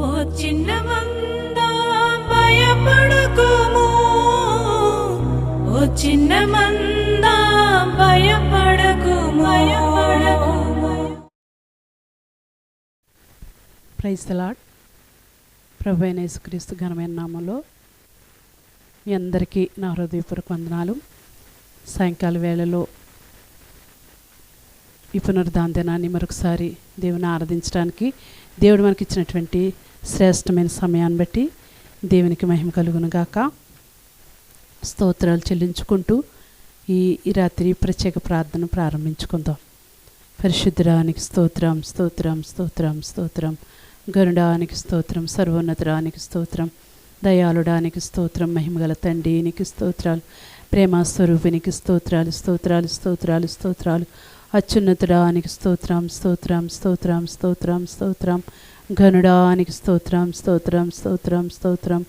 ఓ చిన్నమంద భయపడకుము, ఓ చిన్నమంద భయపడకుము. Praise the lord. ప్రభువైన యేసుక్రీస్తు ఘనమైన నామంలో మీ అందరికీ నా హృదయపూర్వక వందనాలు. సాయంకాల వేళలో ఈ పునరుద్ధాన దినాన్ని మరొకసారి దేవుని ఆరాధించడానికి దేవుడు మనకి ఇచ్చినటువంటి శ్రేష్టమైన సమయాన్ని బట్టి దేవునికి మహిమ కలుగును గాక. స్తోత్రాలు చెల్లించుకుంటూ ఈ రాత్రి ప్రత్యేక ప్రార్థన ప్రారంభించుకుందాం. పరిశుద్ధరానికి స్తోత్రం, స్తోత్రం, స్తోత్రం, స్తోత్రం. గరుడానికి స్తోత్రం, సర్వోన్నతుడానికి స్తోత్రం, దయాళుడానికి స్తోత్రం, మహిమగల తండ్రికి స్తోత్రాలు, ప్రేమస్వరూపినికి స్తోత్రాలు, స్తోత్రాలు, స్తోత్రాలు, స్తోత్రాలు. అత్యున్నతుడానికి స్తోత్రం, స్తోత్రం, స్తోత్రం, స్తోత్రం, స్తోత్రం. ఘనుడానికి స్తోత్రం, స్తోత్రం, స్తోత్రం, స్తోత్రం.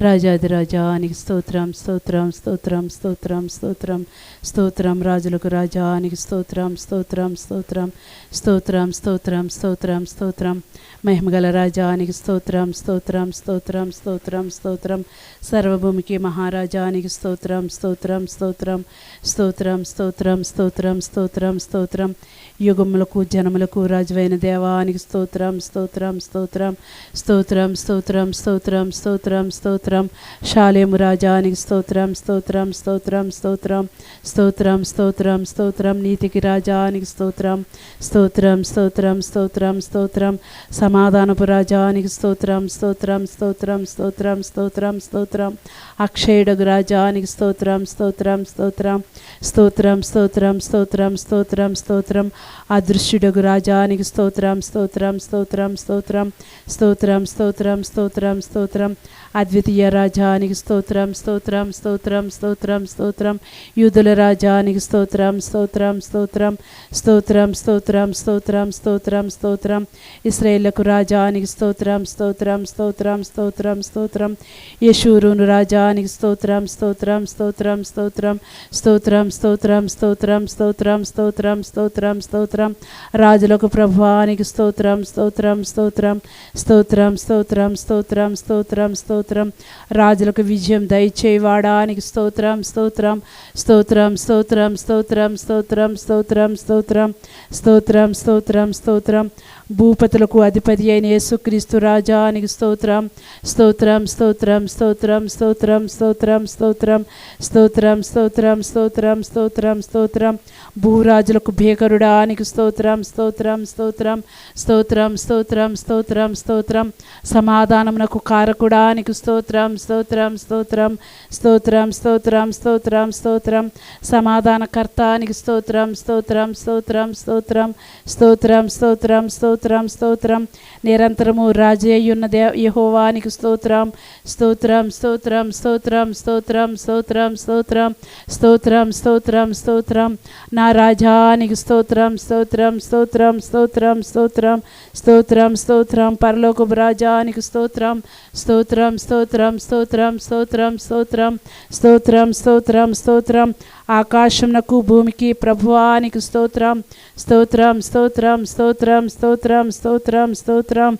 రాజాదిరాజానికి స్తోత్రం, స్తోత్రం, స్తోత్రం, స్తోత్రం, స్తోత్రం, స్తోత్రం. రాజులకు రాజానికి స్తోత్రం, స్తోత్రం, స్తోత్రం, స్తోత్రం, స్తోత్రం, స్తోత్రం, స్తోత్రం. మహిమగల రాజానికి స్తోత్రం, స్తోత్రం, స్తోత్రం, స్తోత్రం, స్తోత్రం. సర్వభూమికి మహారాజానికి స్తోత్రం, స్తోత్రం, స్తోత్రం, స్తోత్రం, స్తోత్రం, స్తోత్రం, స్తోత్రం, స్తోత్రం. యుగములకు జనములకు రాజువైన దేవానికి స్తోత్రం, స్తోత్రం, స్తోత్రం, స్తోత్రం, స్తోత్రం, స్తోత్రం, స్తోత్రం, స్తోత్రం. షాలేము రాజానికి స్తోత్రం, స్తోత్రం, స్తోత్రం, స్తోత్రం, స్తోత్రం, స్తోత్రం, స్తోత్రం. నీతికి రాజానికి స్తోత్రం, స్తోత్రం, స్తోత్రం, స్తోత్రం, స్తోత్రం. సమాధానపు రాజానికి స్తోత్రం, స్తోత్రం, స్తోత్రం, స్తోత్రం, స్తోత్రం, స్తోత్రం. అక్షయుడగు రాజానికి స్తోత్రం, స్తోత్రం, స్తోత్రం, స్తోత్రం, స్తోత్రం, స్తోత్రం, స్తోత్రం, స్తోత్రం. అదృశ్యుడగు రాజానికి స్తోత్రం, స్తోత్రం, స్తోత్రం, స్తోత్రం, స్తోత్రం, స్తోత్రం, స్తోత్రం, స్తోత్రం. అద్వితీయ రాజానికి స్తోత్రం, స్తోత్రం, స్తోత్రం, స్తోత్రం, స్తోత్రం. యూదుల రాజానికి స్తోత్రం, స్తోత్రం, స్తోత్రం, స్తోత్రం, స్తోత్రం, స్తోత్రం, స్తోత్రం, స్తోత్రం. ఇశ్రాయేలుకు రాజానికి స్తోత్రం, స్తోత్రం, స్తోత్రం, స్తోత్రం, స్తోత్రం. యెషూరును రాజానికి స్తోత్రం, స్తోత్రం, స్తోత్రం, స్తోత్రం, స్తోత్రం, స్తోత్రం, స్తోత్రం, స్తోత్రం, స్తోత్రం, స్తోత్రం, స్తోత్రం. రాజులకు ప్రభువానికి స్తోత్రం, స్తోత్రం, స్తోత్రం, స్తోత్రం, స్తోత్రం, స్తోత్రం, స్తోత్రం, స్తోత్రం. రాజులకు విజయం దయచేవాడానికి స్తోత్రం, స్తోత్రం, స్తోత్రం, స్తోత్రం, స్తోత్రం, స్తోత్రం, స్తోత్రం, స్తోత్రం, స్తోత్రం, స్తోత్రం, స్తోత్రం. భూపతులకు అధిపతి అయిన యేసుక్రీస్తు రాజానికి స్తోత్రం, స్తోత్రం, స్తోత్రం, స్తోత్రం, స్తోత్రం, స్తోత్రం, స్తోత్రం, స్తోత్రం, స్తోత్రం, స్తోత్రం, స్తోత్రం, స్తోత్రం. భూరాజులకు భీకరుడానికి స్తోత్రం, స్తోత్రం, స్తోత్రం, స్తోత్రం, స్తోత్రం, స్తోత్రం, స్తోత్రం. సమాధానమునకు కారకుడానికి స్తోత్రం, స్తోత్రం, స్తోత్రం, స్తోత్రం, స్తోత్రం, స్తోత్రం, స్తోత్రం. సమాధానకర్తానికి స్తోత్రం, స్తోత్రం, స్తోత్రం, స్తోత్రం, స్తోత్రం, స్తోత్రం, స్తోత్రం, స్తోత్రం. నిరంతరము రాజు అయ్యున్న యెహోవానికి స్తోత్రం, స్తోత్రం, స్తోత్రం, స్తోత్రం, స్తోత్రం, స్తోత్రం, స్తోత్రం, స్తోత్రం, స్తోత్రం, స్తోత్రం. నా రాజానికి స్తోత్రం, స్తోత్రం, స్తోత్రం, స్తోత్రం, స్తోత్రం, స్తోత్రం, స్తోత్రం. పరలోకపు రాజానికి స్తోత్రం, స్తోత్రం, స్తోత్రం, స్తోత్రం, స్తోత్రం, స్తోత్రం, స్తోత్రం, స్తోత్రం, స్తోత్రం. ఆకాశమునకు భూమికి ప్రభువానికి స్తోత్రం, స్తోత్రం, స్తోత్రం, స్తోత్రం, స్తోత్రం, స్తోత్రం, స్తోత్రం.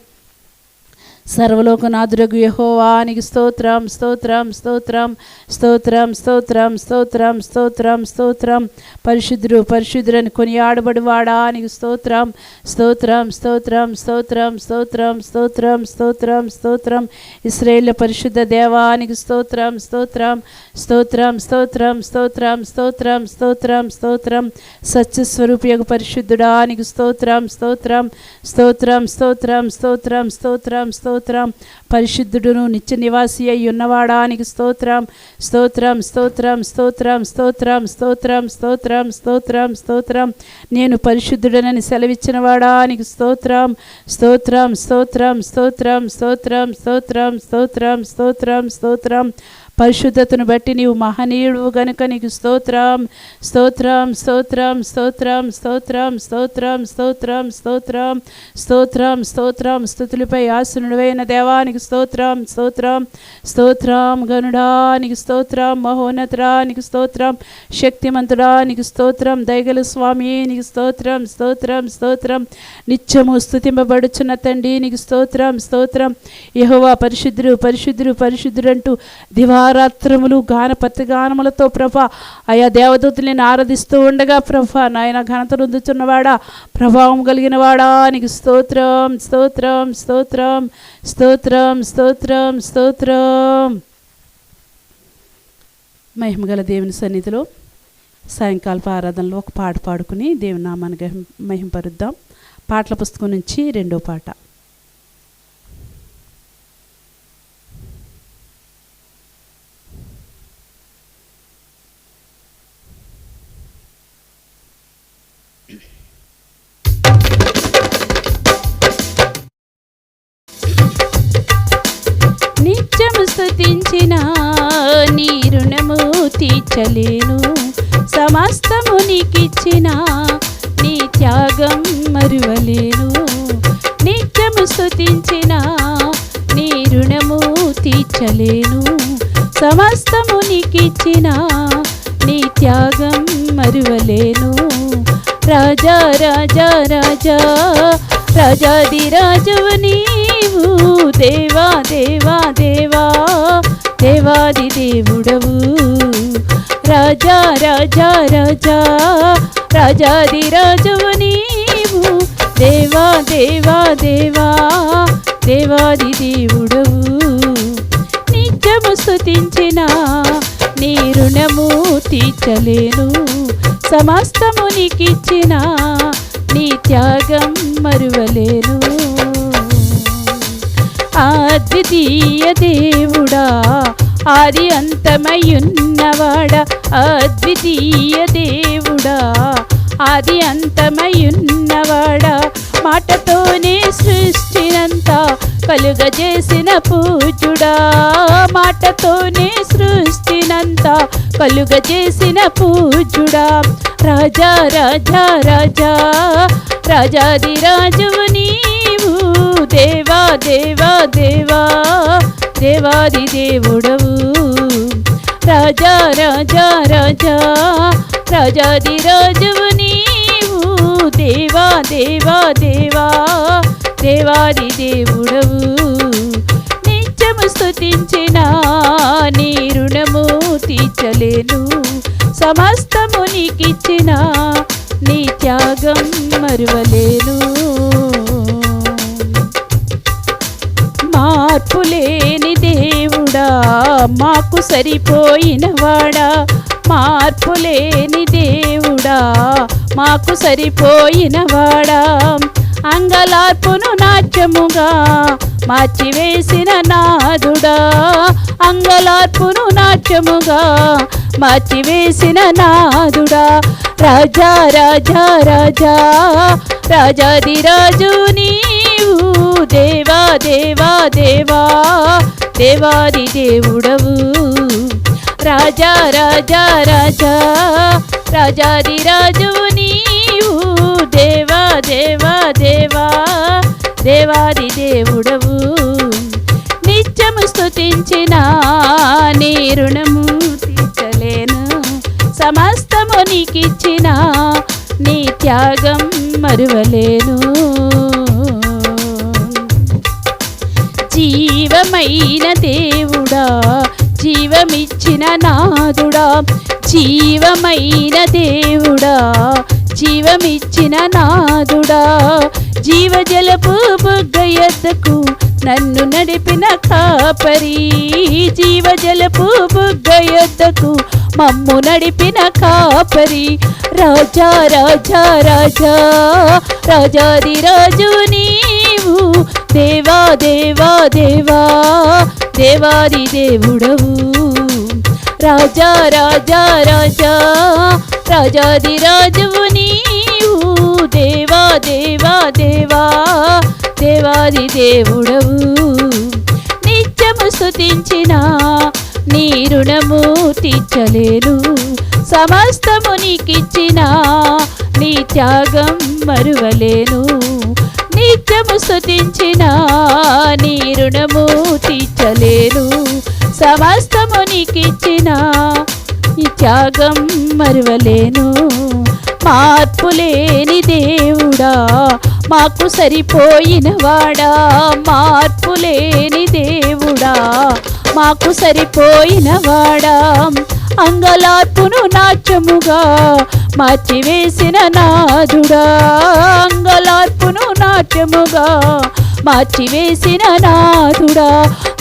సర్వలోకనాథుడగు యెహోవానికి స్తోత్రం, స్తోత్రం, స్తోత్రం, స్తోత్రం, స్తోత్రం, స్తోత్రం, స్తోత్రం, స్తోత్రం. పరిశుద్ధుడు పరిశుద్ధుడని కొనియాడబడి వాడానికి స్తోత్రం, స్తోత్రం, స్తోత్రం, స్తోత్రం, స్తోత్రం, స్తోత్రం, స్తోత్రం, స్తోత్రం. ఇశ్రాయేలు పరిశుద్ధ దేవానికి స్తోత్రం, స్తోత్రం, స్తోత్రం, స్తోత్రం, స్తోత్రం, స్తోత్రం, స్తోత్రం, స్తోత్రం. సత్యస్వరూపియగు పరిశుద్ధుడానికి స్తోత్రం, స్తోత్రం, స్తోత్రం, స్తోత్రం, స్తోత్రం, స్తోత్రం, స్తోత్రం. పరిశుద్ధుడును నిత్య నివాసి అయి ఉన్నవాడానికి స్తోత్రం, స్తోత్రం, స్తోత్రం, స్తోత్రం, స్తోత్రం, స్తోత్రం, స్తోత్రం, స్తోత్రం, స్తోత్రం. నేను పరిశుద్ధుడనని సెలవిచ్చిన వాడానికి స్తోత్రం, స్తోత్రం, స్తోత్రం, స్తోత్రం, స్తోత్రం, స్తోత్రం, స్తోత్రం, స్తోత్రం, స్తోత్రం. పరిశుద్ధతను బట్టి నీవు మహనీయుడు గనుక నీకు స్తోత్రం స్తోత్రం స్తోత్రం స్తోత్రం స్తోత్రం స్తోత్రం స్తోత్రం స్తోత్రం స్తోత్రం స్తోత్రం స్తుతులపై ఆసనుడైన దేవానికి స్తోత్రం స్తోత్రం స్తోత్రం గనుడానికి స్తోత్రం మహోన్నతరానికి స్తోత్రం శక్తిమంతుడానికి స్తోత్రం దయగల స్వామి నీకు స్తోత్రం స్తోత్రం స్తోత్రం నిత్యము స్తుతింపబడుచున్న తండ్రి నీకు స్తోత్రం స్తోత్రం యెహోవా పరిశుద్ధుడు పరిశుద్ధుడు పరిశుద్ధుడు అంటూ దివారాత్రములు ప్రతిగానములతో ప్రభా ఆయా దేవదూతుల్ని ఆరాధిస్తూ ఉండగా ప్రభా నాయన ఘనత నొందుతున్నవాడా ప్రభావం కలిగిన వాడా నీకు స్తోత్రం స్తోత్రం స్తోత్రం స్తోత్రం స్తోత్రం స్తోత్రం. మహిమగల దేవుని సన్నిధిలో సాయంకాలపు ఆరాధనలో ఒక పాట పాడుకుని దేవుని నామాన్ని మహింపరుద్దాం. పాటల పుస్తకం నుంచి 2వ పాట. నిత్యము స్తుతించిన నీ రుణము తీర్చలేను, సమస్తము నీకిచ్చిన నీ త్యాగం మరువలేను. నిత్యము స్తుతించిన నీ రుణము తీర్చలేను, సమస్తము నీకిచ్చిన నీ త్యాగం మరువలేను. రాజా రాజా రాజా రాజాది రాజువు నీవు, దేవా దేవా దేవా దేవాది దేవుడవు. రాజా రాజా రాజా రాజాది రాజువు నీవు, దేవా దేవా దేవా దేవాది దేవుడవు. నిత్యము స్తుతించిన నీ రుణము తీర్చలేను, సమస్తము నీకిచ్చిన నీ త్యాగం మరువలేను. అద్వితీయ దేవుడా ఆది అంతమయున్నవాడా, అద్వితీయ దేవుడా ఆది అంతమయున్నవాడా, మాటతోనే సృష్టినంతా కలుగజేసిన పూజుడా, మాటతోనే సృష్టినంతా కలుగజేసిన పూజుడా. రాజా రాజా రాజా రాజాది రాజువు నీవు, దేవా దేవా దేవా దేవాది దేవుడవు. రాజా రాజా రాజా రాజాది రాజువు నీవు, దేవా దేవా దేవా దేవాది దేవుడవు. నిత్యము స్తుతించిన నీ రుణము తీర్చలేను, సమస్తము నీకిచ్చిన నీ త్యాగం మరువలేను. మార్పులేని దేవుడా మాకు సరిపోయినవాడా, మార్పులేని దేవుడా మాకు సరిపోయినవాడా, అంగలార్పును నాట్యముగా మార్చివేసిన నాదుడా, అంగలార్పును నాట్యముగా మార్చివేసిన నాదుడా. రాజా రాజా రాజా రాజాది రాజు నీవు, దేవా దేవా దేవా దేవాది దేవుడవు. రాజా రాజా రాజా రాజాది రాజువు నీవు, దేవా దేవా దేవా దేవాది దేవుడవు. నిత్యము స్తుతించిన నీ రుణము తీర్చలేను, సమస్తము నీకిచ్చిన నీ త్యాగం మరువలేను. జీవమైన దేవుడా జీవమిచ్చిన నాదుడా, జీవమైన దేవుడా జీవమిచ్చిన నాదుడా, జీవజలపు బుగ్గ ఎద్దకు నన్ను నడిపిన కాపరి, జీవజలపు బుగ్గ ఎద్దకు మమ్ము నడిపిన కాపరి. రాజా రాజా రాజా రాజాది రాజు నీవు, దేవా దేవా దేవా దేవాది దేవుడవు. రాజా రాజా రాజా రాజాది రాజువు నీవు, దేవా దేవా దేవా దేవాది దేవుడవు. నిత్యము స్తుతించిన నీ రుణము తీర్చలేను. సమస్తము నీకిచ్చిన నీ త్యాగం మరువలేను. నిత్యము స్తుతించిన నీ రుణము తీర్చలేను. సమస్తము నీకిచ్చిన నీ త్యాగం మరువలేను. మార్పులేని దేవుడా మాకు సరిపోయిన వాడా, మార్పులేని దేవుడా మాకు సరిపోయిన వాడా, అంగలార్పును నాట్యముగా మార్చివేసిన నాదుడా, అంగలార్పును నాట్యముగా మార్చివేసిన నాదుడా,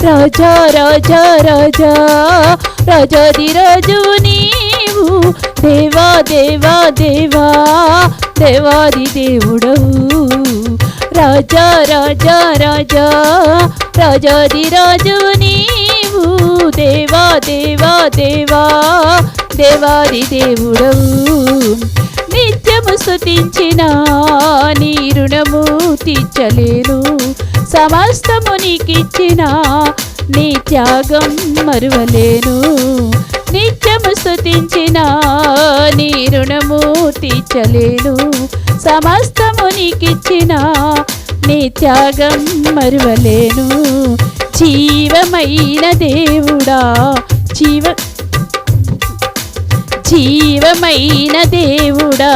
రాజా రాజా రాజా రాజాది రాజు నీవు, దేవా దేవా దేవా దేవాది దేవుడవు, రాజా రాజా రాజా రాజాది రాజు నీవు, దేవా దేవా దేవా దేవాది దేవుడవు. నిత్యము స్తుతించిన నీ రుణము తీర్చలేను. సమస్తము నీకిచ్చిన నీ త్యాగం మరువలేను. నిత్యము స్తుతించిన నీ రుణము తీర్చలేను. సమస్తము నీకిచ్చిన నీ త్యాగం మరువలేను. జీవమైన దేవుడా జీవమైన దేవుడా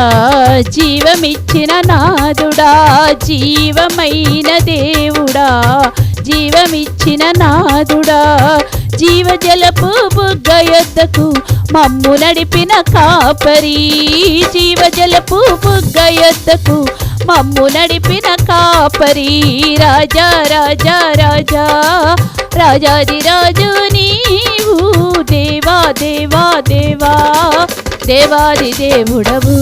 జీవమిచ్చిన నాదుడా, జీవమైన దేవుడా జీవమిచ్చిన నాదుడా, జీవజలపు బుగ్గ యొద్దకు మమ్ము నడిపిన కాపరి, జీవజలపు బుగ్గ యొద్దకు మమ్ము నడిపిన కాపరి, రాజా రాజా రాజా రాజాది రాజు నీవు, దేవా దేవా దేవా దేవాది దేవుడవు,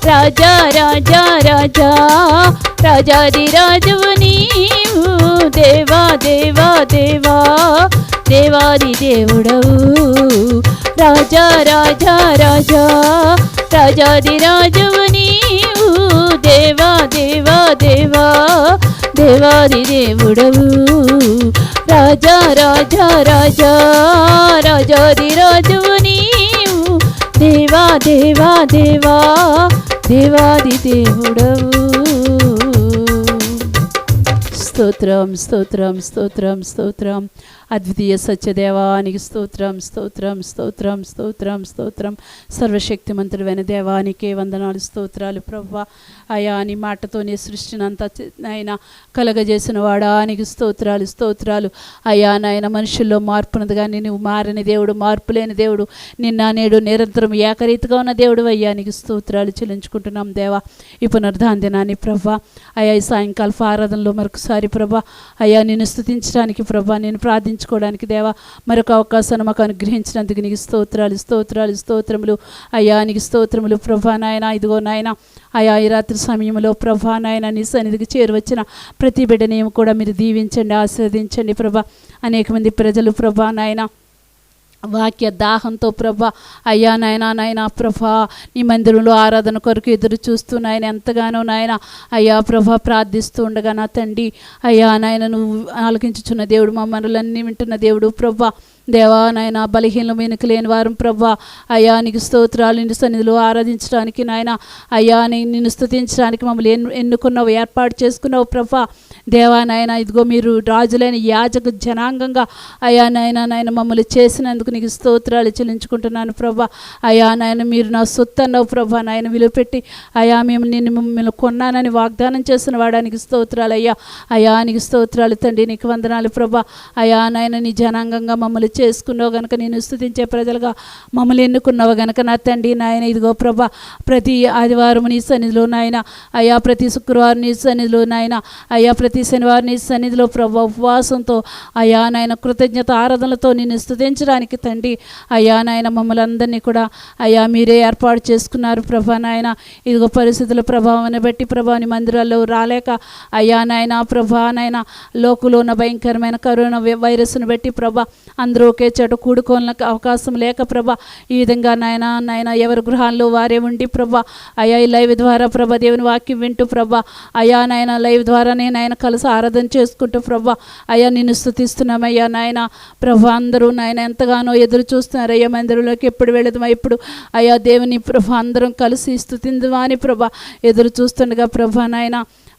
రాజా రాజా రాజా రాజాది రాజువు నీవు, దేవా దేవా దేవా దేవాది దేవుడవు, రాజా రాజా రాజా రాజాది రాజువు నీవు, దేవా దేవా దేవా దేవాది దేవుడవు, రాజా రాజా రాజా రాజాది రాజువు నీవు, దేవా దేవా దేవా దేవాది దేవుడవు. స్తోత్రం స్తోత్రం స్తోత్రం స్తోత్రం. అద్వితీయ సత్యదేవానికి స్తోత్రం స్తోత్రం స్తోత్రం స్తోత్రం స్తోత్రం. సర్వశక్తిమంతుడైన దేవానికే వందనాలు స్తోత్రాలు ప్రభువా. అయా నీ మాటతోనే సృష్టినంతా నాయన కలగజేసిన వాడానికి స్తోత్రాలు స్తోత్రాలు. అయా నాయన మనుషుల్లో మార్పునది కానీ నువ్వు మారని దేవుడు, మార్పు లేని దేవుడు, నిన్న నేడు నిరంతరం ఏకరీతిగా ఉన్న దేవుడు అయ్యా నీకు స్తోత్రాలు చెల్లించుకుంటున్నాం దేవా. ఈ పునరుద్ధాన దినాన్ని ప్రభా అయా ఈ సాయంకాలపు ఆరాధనలో మరొకసారి ప్రభా అయా నిన్ను స్తుతించడానికి ప్రభా నేను ప్రార్థించుకోవడానికి దేవా మరొక అవకాశాన్ని మాకు అనుగ్రహించినందుకు నీకు స్తోత్రాలు స్తోత్రాలు స్తోత్రములు అయ్యా నీకు స్తోత్రములు ప్రభా నాయన. ఇదిగో నాయన అయా ఈ రాత్రి సమయంలో ప్రభా నాయన నీ సన్నిధికి చేరువచ్చిన ప్రతి బిడ్డని కూడా మీరు దీవించండి, ఆశీర్వదించండి ప్రభా. అనేక మంది ప్రజలు ప్రభా నాయన వాక్య దాహంతో ప్రభా అయ్యా నాయనా ప్రభా నీ మందిరంలో ఆరాధన కొరకు ఎదురు చూస్తూ నాయన ఎంతగానో నాయన అయ్యా ప్రభా ప్రార్థిస్తూ ఉండగా నా తండ్రి అయ్యా నాయన నువ్వు ఆలకించుచున్న దేవుడు, మా మనలన్నీ వింటున్న దేవుడు ప్రభా. దేవా నాయన బలహీనం వెనుక లేని వారం ప్రభా అయ్యా నీకు స్తోత్రాలు. నిన్ను సన్నిధిలో ఆరాధించడానికి నాయన అయ్యా నిన్ను స్తుతించడానికి మమ్మల్ని ఎన్నుకున్నావు, ఏర్పాటు చేసుకున్నావు ప్రభా. దేవా నాయన ఇదిగో మీరు రాజులైన యాజక జనాంగంగా అయ్యా నాయన మమ్మల్ని చేసినందుకు నీకు స్తోత్రాలు చెల్లించుకుంటున్నాను ప్రభా. అయ్యా నాయన మీరు నా సొత్తు అన్నావు ప్రభా నాయన విలువ పెట్టి అయ్యా మిమ్మల్ని కొన్నానని వాగ్దానం చేసిన వాడానికి స్తోత్రాలు అయ్యా. అయ్యా నీకు స్తోత్రాలు తండ్రి, నీకు వందనాలు ప్రభా. అయ్యా నాయన నీ జనాంగంగా మమ్మల్ని చేసుకున్నావు గనక, నేను స్తుతించే ప్రజలుగా మమ్మల్ని ఎన్నుకున్నావు గనక నా తండ్రి నాయన ఇదిగో ప్రభా ప్రతి ఆదివారం నీ సన్నిధిలో నాయన అయ్యా, ప్రతి శుక్రవారం నీ సన్నిధిలో నాయన అయ్యా, ప్రతి శనివారం నీ సన్నిధిలో ప్రభా ఉపవాసంతో అయ్యా నాయన కృతజ్ఞత ఆరాధనలతో నిన్ను స్తుతించడానికి తండ్రి అయ్యా నాయన మమ్మల్ని అందరినీ కూడా అయ్యా మీరే ఏర్పాటు చేసుకున్నారు ప్రభా నాయన. ఇదిగో పరిస్థితుల ప్రభావాన్ని బట్టి ప్రభా నీ మందిరాల్లో రాలేక అయ్యా నాయన ప్రభా నాయన లోకంలో ఉన్న భయంకరమైన కరోనా వైరస్ను బట్టి ప్రభా అందరూ ఒకే చోట కూడుకోవాలని అవకాశం లేక ప్రభా ఈ విధంగా నాయన ఎవరి గృహాల్లో వారే ఉండి ప్రభా అయ్యా ఈ లైవ్ ద్వారా ప్రభా దేవుని వాక్యం వింటూ ప్రభా అయ్యా నాయన లైవ్ ద్వారానే నాయన కలిసి ఆరాధన చేసుకుంటూ ప్రభా అయ్యా నిన్ను స్తుతిస్తున్నామయ్యా నాయన. ప్రభా అందరూ నాయన ఎంతగానో ఎదురు చూస్తున్నారయ్యా మందిరంలోకి ఎప్పుడు వెళ్ళదుమా, ఇప్పుడు అయ్యా దేవుని ప్రభా అందరం కలిసి స్తుతిందుమా అని ప్రభా ఎదురు చూస్తుండగా ప్రభా నాయన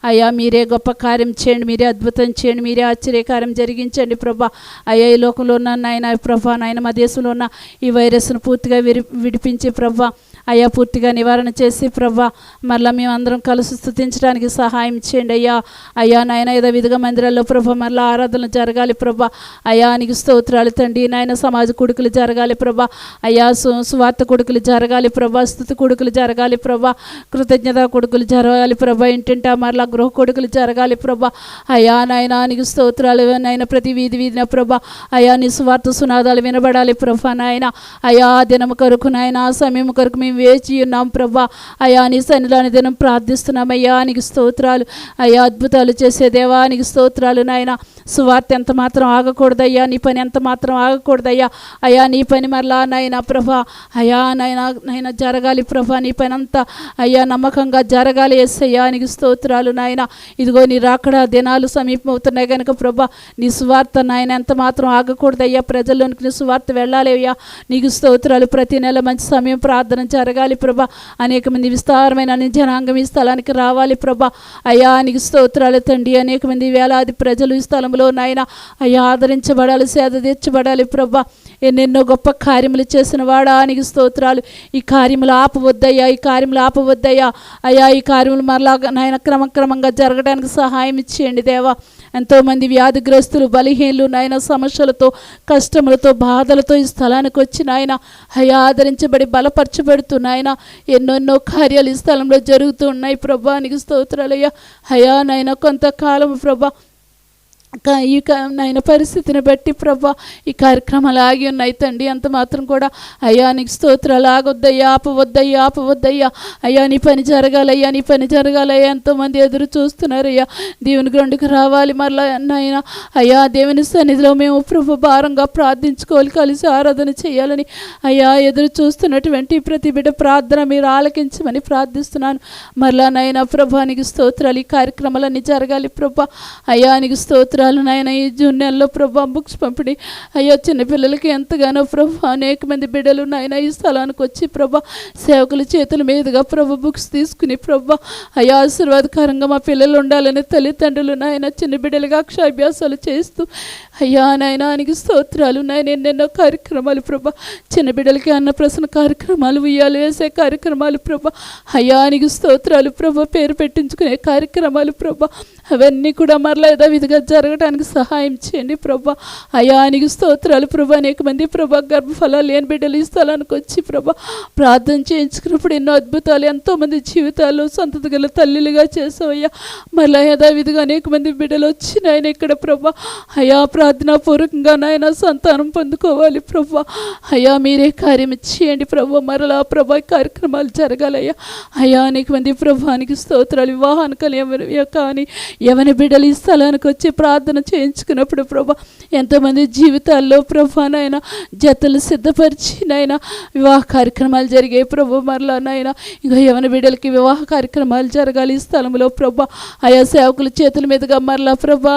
అయ్యా మీరే గొప్ప కార్యం చేయండి, మీరే అద్భుతం చేయండి, మీరే ఆశ్చర్యకార్యం జరిగించండి ప్రభా. అయ్యా ఈ లోకంలో ఉన్న నాయన ప్రభా నాయన మా దేశంలో ఉన్న ఈ వైరస్ను పూర్తిగా విడిపించి ప్రభా అయ్యా పూర్తిగా నివారణ చేసి ప్రభా మరలా మేమందరం కలిసి స్తుతించడానికి సహాయం చేయండి అయ్యా. అయ్యా నాయన ఏదో విధంగా మందిరాల్లో ప్రభా మరలా ఆరాధనలు జరగాలి ప్రభా. అయ్యా నీకు స్తోత్రాలు తండ్రి నాయన. సమాజ కొడుకులు జరగాలి ప్రభా. అయ్యా సువార్త కొడుకులు జరగాలి ప్రభా. స్తుతి కొడుకులు జరగాలి ప్రభా. కృతజ్ఞత కొడుకులు జరగాలి ప్రభా. ఇంటింటా మరలా గృహ కొడుకులు జరగాలి ప్రభా. అయ్యా నాయన నీకు స్తోత్రాలు నాయన. ప్రతి వీధి వీధిన ప్రభా అయ్యా నీ సువార్త సునాదాలు వినబడాలి ప్రభా నాయన. అయ్యా దినము కొరకు నాయన ఆ సమయం కొరకు మేము వేచి ఉన్నాం ప్రభా. అయ్యా నీ సన్నిధిలోని దినం ప్రార్థిస్తున్నాం అయ్యా నీకు స్తోత్రాలు. అయ్యా అద్భుతాలు చేసే దేవా నీకు స్తోత్రాలు నాయన. సువార్త ఎంత మాత్రం ఆగకూడదయ్యా, నీ పని ఎంత మాత్రం ఆగకూడదయ్యా. అయ్యా నీ పని మరలా నాయన ప్రభా అయ్యా నాయన జరగాలి ప్రభా. నీ పని అంతా అయ్యా నమ్మకంగా జరగాలి యేసయ్యా నీకు స్తోత్రాలు నాయన. ఇదిగో నీ రాకడ దినాలు సమీపమవుతున్నాయి కనుక ప్రభా నీ సువార్త నాయన ఎంత మాత్రం ఆగకూడదయ్యా. ప్రజల్లోనికి నీ సువార్త వెళ్ళాలి అయ్యా నీకు స్తోత్రాలు. ప్రతి నెల మంచి సమయం ప్రార్థన జరగాలి ప్రభా. అనేక మంది విస్తారమైన జనాంగం ఈ స్థలానికి రావాలి ప్రభా. అయ్యా నీకు స్తోత్రాలు తండ్రి. అనేక మంది వేలాది ప్రజలు ఈ స్థలంలో నాయన అయ్యా ఆదరించబడాలి, సేద తీర్చబడాలి ప్రభా. ఎన్నెన్నో గొప్ప కార్యములు చేసిన వాడా నీకు స్తోత్రాలు. ఈ కార్యములు ఆపవద్దయ్యా, ఈ కార్యములు ఆపవద్దయ్యా. అయ్యా ఈ కార్యములు మరలా నాయన క్రమక్రమంగా జరగడానికి సహాయం ఇచ్చేయండి దేవా. ఎంతోమంది వ్యాధిగ్రస్తులు బలహీనులు నాయన సమస్యలతో కష్టములతో బాధలతో ఈ స్థలానికి వచ్చి నాయన అయ్యా ఆదరించబడి బలపరచబడుతూ నాయన ఎన్నెన్నో కార్యాలు ఈ స్థలంలో జరుగుతూ ఉన్నాయి ప్రభా నీకు స్తోత్రాలయ్యా. అయ్యా నాయన కొంతకాలం ప్రభా ఈ నాయన పరిస్థితిని బట్టి ప్రభా ఈ కార్యక్రమాలు ఆగి ఉన్నాయి తండ్రి. అంత మాత్రం కూడా అయ్యా నీకు స్తోత్రాలు ఆగొద్దయ్యా, ఆపవద్దయ్యా, ఆపవద్దయ్యా. అయ్యా నీ పని జరగాలయ్యా, నీ పని జరగాలయ్యా. ఎంతోమంది ఎదురు చూస్తున్నారయ్యా. దేవుని గ్రౌండ్కి రావాలి మరలా నాయన అయ్యా. దేవుని సన్నిధిలో మేము ప్రభు భారంగా ప్రార్థించుకోవాలి, కలిసి ఆరాధన చేయాలని అయ్యా ఎదురు చూస్తున్నటువంటి ప్రతి బిడ్డ ప్రార్థన మీరు ఆలకించమని ప్రార్థిస్తున్నాను. మరలా నాయన ప్రభా నీకు స్తోత్రాలు. ఈ కార్యక్రమాలన్నీ జరగాలి ప్రభా. అయ్యా నీకు స్తోత్రాలు నాయన. ఈ జూన్ నెలలో ప్రభా బుక్స్ పంపిణీ అయ్యా చిన్నపిల్లలకి ఎంతగానో ప్రభా అనేక మంది బిడ్డలు నాయన ఈ స్థలానికి వచ్చి ప్రభా సేవకుల చేతుల మీదుగా ప్రభా బుక్స్ తీసుకుని ప్రభా అయ్యా ఆశీర్వాదకరంగా మా పిల్లలు ఉండాలని తల్లిదండ్రులు నాయన చిన్న బిడ్డలుగా అక్షరాభ్యాసాలు చేస్తూ అయ్యా నాయన నీకు స్తోత్రాలు నాయన. ఎన్నెన్నో కార్యక్రమాలు ప్రభా చిన్న బిడ్డలకి అన్నప్రసన్న కార్యక్రమాలు, ఉయ్యాలు వేసే కార్యక్రమాలు ప్రభా అయ్యా నీకు స్తోత్రాలు ప్రభా. పేరు పెట్టించుకునే కార్యక్రమాలు ప్రభా అవన్నీ కూడా మరలా యథావిధిగా జరగడానికి సహాయం చేయండి ప్రభా. అయ్యా నీకు స్తోత్రాలు ప్రభా. అనేక మంది ప్రభా గర్భఫలాలు లేని బిడ్డలు ఈ స్థలానికి వచ్చి ప్రభా ప్రార్థన చేయించుకున్నప్పుడు ఎన్నో అద్భుతాలు ఎంతోమంది జీవితాల్లో సంతతి గల తల్లిలుగా చేసావయ్యా. మరలా యథావిధిగా అనేక మంది బిడ్డలు వచ్చి నాయన ఇక్కడ ప్రభా అయ్యా ప్రార్థనాపూర్వకంగా నాయన సంతానం పొందుకోవాలి ప్రభా. అయ్యా మీరే కార్యం చేయండి ప్రభా. మరలా ప్రభా కార్యక్రమాలు జరగాలయ్యా. అయ్యా అనేక మంది ప్రభానికి స్తోత్రాలు. వివాహానికి కానీ ఎవరి బిడ్డలు ఈ స్థలానికి వచ్చి ప్రార్థన చేయించుకున్నప్పుడు ప్రభా ఎంతోమంది జీవితాల్లో ప్రభా నాయన జతలు సిద్ధపరిచి నాయన వివాహ కార్యక్రమాలు జరిగాయి ప్రభా. మరలా నాయన ఇంకా ఎవరి బిడ్డలకి వివాహ కార్యక్రమాలు జరగాలి ఈ స్థలంలో ప్రభా. ఆయా సేవకుల చేతుల మీదుగా మరలా ప్రభా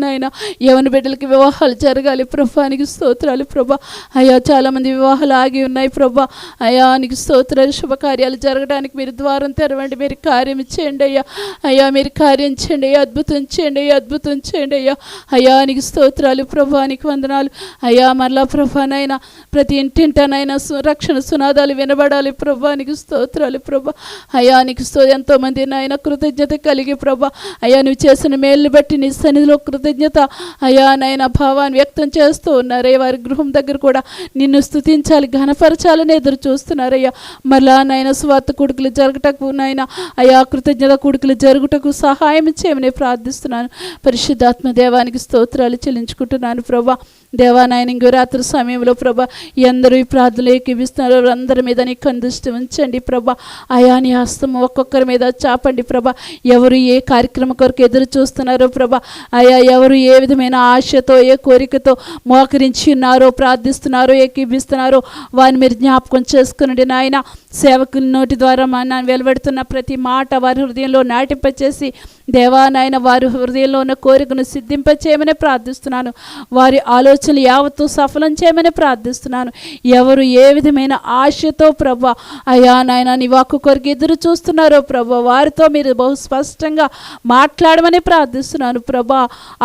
నాయన ఎవరి బిడ్డలకి వివాహాలు జరగాలి ప్రభానికి స్తోత్రాలు ప్రభా. అయ్యా చాలామంది వివాహాలు ఆగి ఉన్నాయి ప్రభా. అయ్యా నీకు స్తోత్రాలు. శుభకార్యాలు జరగడానికి మీరు ద్వారం తెరవండి, మీరు కార్యం చేయండి అయ్యా. అయ్యా మీరు కార్యం చేయండి అయ్యా. అద్భుతం చేయండి అయ్యా, అద్భుతం చేయండి అయ్యా. అయ్యా నీకు స్తోత్రాలు ప్రభా, నీకు వందనాలు అయ్యా. మరలా ప్రభానైనా ప్రతి ఇంటింటనైనా రక్షణ సునాదాలు వినబడాలి ప్రభా, నీకు స్తోత్రాలు ప్రభా. అయ్యా నీకు ఎంతోమంది నాయన కృతజ్ఞత కలిగి ప్రభా అయ్యా నువ్వు చేసిన మేలుని బట్టి నీ సన్నిధిలో కృతజ్ఞత అయ్యా నాయన భావాన్ని వ్యక్తం చేస్తూ ఉన్నారే. వారి గృహం దగ్గర కూడా నిన్ను స్తుతించాలి, ఘనపరచాలని ఎదురు చూస్తున్నారయ్యా. మరలా నాయన స్వార్థ కొడుకులు జరగటకు నాయన అయ్యా కృతజ్ఞత కొడుకులు జరుగుటకు సహాయం చేయమని ప్రార్థిస్తున్నాను. పరిశుద్ధాత్మ దేవానికి స్తోత్రాలు చెల్లించుకుంటున్నాను ప్రభా. దేవా నాయన ఇంకో రాత్రి సమయంలో ప్రభా ఎందరూ ఈ ప్రార్థనలు ఏకీవిస్తున్నారు అందరి మీద నీ కందృష్టి ఉంచండి ప్రభా. అయా నీ హస్తం ఒక్కొక్కరి మీద చాపండి ప్రభా. ఎవరు ఏ కార్యక్రమం కొరకు ఎదురు చూస్తున్నారో ప్రభా, అయా ఎవరు ఏ విధమైన ఆశతో ఏ కోరికతో మోకరించి ఉన్నారో ప్రార్థిస్తున్నారో ఏకీవిస్తున్నారో వారిని మీరు జ్ఞాపకం చేసుకునండి నాయన. సేవకుల నోటి ద్వారా వెలువడుతున్న ప్రతి మాట వారి హృదయంలో నాటింపచేసి దేవా నాయన వారి హృదయంలో ఉన్న కోరికను సిద్ధింపచేయమని ప్రార్థిస్తున్నాను. వారి ఆలోచనలు యావత్తు సఫలం చేయమని ప్రార్థిస్తున్నాను. ఎవరు ఏ విధమైన ఆశతో ప్రభా అయా నాయన నీ వాక్కు కొరకు ఎదురు చూస్తున్నారో ప్రభా వారితో మీరు బహు స్పష్టంగా మాట్లాడమని ప్రార్థిస్తున్నాను ప్రభా.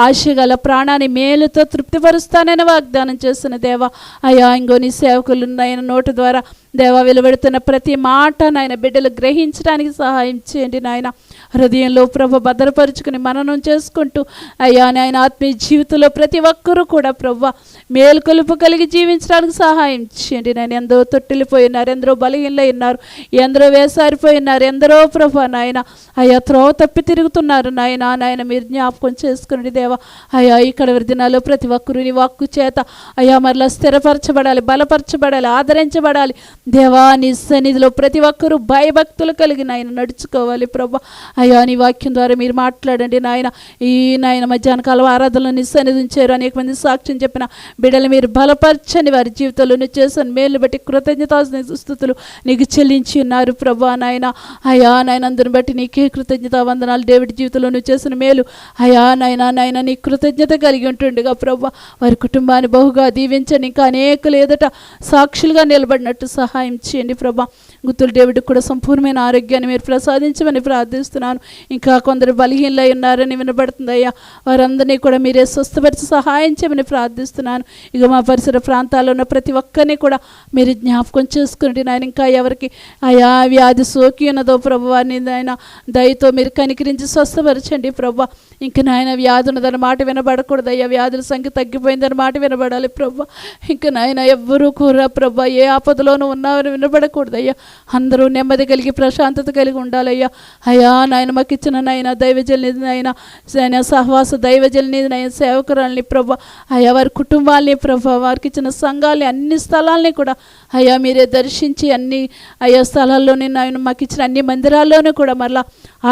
ఆశ గల ప్రాణాన్ని మేలుతో తృప్తిపరుస్తానని వాగ్దానం చేస్తున్న దేవా అయా ఇంకో నీ సేవకులు నాయన నోటి ద్వారా దేవా వెలువడుతున్న ప్రతి మాట నాయన బిడ్డలు గ్రహించడానికి సహాయం చేయండి నాయన. హృదయంలో ప్రభ భద్రపరుచుకుని మననం చేసుకుంటూ అయ్యా నాయన ఆత్మీయ జీవితంలో ప్రతి ఒక్కరూ కూడా ప్రభ మేలుకొలుపు కలిగి జీవించడానికి సహాయం చేయండి నాయన. ఎందరో తొట్టిల్లిపోయి ఉన్నారు, ఎందరో బలహీనలై ఉన్నారు, ఎందరో వేసారిపోయి ఉన్నారు, ఎందరో ప్రభ నాయన అయ్యా త్రోవ తప్పి తిరుగుతున్నారు నాయన. నాయన మీరు జ్ఞాపకం చేసుకుని దేవా అయ్యా ఇక్కడ దినాల్లో ప్రతి ఒక్కరు నీ వాక్కు చేత అయ్యా మరలా స్థిరపరచబడాలి, బలపరచబడాలి, ఆదరించబడాలి దేవా. నీ సన్నిధిలో ప్రతి ఒక్కరూ భయభక్తులు కలిగి నాయన నడుచుకోవాలి ప్రభా. అయ్యా నీ వాక్యం ద్వారా మీరు మాట్లాడండి నాయన. ఈ నాయన మధ్యాహ్న కాలం ఆరాధనలో నీ సన్నిధించారు అనేక మంది సాక్ష్యం చెప్పిన బిడ్డలు మీరు బలపరచని వారి జీవితంలో నువ్వు చేసిన మేలు బట్టి కృతజ్ఞతాస్తుతులు నీకు చెల్లించి ఉన్నారు ప్రభా నాయన. అయ్యా నాయన అందుని బట్టి నీకే కృతజ్ఞత వందనాలు. డేవిడ్ జీవితంలో నువ్వు చేసిన మేలు అయ్యా నాయన నాయన నీ కృతజ్ఞత కలిగి ఉంటుండగా ప్రభా వారి కుటుంబాన్ని బహుగా దీవించండి. ఇంకా అనేకలు ఎదుట సాక్షులుగా నిలబడినట్టు సహాయం చేయండి ప్రభా. గుత్తులు డేవిడ్ కూడా సంపూర్ణమైన ఆరోగ్యాన్ని మీరు ప్రసాదించమని ప్రార్థిస్తున్నాను. ఇంకా కొందరు బలహీనలై ఉన్నారని వినబడుతుంది అయ్యా, వారందరినీ కూడా మీరే స్వస్థపరిచి సహాయం చేయమని ప్రార్థిస్తున్నాను. ఇక మా పరిసర ప్రాంతాల్లో ఉన్న ప్రతి ఒక్కరిని కూడా మీరు జ్ఞాపకం చేసుకుని నాయన ఇంకా ఎవరికి అయా వ్యాధి సోకి ఉన్నదో ప్రభు వారిని నాయన దయతో మీరు కనికరించి స్వస్థపరచండి ప్రభా. ఇంక నాయన వ్యాధి ఉన్నదని మాట వినబడకూడదు అయ్యా, వ్యాధుల సంఖ్య తగ్గిపోయిందని మాట వినబడాలి ప్రభా. ఇంక నాయన ఎవ్వరూ కూర ప్రభా ఏ ఆపదలోనూ ఉన్నారని వినబడకూడదు అయ్యా. అందరూ నెమ్మది కలిగి ప్రశాంతత కలిగి ఉండాలయ్యా. అయ్యా నాయన మాకు ఇచ్చిన నాయన దైవజల్ని నాయన సహవాస దైవజల్ని నాయన సేవకురాలని ప్రభా అయ్యా వారి కుటుంబాలని ప్రభా వారికి ఇచ్చిన సంఘాలని అన్ని స్థలాలని కూడా అయ్యా మీరే దర్శించి అన్ని అయ్యా స్థలాల్లోనే నాయన మాకు ఇచ్చిన అన్ని మందిరాల్లోనూ కూడా మరలా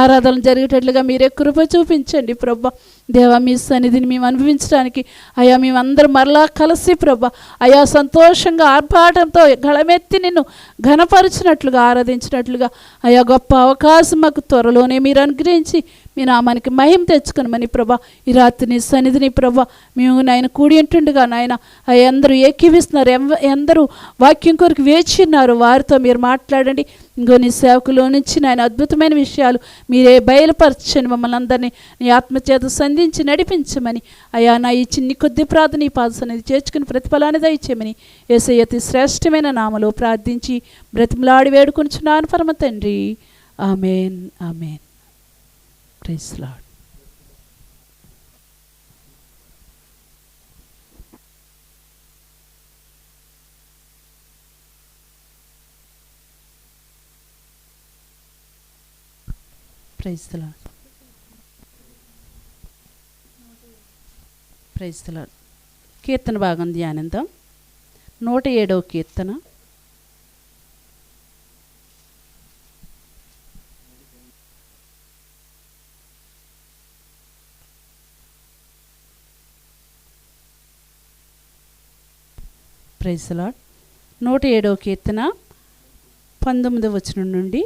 ఆరాధన జరిగేటట్లుగా మీరే కృప చూపించండి ప్రభా. దేవా మీ సన్నిధిని మేము అనుభవించడానికి అయ్యా మేమందరం మరలా కలిసి ప్రభా అయా సంతోషంగా ఆర్భాటంతో గళమెత్తి నిన్ను ఘనపరిచినట్లుగా ఆరాధించినట్లుగా అయా గొప్ప అవకాశం మాకు త్వరలోనే మీరు అనుగ్రహించి మీ నామానికి మహిమ తెచ్చుకునమని ప్రభా ఈ రాత్రి నీ సన్నిధిని ప్రభా మేము నాయన కూడి ఉంటుండగా నాయన అయ్యా అందరూ ఏకీవిస్తున్నారు, ఎందరూ వాక్యం కొరకు వేచి ఉన్నారు, వారితో మీరు మాట్లాడండి. ఇంకో నీ సేవకులో నుంచి నాయన అద్భుతమైన విషయాలు మీరే బయలుపరచండి. మమ్మల్ని అందరినీ నీ ఆత్మచేత సంధించి నడిపించమని అయ్యా నా ఈ చిన్ని కొద్ది ప్రార్థన ఈ పాద సన్నిధి చేర్చుకుని ప్రతిఫలాన్ని దయచేయమని యేసయ్య అతి శ్రేష్టమైన నామలో ప్రార్థించి బ్రతిమలాడి వేడుకొనిచున్నాను పరమ తండ్రి. ఆమేన్ ఆమేన్. Praise Lord. Praise the Lord. Praise the Lord. కీర్తన భాగం ధ్యానిద్దాం. 107వ కీర్తన. Praise the Lord. 107వ కీర్తన 19వ వచనం నుండి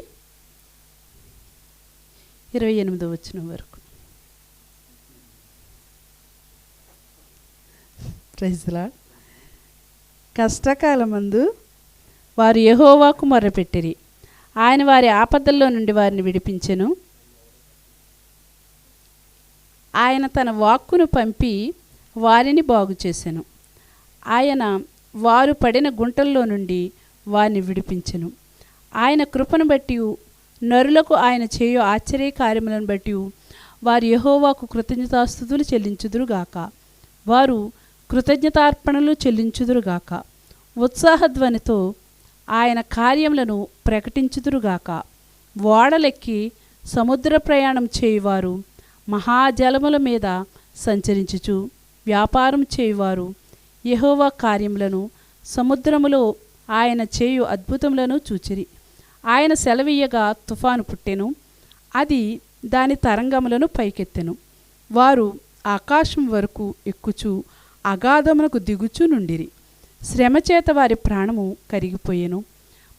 28వ వచనం వరకు. Praise the lord. కష్టకాలమందు వారు యెహోవాకు మొర్రపెట్టిరి, ఆయన వారి ఆపదల్లో నుండి వారిని విడిపించెను. ఆయన తన వాక్కును పంపి వారిని బాగు చేసెను. ఆయన వారు పడిన గుంటల్లో నుండి వారిని విడిపించెను. ఆయన కృపను బట్టి నరులకు ఆయన చేయు ఆశ్చర్య కార్యములను బట్టి వారు యెహోవాకు కృతజ్ఞతాస్తుతులు చెల్లించుదురుగాక. వారు కృతజ్ఞతార్పణలు చెల్లించుదురుగాక. ఉత్సాహధ్వనితో ఆయన కార్యములను ప్రకటించుదురుగాక. ఓడలెక్కి సముద్ర ప్రయాణం చేయువారు, మహాజలముల మీద సంచరించుచు వ్యాపారం చేయువారు యెహోవా కార్యములను, సముద్రములో ఆయన చేయు అద్భుతములను చూచిరి. ఆయన సెలవీయగా తుఫాను పుట్టెను, అది దాని తరంగములను పైకెత్తెను. వారు ఆకాశం వరకు ఎక్కుచూ అగాధమునకు దిగుచూ నుండిరి. శ్రమచేత వారి ప్రాణము కరిగిపోయెను.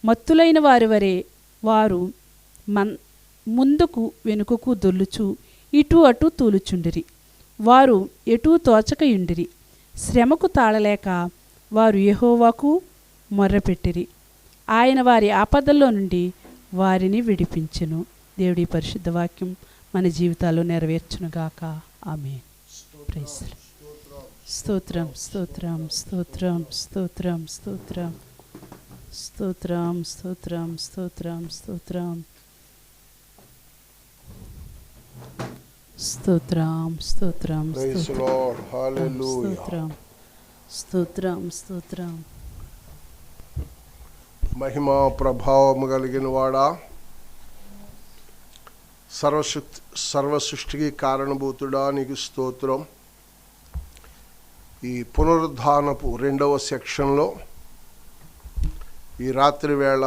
మత్తులైన వారి వరే వారు ముందుకు వెనుకకు దొల్లుచు ఇటు అటు తూలుచుండిరి. వారు ఎటూ తోచకయుండిరి. శ్రమకు తాళలేక వారు యెహోవాకు మొర్రపెట్టిరి. ఆయన వారి ఆపదల్లో నుండి వారిని విడిపించెను. దేవుడి పరిశుద్ధ వాక్యం మన జీవితాల్లో నెరవేర్చునుగాక. ఆమేన్. Praise the Lord. స్తోత్రం స్తోత్రం స్తోత్రం స్తోత్రం స్తోత్రం స్తోత్రం స్తోత్రం స్తోత్రం స్తోత్రం స్తోత్రం స్తోత్రం స్తోత్రం స్తోత్రం స్తోత్రం. మహిమ ప్రభావము కలిగిన వాడా, సర్వసృష్టికి కారణభూతుడా, నీకు స్తోత్రం. ఈ పునరుద్ధానపు 2వ సెక్షన్లో ఈ రాత్రి వేళ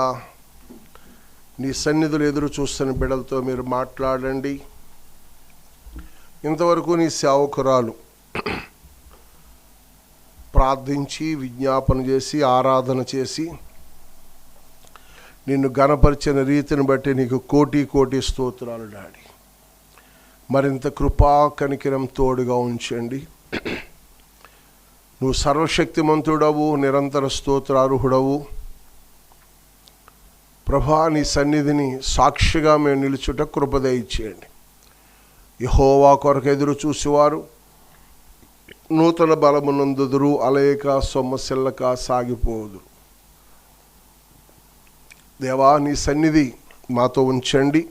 నీ సన్నిధులు ఎదురు చూస్తున్న బిడ్డలతో మీరు మాట్లాడండి. ఇంతవరకు నీ సేవకురాలు ప్రార్థించి విజ్ఞాపన చేసి ఆరాధన చేసి నిన్ను ఘనపరిచిన రీతిని బట్టి నీకు కోటి కోటి స్తోత్రాలు డాడీ. మరింత కృపా కనికరం తోడుగా ఉంచండి. నువ్వు సర్వశక్తిమంతుడవు, నిరంతర స్తోత్రార్హుడవు ప్రభా. నీ సన్నిధిని సాక్షిగా మేము నిలుచుట కృప దయచేయండి. యెహోవా కొరకు ఎదురు చూసేవారు నూతన బలమునందుదురు, అలయక సొమ్మసిల్లక సాగిపోదురు. దేవా, నీ సన్నిధి మాతో ఉంచండి.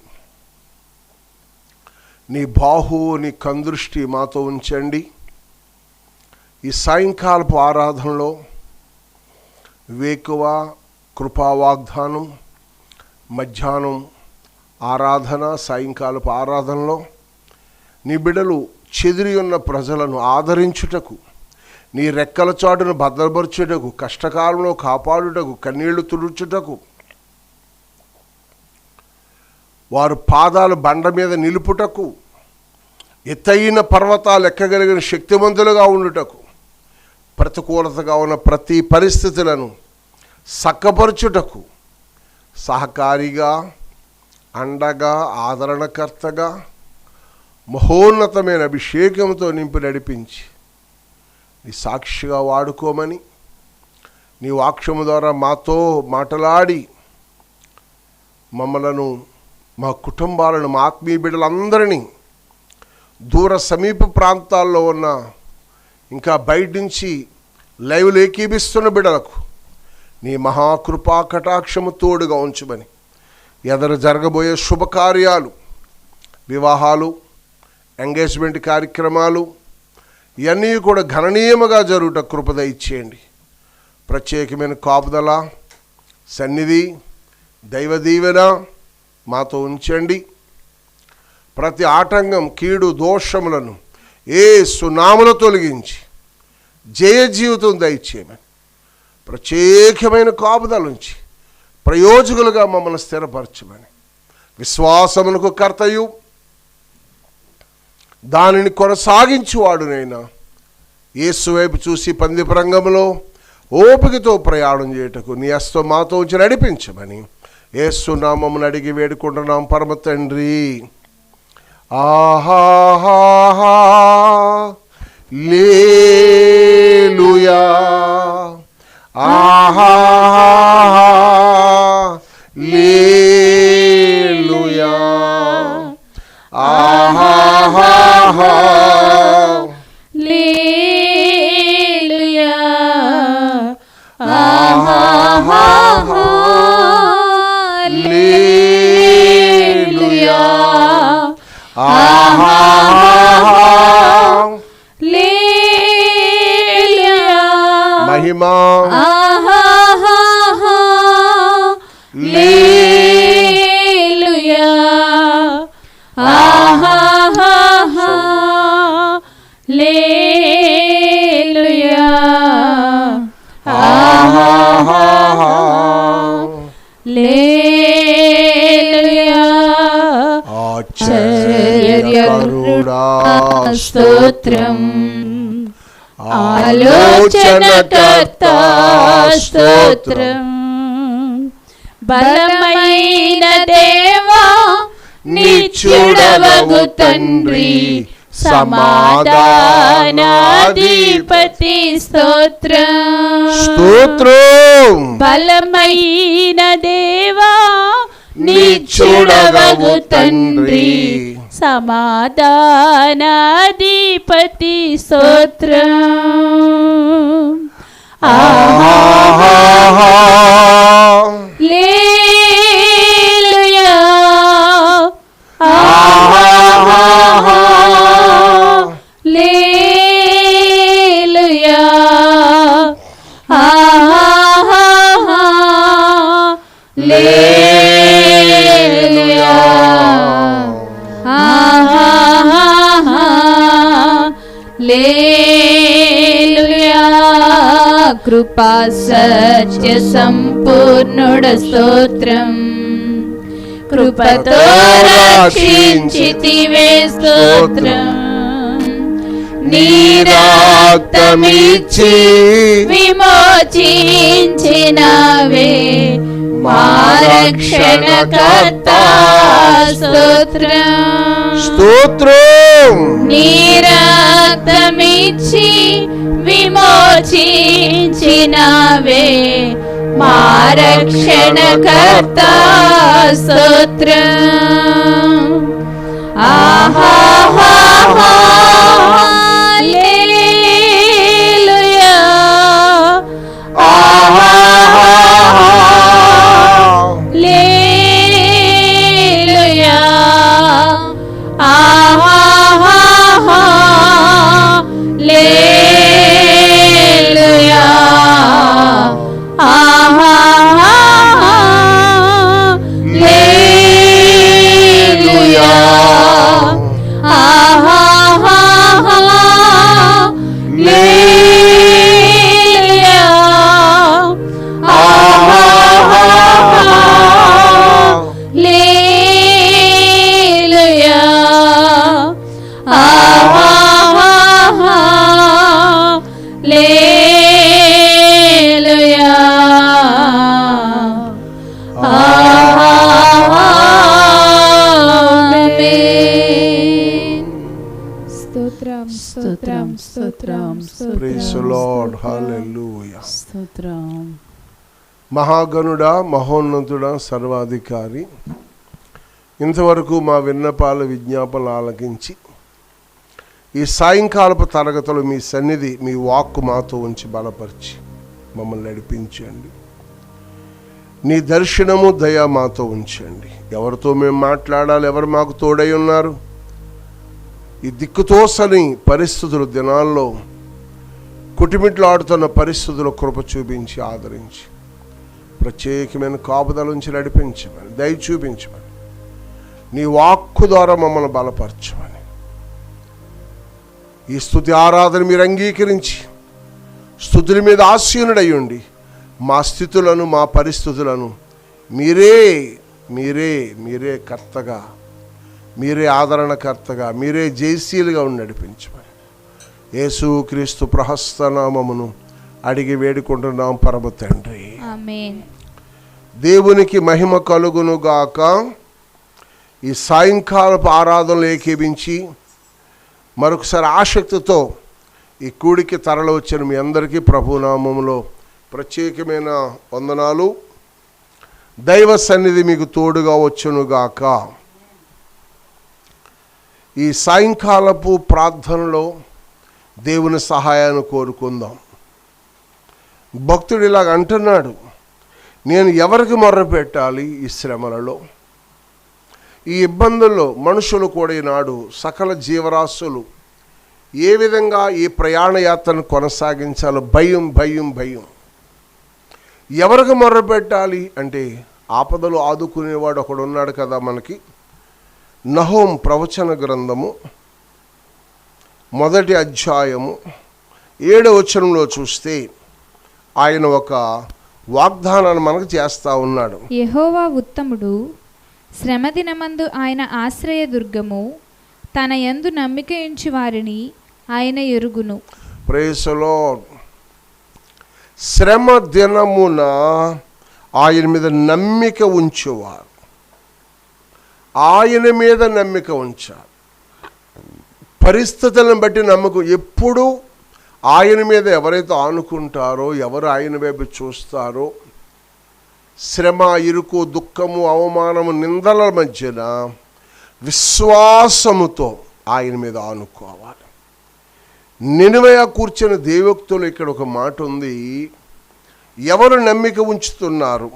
నీ బాహు, నీ కందృష్టి మాతో ఉంచండి. ఈ సాయంకాలపు ఆరాధనలో వేకువ కృపా వాగ్దానం, మధ్యాహ్నం ఆరాధన, సాయంకాలపు ఆరాధనలో నీ బిడ్డలు చెదిరి ఉన్న ప్రజలను ఆదరించుటకు, నీ రెక్కల చాటును భద్రపరచుటకు, కష్టకాలంలో కాపాడుటకు, కన్నీళ్లు తుడుచుటకు, వారు పాదాలు బండ మీద నిలుపుటకు, ఎత్తైన పర్వతాలు ఎక్కగలిగిన శక్తివంతులుగా ఉండుటకు, ప్రతికూలతగా ఉన్న ప్రతి పరిస్థితులను చక్కపరచుటకు సహకారిగా, అండగా, ఆదరణకర్తగా, మహోన్నతమైన అభిషేకంతో నింపి నడిపించి నీ సాక్షిగా వాడుకోమని, నీ వాక్యము ద్వారా మాతో మాట్లాడి మమ్మలను, మా కుటుంబాలను, మా ఆత్మీయ బిడ్డలందరినీ, దూర సమీప ప్రాంతాల్లో ఉన్న ఇంకా బయట నుంచి లైవ్లు ఏకీభిస్తున్న బిడ్డలకు నీ మహాకృపా కటాక్షము తోడుగా ఉంచమని, ఎదురు జరగబోయే శుభకార్యాలు, వివాహాలు, ఎంగేజ్మెంట్ కార్యక్రమాలు ఇవన్నీ కూడా గణనీయముగా జరుగుట కృపద ఇచ్చేయండి. ప్రత్యేకమైన కాపుదల, సన్నిధి, దైవ దీవెన మాతో ఉంచండి. ప్రతి ఆటంకం, కీడు, దోషములను యేసు నామములో తొలగించి జయ జీవితం దయచేయమని, ప్రత్యేకమైన కాపుదల ఉంచి ప్రయోజకులుగా మమ్మల్ని స్థిరపరచమని, విశ్వాసమునకు కర్తయు దానిని కొనసాగించువాడునైనా యేసు వైపు చూసి పందిప్రంగంలో ఓపికతో ప్రయాణం చేయుటకు నీ హస్తం మాతో ఉంచి నడిపించమని యేసు నామమున అడిగి వేడుకుంటున్నాం పరమ తండ్రి. ఆహాహా లేలుయా, ఆహాహా లేలుయా, ఆహాహా లేలుయా, ఆహాహా లేలుయా, ఆహాహా లేలుయా, మహిమా ఆహాహా లేలుయా, ఆహాహా లేలుయా. ఆశ్చర్యకరుడా స్తోత్రం. ఆలోచనకర్త స్తోత్రం. బలమైన దేవా నిత్యుడవగు తండ్రి సమాధానాధిపతి స్తోత్రం. స్తోత్రం. బలమైన దేవా నిత్యుడవగు తండ్రి సమాధానాధిపతి స్తోత్రం. హల్లెలూయా. హల్లెలూయా. హల్లెలూయా. హల్లెలూయా. కృపా సత్య సంపూర్ణుడ స్తోత్రం. కృపతో రక్షించితివే స్తోత్రం. నీ రక్తమిచ్చి విమోచించినవే మా రక్షణకర్త స్తోత్రం. స్తోత్రం. నీ రక్తమిచ్చి విమోచించినవే మా రక్షణకర్త స్తోత్రం. హల్లెలూయా. హల్లెలూయా. హల్లెలూయా. హల్లెలూయా. స్తోత్రం స్తోత్రం స్తోత్రం ప్రైజ్ ది లార్డ్. హల్లెలూయా. స్తోత్రం. మహాగణుడా, మహోన్నతుడా, సర్వాధికారి, ఇంతవరకు మా విన్నపాల విజ్ఞాపనలు ఆలకించి ఈ సాయంకాలపు తరగతులు మీ సన్నిధి, మీ వాక్కు మాతో ఉంచి బలపరిచి మమ్మల్ని నడిపించండి. నీ దర్శనము దయ మాతో ఉంచండి. ఎవరితో మేము మాట్లాడాలి, ఎవరు మాకు తోడై ఉన్నారు? ఈ దిక్కుతోసని పరిస్థితులు దినాల్లో కుటిమిట్లాడుతున్న పరిస్థితుల్లో కృప చూపించి ఆదరించి ప్రత్యేకమైన కాపుదల నుంచి నడిపించమని, దయ చూపించమని, నీ వాక్కు ద్వారా మమ్మల్ని బలపరచమని, ఈ స్తుతి ఆరాధన మీరు అంగీకరించి స్తుతుల మీద ఆసీనుడయ్యుండి మా స్థితులను, మా పరిస్థితులను మీరే మీరే మీరే కర్తగా, మీరే ఆదరణకర్తగా, మీరే జయశీలుగా ఉండి నడిపించమని యేసు క్రీస్తు ప్రహస్తనామమును అడిగి వేడుకుంటున్నాం పరమ తండ్రి. ఆమేన్. దేవునికి మహిమ కలుగునుగాక. ఈ సాయంకాలపు ఆరాధనలు ఏకీభించి మరొకసారి ఆసక్తితో ఈ కూడికి తరలి వచ్చిన మీ అందరికీ ప్రభునామములో ప్రత్యేకమైన వందనాలు. దైవ సన్నిధి మీకు తోడుగా వచ్చునుగాక. ఈ సాయంకాలపు ప్రార్థనలో దేవుని సహాయాన్ని కోరుకుందాం. భక్తుడు ఇలాగ అంటున్నాడు, నేను ఎవరికి మొర్ర పెట్టాలి ఈ శ్రమలలో, ఈ ఇబ్బందుల్లో? మనుషులు కూడా ఈనాడు సకల జీవరాశులు ఏ విధంగా ఈ ప్రయాణ యాత్రను కొనసాగించాలో భయం భయం భయం. ఎవరికి మొర్ర పెట్టాలి అంటే ఆపదలు ఆదుకునేవాడు ఒకడు ఉన్నాడు కదా మనకి. నహూము ప్రవచన గ్రంథము 1వ అధ్యాయము 7వ వచనంలో చూస్తే ఆయన ఒక వాగ్దానాన్ని మనకు చేస్తా ఉన్నాడు. యెహోవా ఉత్తముడు, శ్రమదినమందు ఆయన ఆశ్రయదుర్గము, తన యందు నమ్మిక ఉంచి వారిని ఆయన ఎరుగును. Praise the Lord. శ్రమ దినమున ఆయన మీద నమ్మిక ఉంచేవారు, ఆయన మీద నమ్మిక ఉంచారు. పరిస్థితులను బట్టి నమ్మకం. ఎప్పుడు ఆయన మీద ఎవరైతే ఆనుకుంటారో, ఎవరు ఆయన వైపు చూస్తారో, శ్రమ, ఇరుకు, దుఃఖము, అవమానము, నిందల మధ్యన విశ్వాసముతో ఆయన మీద ఆనుకోవాలి. నినివే కూర్చున్న దేవోక్తులు ఇక్కడ ఒక మాట ఉంది. ఎవరు నమ్మిక ఉంచుతున్నారు?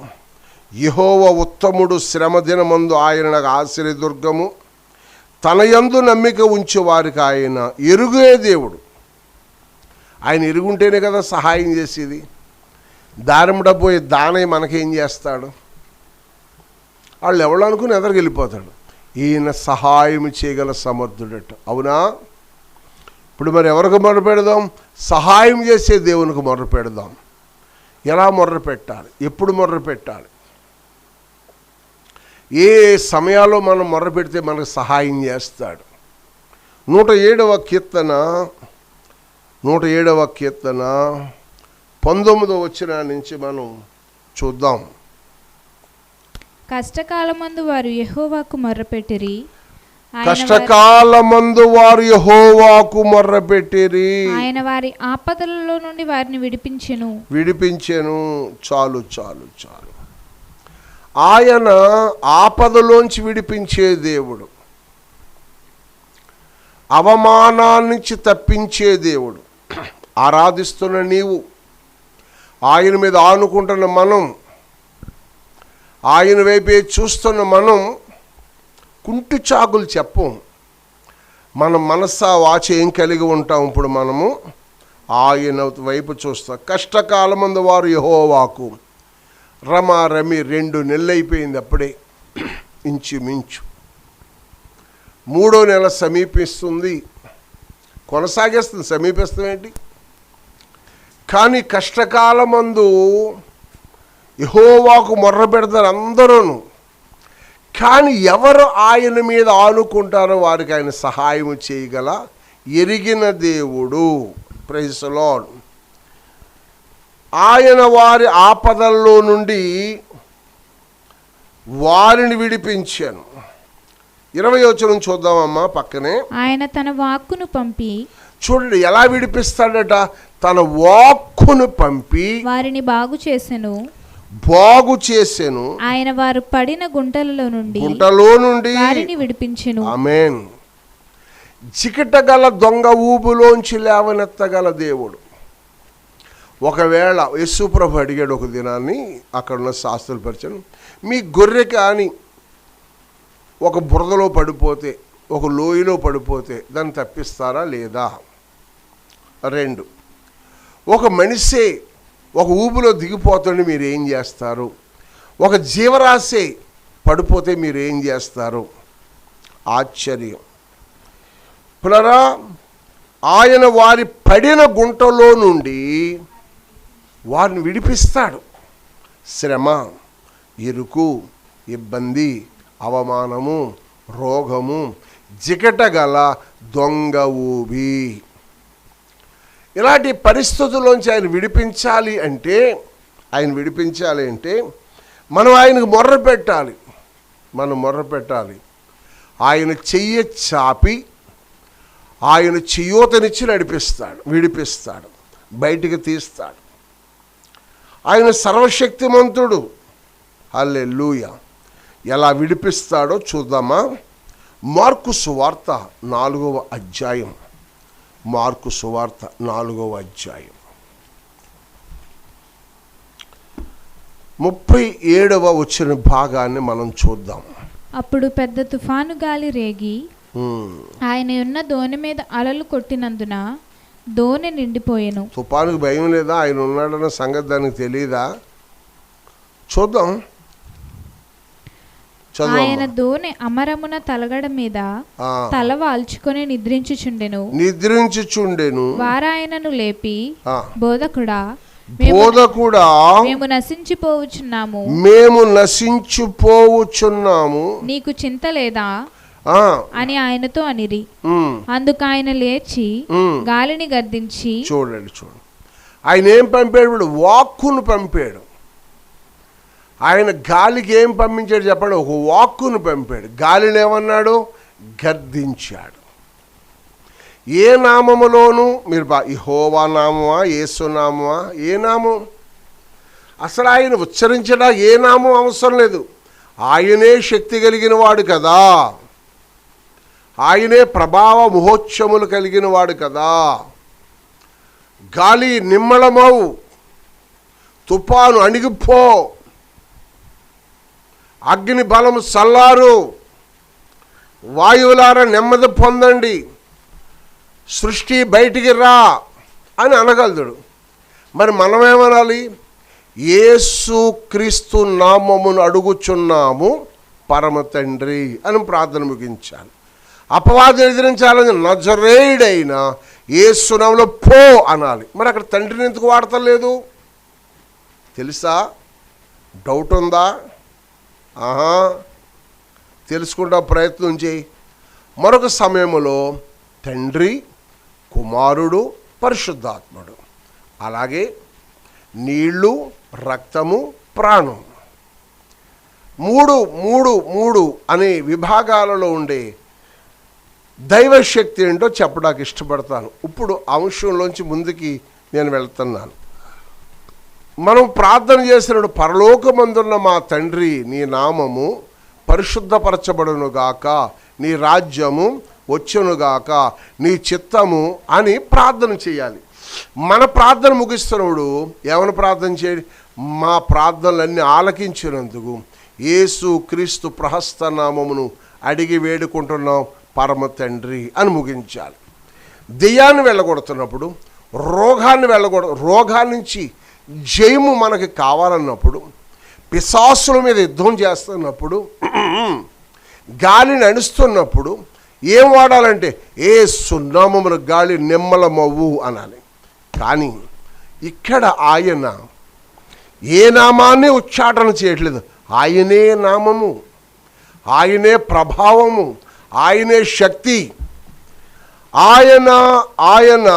యెహోవా ఉత్తముడు, శ్రమ దినమందు ఆయన నాకు ఆశ్రయదుర్గము, తన యందు నమ్మిక ఉంచే వారికి ఆయన ఎరుగే దేవుడు. ఆయన ఎరుగుంటేనే కదా సహాయం చేసేది. దారిముడ పోయి దానయ్య మనకేం చేస్తాడు? వాళ్ళు ఎవరు అనుకుని ఎదరికెళ్ళిపోతాడు. ఈయన సహాయం చేయగల సమర్థుడట. అవునా? ఇప్పుడు మరి ఎవరికి మొర్ర పెడదాం? సహాయం చేసే దేవునికి మొర్ర పెడదాం. ఎలా మొర్ర పెట్టాలి? ఎప్పుడు మొర్ర పెట్టాలి? ఏ సమయాల్లో మనం మొర్ర పెడితే మనకు సహాయం చేస్తాడు? 107వ కీర్తన 19వ వచనం నుంచి మనం చూద్దాం. కష్టకాలమందు వారు యెహోవాకు మొర్రపెట్టిరి, కష్టకాలమందు వారు యెహోవాకు మొర్రపెట్టిరి, ఆయన వారి ఆపదలలో నుండి వారిని విడిపించెను. చాలు చాలు చాలు. ఆయన ఆపదలోంచి విడిపించే దేవుడు, అవమానాన్నించి తప్పించే దేవుడు. ఆరాధిస్తున్న నీవు, ఆయన మీద ఆనుకుంటున్న మనం, ఆయన వైపే చూస్తున్న మనం కుంటి చాకులు చెప్పం. మన మనస్సా వాచ ఏం కలిగి ఉంటాం? ఇప్పుడు మనము ఆయన వైపు చూస్తాం. కష్టకాలమందు వారు యెహోవాకు, రమి 2 నెలలు అయిపోయింది అప్పుడే, ఇంచుమించు 3వ నెల సమీపిస్తుంది. కొనసాగేస్తుంది, సమీపిస్తుంది ఏంటి? కానీ కష్టకాలమందు యెహోవాకు మొర్ర పెడతారు అందరూను. కానీ ఎవరు ఆయన మీద ఆనుకుంటారో వారికి ఆయన సహాయం చేయగల ఎరిగిన దేవుడు. Praise the lord. ఆయన వారి ఆపదల్లో నుండి వారిని విడిపించాను. 20వ వచనం చూద్దామమ్మా పక్కనే. ఆయన తన వాక్కును పంపి, చూడండి ఎలా విడిపిస్తాడట. తన వాక్కును పంపి వారిని బాగు చేసెను. ఆయన వారు పడిన గుంటలో నుండి వారిని విడిపించెను. ఆమేన్. చికటగల దొంగ ఊబులోంచి లేవనెత్తగల దేవుడు. ఒకవేళ యేసుప్రభు అడిగాడు ఒక దినాన్ని, అక్కడున్న శాస్త్రుల పరిచయం, మీ గొర్రె కానీ ఒక బురదలో పడిపోతే, ఒక లోయలో పడిపోతే దాన్ని తప్పిస్తారా లేదా? 2, ఒక మనిషే ఒక ఊబులో దిగిపోతుంటే మీరు ఏం చేస్తారు? ఒక జీవరాశి పడిపోతే మీరు ఏం చేస్తారు? ఆశ్చర్యం. పునరా ఆయన వారి పడిన గుంటలో నుండి వారిని విడిపిస్తాడు. శ్రమ, ఇరుకు, ఇబ్బంది, అవమానము, రోగము, జికటగల దొంగ ఊబి, ఇలాంటి పరిస్థితుల్లోంచి ఆయన విడిపించాలి అంటే మనం ఆయనకు మొర్ర పెట్టాలి. ఆయన చెయ్య చాపి ఆయన చెయ్యోతనిచ్చి విడిపిస్తాడు, బయటికి తీస్తాడు. ఆయన సర్వశక్తిమంతుడు. హల్లెలూయా. ఎలా విడిపిస్తాడో చూద్దామా? మార్కు సువార్త 4వ అధ్యాయం. మార్కు సువార్త 4వ అధ్యాయం 37వ వచన భాగాన్ని మనం చూద్దాం. అప్పుడు పెద్ద తుఫాను గాలి రేగి ఆయన ఉన్న దోణి మీద అలలు కొట్టినందున దోణి నిండిపోయెను. తుఫానుకు భయం లేదా? ఆయన ఉన్నాడన్న సంగతి దానికి తెలియదా? చూద్దాం. ఆయన దోణి అమరమున తలగడ మీద తల వాల్చుకొని నిద్రించుచుండెను. వారాయనను లేపి, బోధకుడా, బోధకుడా మేము నశించిపోవచ్చున్నాము, నీకు చింత లేదా అని ఆయనతో అనిరి. అందుకు ఆయన లేచి గాలిని గద్దించి, చూడండి ఆయన ఏం పంపాడు? వాక్కును పంపాడు. ఆయన గాలికి ఏం పంపించాడు చెప్పండి? ఒక వాక్కును పంపాడు. గాలిని ఏమన్నాడు? గద్దించాడు. ఏ నామములోను మీరు యెహోవా నామమా, యేసు నామమా, ఏ నామం? అసలు ఆయన ఉచ్చరించడా ఏ నామం అవసరం లేదు. ఆయనే శక్తి కలిగిన వాడు కదా, ఆయనే ప్రభావ మహోత్సములు కలిగిన వాడు కదా. గాలి నిమ్మళమవు, తుఫాను అణిగిపో, అగ్ని బలము చల్లారు, వాయువులారా నెమ్మది పొందండి, సృష్టి బయటికి రా అని అనగలడు. మరి మనమేమనాలి? యేసుక్రీస్తు నామమును అడుగుచున్నాము పరమ తండ్రి అని ప్రార్థన ముగించాలి. అపవాదం ఎదిరించాలని నజరేయుడైన యేసు నామములో పో అనాలి. మరి అక్కడ తండ్రిని ఎందుకు వాడతలేదు తెలుసా? డౌట్ ఉందా? తెలుసుకుంటా ప్రయత్నం చేయి. మరొక సమయంలో తండ్రి, కుమారుడు, పరిశుద్ధాత్ముడు, అలాగే నీళ్ళు, రక్తము, ప్రాణం, మూడు అనే విభాగాలలో ఉండే దైవశక్తి ఏంటో చెప్పడానికి ఇష్టపడతాను. ఇప్పుడు అంశంలోంచి ముందుకి నేను వెళ్తున్నాను. మనం ప్రార్థన చేసినప్పుడు పరలోకమందున్న మా తండ్రి, నీ నామము పరిశుద్ధపరచబడునుగాక, నీ రాజ్యము వచ్చునుగాక, నీ చిత్తము అని ప్రార్థన చేయాలి. మన ప్రార్థన ముగిస్తున్నప్పుడు ఏమని ప్రార్థన చేయాలి? మా ప్రార్థనలన్నీ ఆలకించినందుకు యేసు క్రీస్తు ప్రహస్త నామమును అడిగి వేడుకుంటున్నాం పరమ తండ్రి అని ముగించాలి. దెయ్యాన్ని వెళ్ళగొడుతున్నప్పుడు, రోగాన్ని నుంచి జయము మనకి కావాలన్నప్పుడు, పిశాసుల మీద యుద్ధం చేస్తున్నప్పుడు, గాలిని అణుస్తున్నప్పుడు ఏం వాడాలంటే యేసు నామమున గాలి నిమ్మళమవ్వు అనాలి. కానీ ఇక్కడ ఆయన ఏ నామాన్ని ఉచ్చాటన చేయట్లేదు. ఆయనే నామము, ఆయనే ప్రభావము, ఆయనే శక్తి. ఆయన ఆయన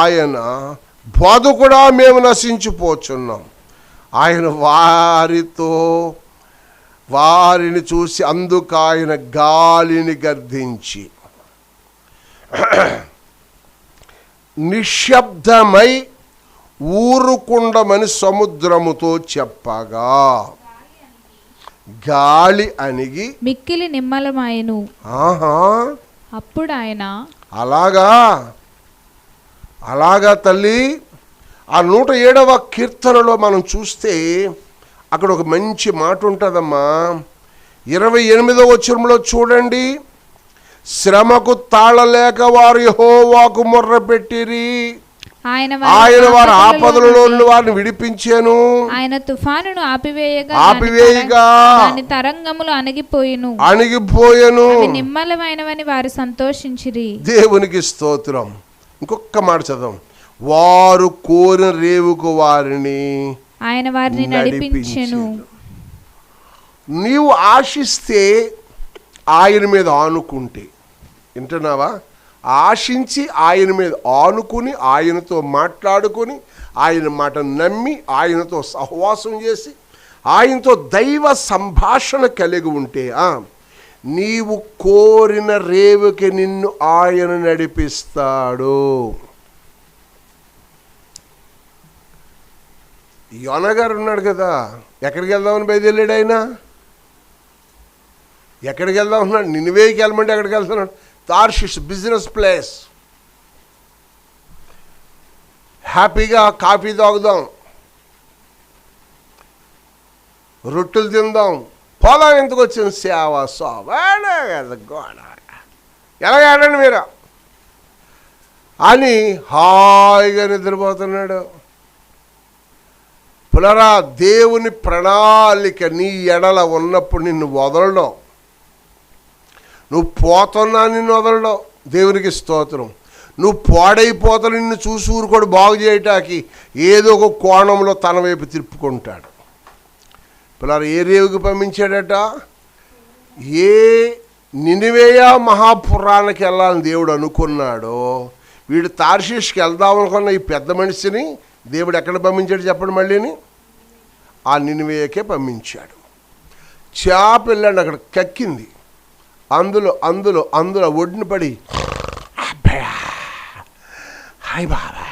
ఆయన బోధకుడా మేము నశించిపోచున్నాం. ఆయన వారిని చూసి అందుకు ఆయన గాలిని గర్దించి నిశ్శబ్దమై ఊరుకుండమని సముద్రముతో చెప్పగా గాలి అణిగి మిక్కిలి నిమ్మలమాయెను. అప్పుడు ఆయన అలాగా తల్లి. ఆ 107వ కీర్తనలో మనం చూస్తే అక్కడ ఒక మంచి మాట ఉంటుందమ్మా. 28వ వచనంలో చూడండి. శ్రమకు తాళలేక వారు యెహోవాకు మొర్ర పెట్టిరి, ఆయన వారి ఆపదలలో వారిని విడిపించాను. ఆయన తుఫానును ఆపివేయగా దాని తరంగములు అణిగిపోయెను, నిమ్మలమైనవని వారు సంతోషించిరి. దేవునికి స్తోత్రం. ఇంకొక మాట చదవం. వారు కోరిన రేవుకు వారిని ఆయన వారిని నడిపించెను. నీవు ఆశిస్తే ఆయన మీద ఆనుకుంటే, వింటున్నావా? ఆశించి ఆయన మీద ఆనుకుని, ఆయనతో మాట్లాడుకొని, ఆయన మాట నమ్మి, ఆయనతో సహవాసం చేసి, ఆయనతో దైవ సంభాషణ కలిగి ఉంటే నీవు కోరిన రేవుకి నిన్ను ఆయన నడిపిస్తాడు. యోనా గారు ఉన్నాడు కదా, ఎక్కడికి వెళ్దామని బయలుదేరాడు ఆయన? ఎక్కడికి వెళ్దాం ఉన్నాడు? నినివేకి వెళ్ళమంటే ఎక్కడికి వెళ్తున్నాడు? తార్షిష్ బిజినెస్ ప్లేస్. హ్యాపీగా కాఫీ తాగుదాం, రొట్టెలు తిందాం, పొలం ఎందుకు వచ్చింది సేవ గోడ ఎలాగండి మీరు అని హాయిగా నిద్రపోతున్నాడు. పునరా దేవుని ప్రణాళిక నీ ఎడల ఉన్నప్పుడు నిన్ను వదలడం, నువ్వు పోతున్నా నిన్ను వదలడం. దేవునికి స్తోత్రం. నువ్వు పాడైపోతా నిన్ను చూసి ఊరుకోడు, బాగు చేయటానికి ఏదో ఒక కోణంలో తన వైపు తిప్పుకుంటాడు. పిల్లలు ఏ రేవుకి పంపించాడట? ఏ నినివేయ మహాపురానికి వెళ్ళాలని దేవుడు అనుకున్నాడో, వీడు తార్షీష్కి వెళ్దామనుకున్న ఈ పెద్ద మనిషిని దేవుడు ఎక్కడ పంపించాడు చెప్పండి మళ్ళీని? ఆ నినివేయకే పంపించాడు. చేప వెళ్ళండి, అక్కడ కక్కింది, అందులో ఒడ్డున పడి హాయ్ బాబా.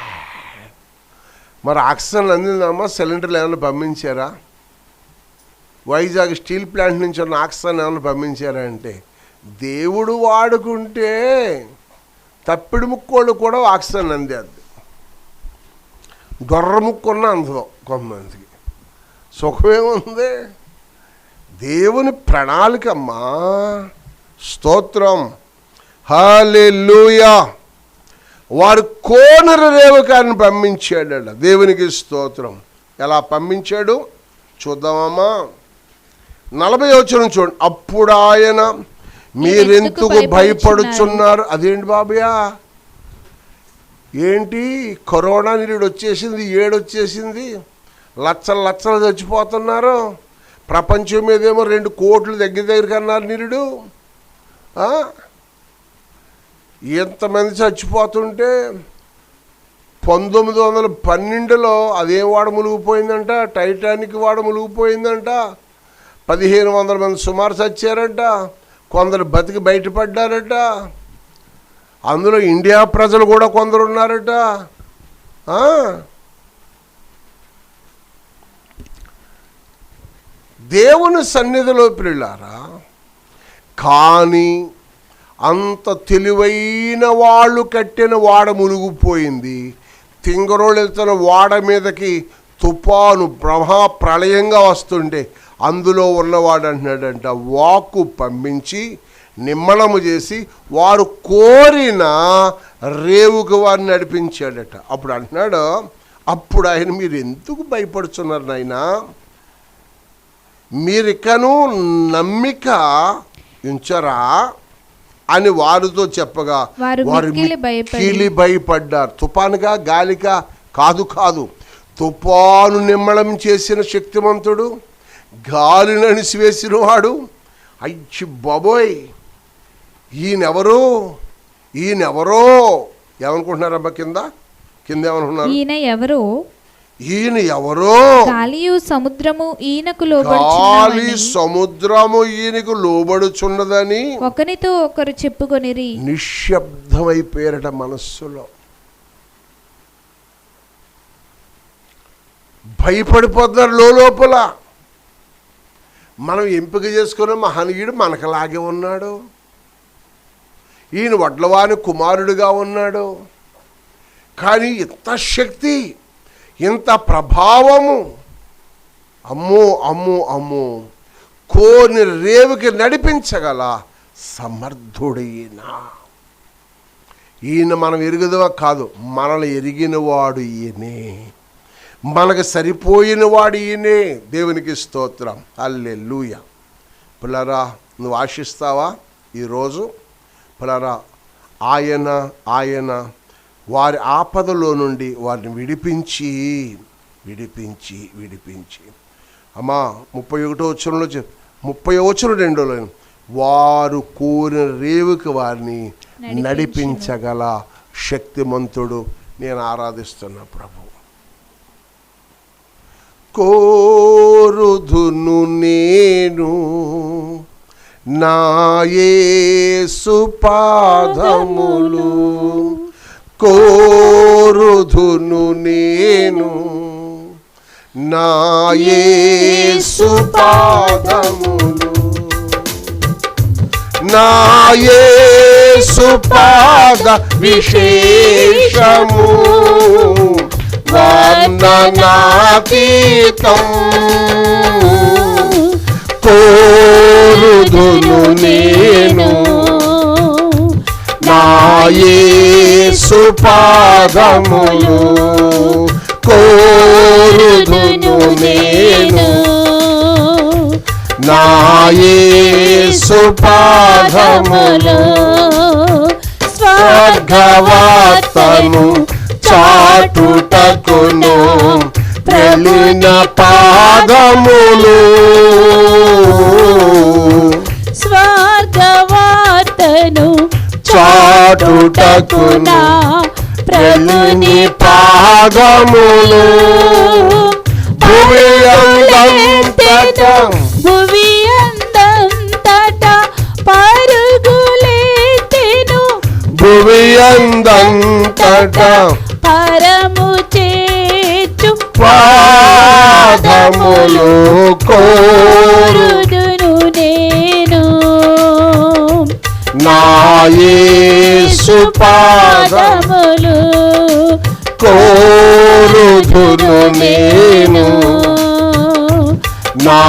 మరి ఆక్సిజన్ అందిందమ్మా? సిలిండర్లు ఏమైనా పంపించారా? వైజాగ్ స్టీల్ ప్లాంట్ నుంచి ఉన్న ఆక్సిజన్ ఏమైనా పంపించారా అంటే, దేవుడు వాడుకుంటే తప్పిడి ముక్కోళ్ళు కూడా ఆక్సిజన్ అందేది. గొర్ర ముక్కున్న అందులో కొంతమందికి సుఖమేముంది? దేవుని ప్రణాళికమ్మా. స్తోత్రం, హల్లెలూయా. వారు కోనరు రేవకాన్ని పంపించాడట. దేవునికి స్తోత్రం. ఎలా పంపించాడు చూద్దామమ్మా. 40వ వచనం చూడండి. అప్పుడు ఆయన మీరెందుకు భయపడుచున్నారు? అదేంటి బాబయ్యా, ఏంటి కరోనా నిరుడు వచ్చేసింది, ఏడొచ్చేసింది, లచ్చలు చచ్చిపోతున్నారు, ప్రపంచం మీదేమో 2 కోట్లు దగ్గరికి అన్నారు నిరుడు. ఎంతమంది చచ్చిపోతుంటే 1912లో అదే వాడ మునిగిపోయిందంట, టైటానిక్ వాడ మునిగిపోయిందంట, 1500 మంది సుమారు చచ్చారంట, కొందరు బతికి బయటపడ్డారట, అందులో ఇండియా ప్రజలు కూడా కొందరు ఉన్నారట. దేవుని సన్నిధిలో పిల్లారా, కానీ అంత తెలివైన వాళ్ళు కట్టిన వాడ మునిగిపోయింది. తింగరోళ్ళు వెళ్తున్న వాడ మీదకి తుఫాను ప్రళయంగా వస్తుంటే అందులో ఉన్నవాడు అంటున్నాడంట, వాక్కు పంపించి నిమ్మళము చేసి వారు కోరిన రేవుకు వారిని నడిపించాడట. అప్పుడు అంటున్నాడు, అప్పుడు ఆయన మీరు ఎందుకు భయపడుతున్నారు నాయనా, మీరికను నమ్మిక ఉంచరా అని వారితో చెప్పగా వారు మిక్కిలి భయపడ్డారు. తుఫానుగా గాలిగా కాదు, తుఫాను నిమ్మళం చేసిన శక్తిమంతుడు, గాలిని అణిసివేసిన వాడు. అయ్యి బాబోయ్, ఈయనెవరో ఏమనుకుంటున్నారబ్బా? కింద ఏమనుకున్నారు? ఈయన ఎవరో గాలియు సముద్రము ఈయనకు లోబడుచున్నదని ఒకనితో ఒకరు చెప్పుకొనిరి. నిశ్శబ్దమైపోయారట మనస్సులో. భయపడిపోతున్నారు లోపల. మనం ఎంపిక చేసుకున్న మహనీయుడు మనకలాగే ఉన్నాడు. ఈయన వడ్లవాని కుమారుడుగా ఉన్నాడు. కానీ ఇంత శక్తి, ఇంత ప్రభావము, అమ్మో కోని రేవుకి నడిపించగల సమర్థుడైనా ఈయన మనం ఎరుగుదవా కాదు, మనల్ని ఎరిగినవాడు ఈయనే, మనకు సరిపోయిన వాడు ఈయనే. దేవునికి స్తోత్రం, హల్లెలూయా. పిల్లరా, నువ్వు ఆశిస్తావా ఈరోజు? పిల్లరా, ఆయన వారి ఆపదలో నుండి వారిని విడిపించి అమ్మా 31వ వచనంలో 30వ వచనం 2లో వారు కోరిన రేవుకి వారిని నడిపించగల శక్తిమంతుడు. నేను ఆరాధిస్తున్న ప్రభు. కోరుదును నేను నా యేసు పాదములు, కోరుదును నేను నా యేసు పాదములు, నా యేసు పాద విశేషము వర్ణనాతీతం, కోరుదును నేను నా యేసు పాదములు, కోరుదును నేను నా యేసు పాదములు, స్వర్గవార్తను చాటుటకును వెళ్ళిన పాదములు, స్వర్గవార్తను చాటుటకును వెళ్ళిన పాదములు, భూమి అందంతటా పరుగులెత్తెను, భూమి అందంతటా పరము చేర్చు పాదములు కోరుదును నేను, నా యేసు పాదములు కోరుదును నేను, నా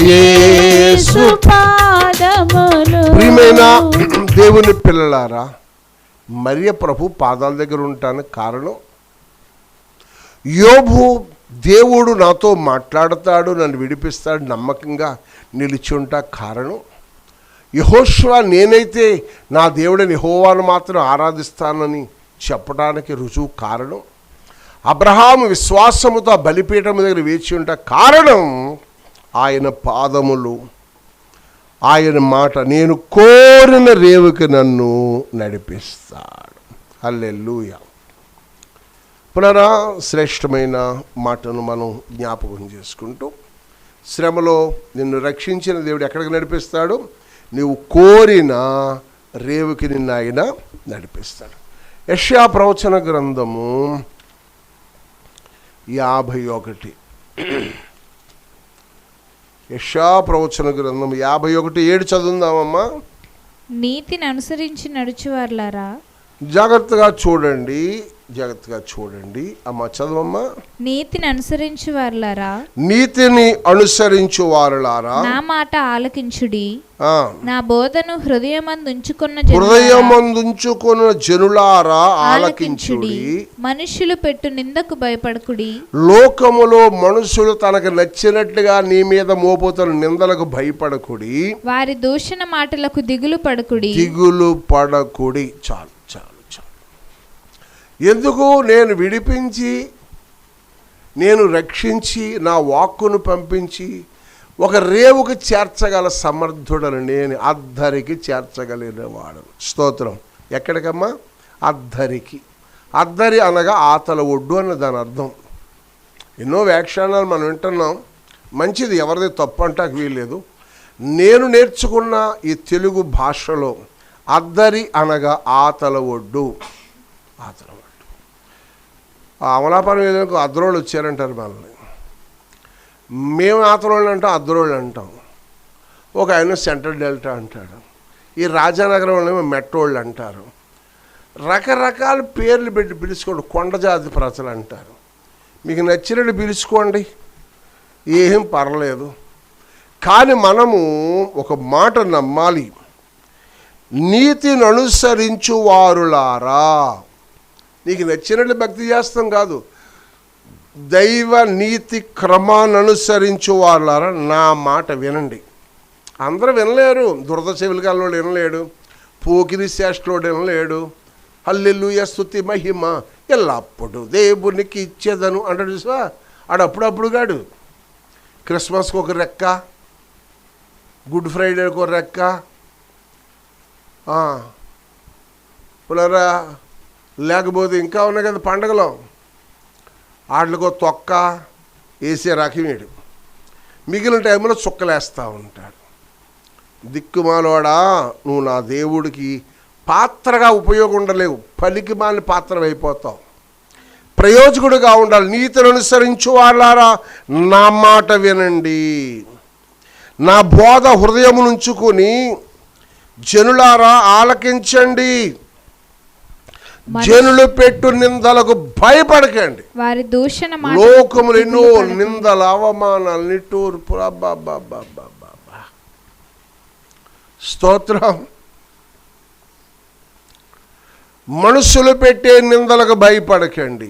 యేసు. పాదములు. ప్రియమైన దేవుని పిల్లలారా, మరియ ప్రభు పాదాల దగ్గర ఉండటానికి కారణం, యోబు దేవుడు నాతో మాట్లాడతాడు, నన్ను విడిపిస్తాడు నమ్మకంగా నిలిచి ఉంటా కారణం, యెహోషువ నేనైతే నా దేవుడిని యెహోవాను మాత్రం ఆరాధిస్తానని చెప్పడానికి రుజువు కారణం, అబ్రహాము విశ్వాసముతో బలిపీఠం దగ్గర వేచి ఉంటా కారణం, ఆయన పాదములు, ఆయన మాట, నేను కోరిన రేవుకి నన్ను నడిపిస్తాడు. హల్లెలూయా. పునరా శ్రేష్టమైన మాటను మనం జ్ఞాపకం చేసుకుంటూ, శ్రమలో నిన్ను రక్షించిన దేవుడు ఎక్కడికి నడిపిస్తాడు? నీవు కోరిన రేవుకి నిన్ను ఆయన నడిపిస్తాడు. యెషయా ప్రవచన గ్రంథము 51, యెషయా ప్రవచన గ్రంథం 51:7 చదువుదామమ్మా. నీతిని అనుసరించి నడుచువార్లారా, జాగ్రత్తగా చూడండి, జాగ్రత్తగా చూడండి అమ్మా, చదవమ్మా. నీతిని అనుసరించి వారులారా, నీతిని అనుసరించు వారులారా, నా మాట ఆలకించుడి, ఆ, నా బోధను హృదయమందుంచుకున్న హృదయమందుంచుకున్న జనులారా ఆలకించుడి. మనుష్యులు పెట్టు నిందకు భయపడకుడి. లోకములో మనుషులు తనకు నచ్చినట్టుగా నీ మీద మోపుతున్న నిందలకు భయపడకుడి. వారి దూషణ మాటలకు దిగులు పడకుడి. దిగులు పడకుడి. చాలు చాలు చాలు. ఎందుకు? నేను విడిపించి, నేను రక్షించి, నా వాక్కును పంపించి ఒక రేవుకు చేర్చగల సమర్థుడను నేను, అద్దరికి చేర్చగలిగిన వాడు. స్తోత్రం. ఎక్కడికమ్మా? అద్దరికి. అద్దరి అనగా ఆతల ఒడ్డు అన్న దాని అర్థం. ఎన్నో వ్యాఖ్యానాలు మనం వింటున్నాం, మంచిది, ఎవరిది తప్పు అంటాకు వీల్లేదు. నేను నేర్చుకున్న ఈ తెలుగు భాషలో అద్దరి అనగా ఆతల ఒడ్డు. ఆతల ఒడ్డు. అమలాపురం ఏదో అద్దరోళ్ళు వచ్చారంటారు మనల్ని. మేము ఆతరోళ్ళు అంటాం, అద్దరోళ్ళు అంటాం. ఒక ఆయన సెంట్రల్ డెల్టా అంటాడు. ఈ రాజానగరం వాళ్ళేమో మెట్రోళ్ళు అంటారు. రకరకాల పేర్లు పెట్టి పిలుచుకోండి. కొండజాతి ప్రజలు అంటారు. మీకు నచ్చినట్టు పిలుచుకోండి, ఏం పర్లేదు. కానీ మనము ఒక మాట నమ్మాలి, నీతిని అనుసరించు వారులారా. నీకు నచ్చినట్లు భక్తి చేస్తాం కాదు, దైవ నీతి క్రమాన్ని అనుసరించు వారులారా నా మాట వినండి. అందరూ వినలేరు. దురద చెవులు కల్లోడు వినలేడు, పోకిరి శాస్త్రోడు వినలేడు. హల్లెలూయా స్తుతి మహిమ ఎల్లప్పుడు దేవునికి ఇచ్చేదను అంటాడు చూసా. ఆడు అప్పుడప్పుడు గాడు. క్రిస్మస్కి ఒక రెక్క, గుడ్ ఫ్రైడేకి ఒక రెక్క, పునరా లేకపోతే ఇంకా ఉన్నాయి కదా పండగలో, వాటికో తొక్క వేసే రకమేడు. మిగిలిన టైంలో చుక్కలేస్తూ ఉంటాడు. దిక్కుమాలోడా, నువ్వు నా దేవుడికి పాత్రగా ఉపయోగం ఉండలేవు, పలికి మాలిన పాత్ర అయిపోతావు. ప్రయోజకుడుగా ఉండాలి. నీతిని అనుసరించు వాళ్ళారా నా మాట వినండి, నా బోధ హృదయము నుంచుకొని జనులారా ఆలకించండి. జనులు పెట్టు నిందలకు భయపడకండి. వారి దూషణ లోకములు ఎన్నో నిందలు, అవమానాలు, నిట్టూర్పు. స్తోత్రం. మనుషులు పెట్టే నిందలకు భయపడకండి.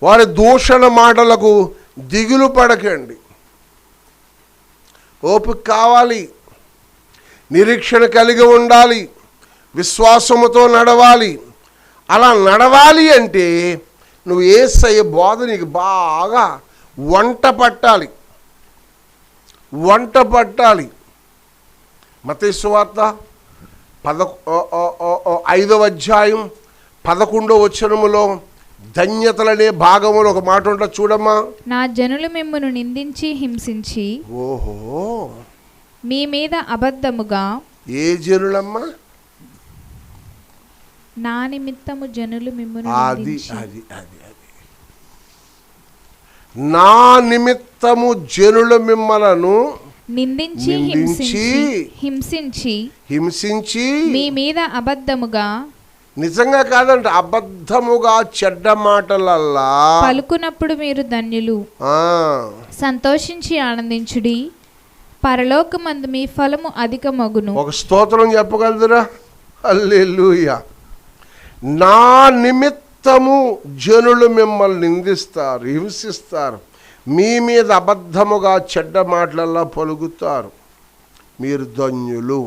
వారి దూషణ మాటలకు దిగులు పడకండి. ఓపిక కావాలి, నిరీక్షణ కలిగి ఉండాలి, విశ్వాసముతో నడవాలి. అలా నడవాలి అంటే నువ్వు యేసయ్య బోధ నీకు బాగా వంట పట్టాలి. మత్తయి సువార్త 5వ అధ్యాయం 11వ వచనములో ధన్యతలనే భాగములో ఒక మాట ఉంటుంది చూడమ్మా. నా జనులు మిమ్మును నిందించి హింసించి మీ మీద అబద్ధముగా. ఏ జనులమ్మా? నా నిమిత్తము జనులు మిమ్మును అది నా నిమిత్తము జనులు మిమ్మలను నిందించి హింసించి మీ మీద అబద్ధముగా. నిజంగా కాదంట, అబద్ధముగా చెడ్డ మాటలల్లా పలుకున్నప్పుడు మీరు ధన్యులు. సంతోషించి ఆనందించుడి, పరలోకమందు మీ ఫలము అధికమగును. ఒక స్తోత్రం చెప్పగలదురా? హల్లెలూయా. నా నిమిత్తము జనులు మిమ్మల్ని నిందిస్తారు, హింసిస్తారు, మీ మీద అబద్ధముగా చెడ్డ మాటలల్లా పలుకుతారు, మీరు ధన్యులు.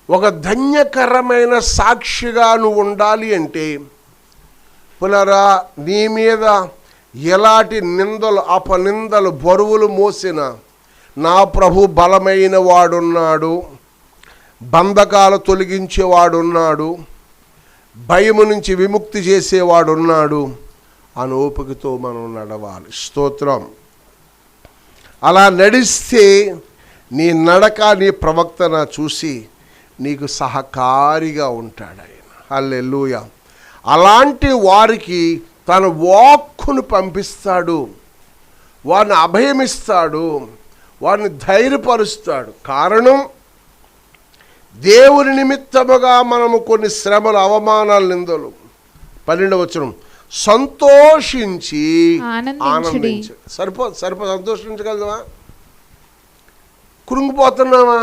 ఒక ధన్యకరమైన సాక్షిగా నువ్వు ఉండాలి అంటే పునరా నీ మీద ఎలాంటి నిందలు అపనిందలు బరువులు మోసిన నా ప్రభు బలమైన వాడున్నాడు, బంధకాలు తొలగించేవాడున్నాడు, భయము నుంచి విముక్తి చేసేవాడున్నాడు అని ఓపికతో మనం నడవాలి. స్తోత్రం. అలా నడిస్తే నీ నడక నీ ప్రవక్తన చూసి నీకు సహకారిగా ఉంటాడు ఆయన. హల్లెలూయా. అలాంటి వారికి తన వాక్కును పంపిస్తాడు, వారిని అభయమిస్తాడు, వారిని ధైర్యపరుస్తాడు. కారణం దేవుని నిమిత్తముగా మనము కొన్ని శ్రమలు, అవమానాలు, నిందలు. 12వ వచనం సంతోషించి ఆనందించు. సరిపో సంతోషించగలవా? కృంగిపోతున్నావా?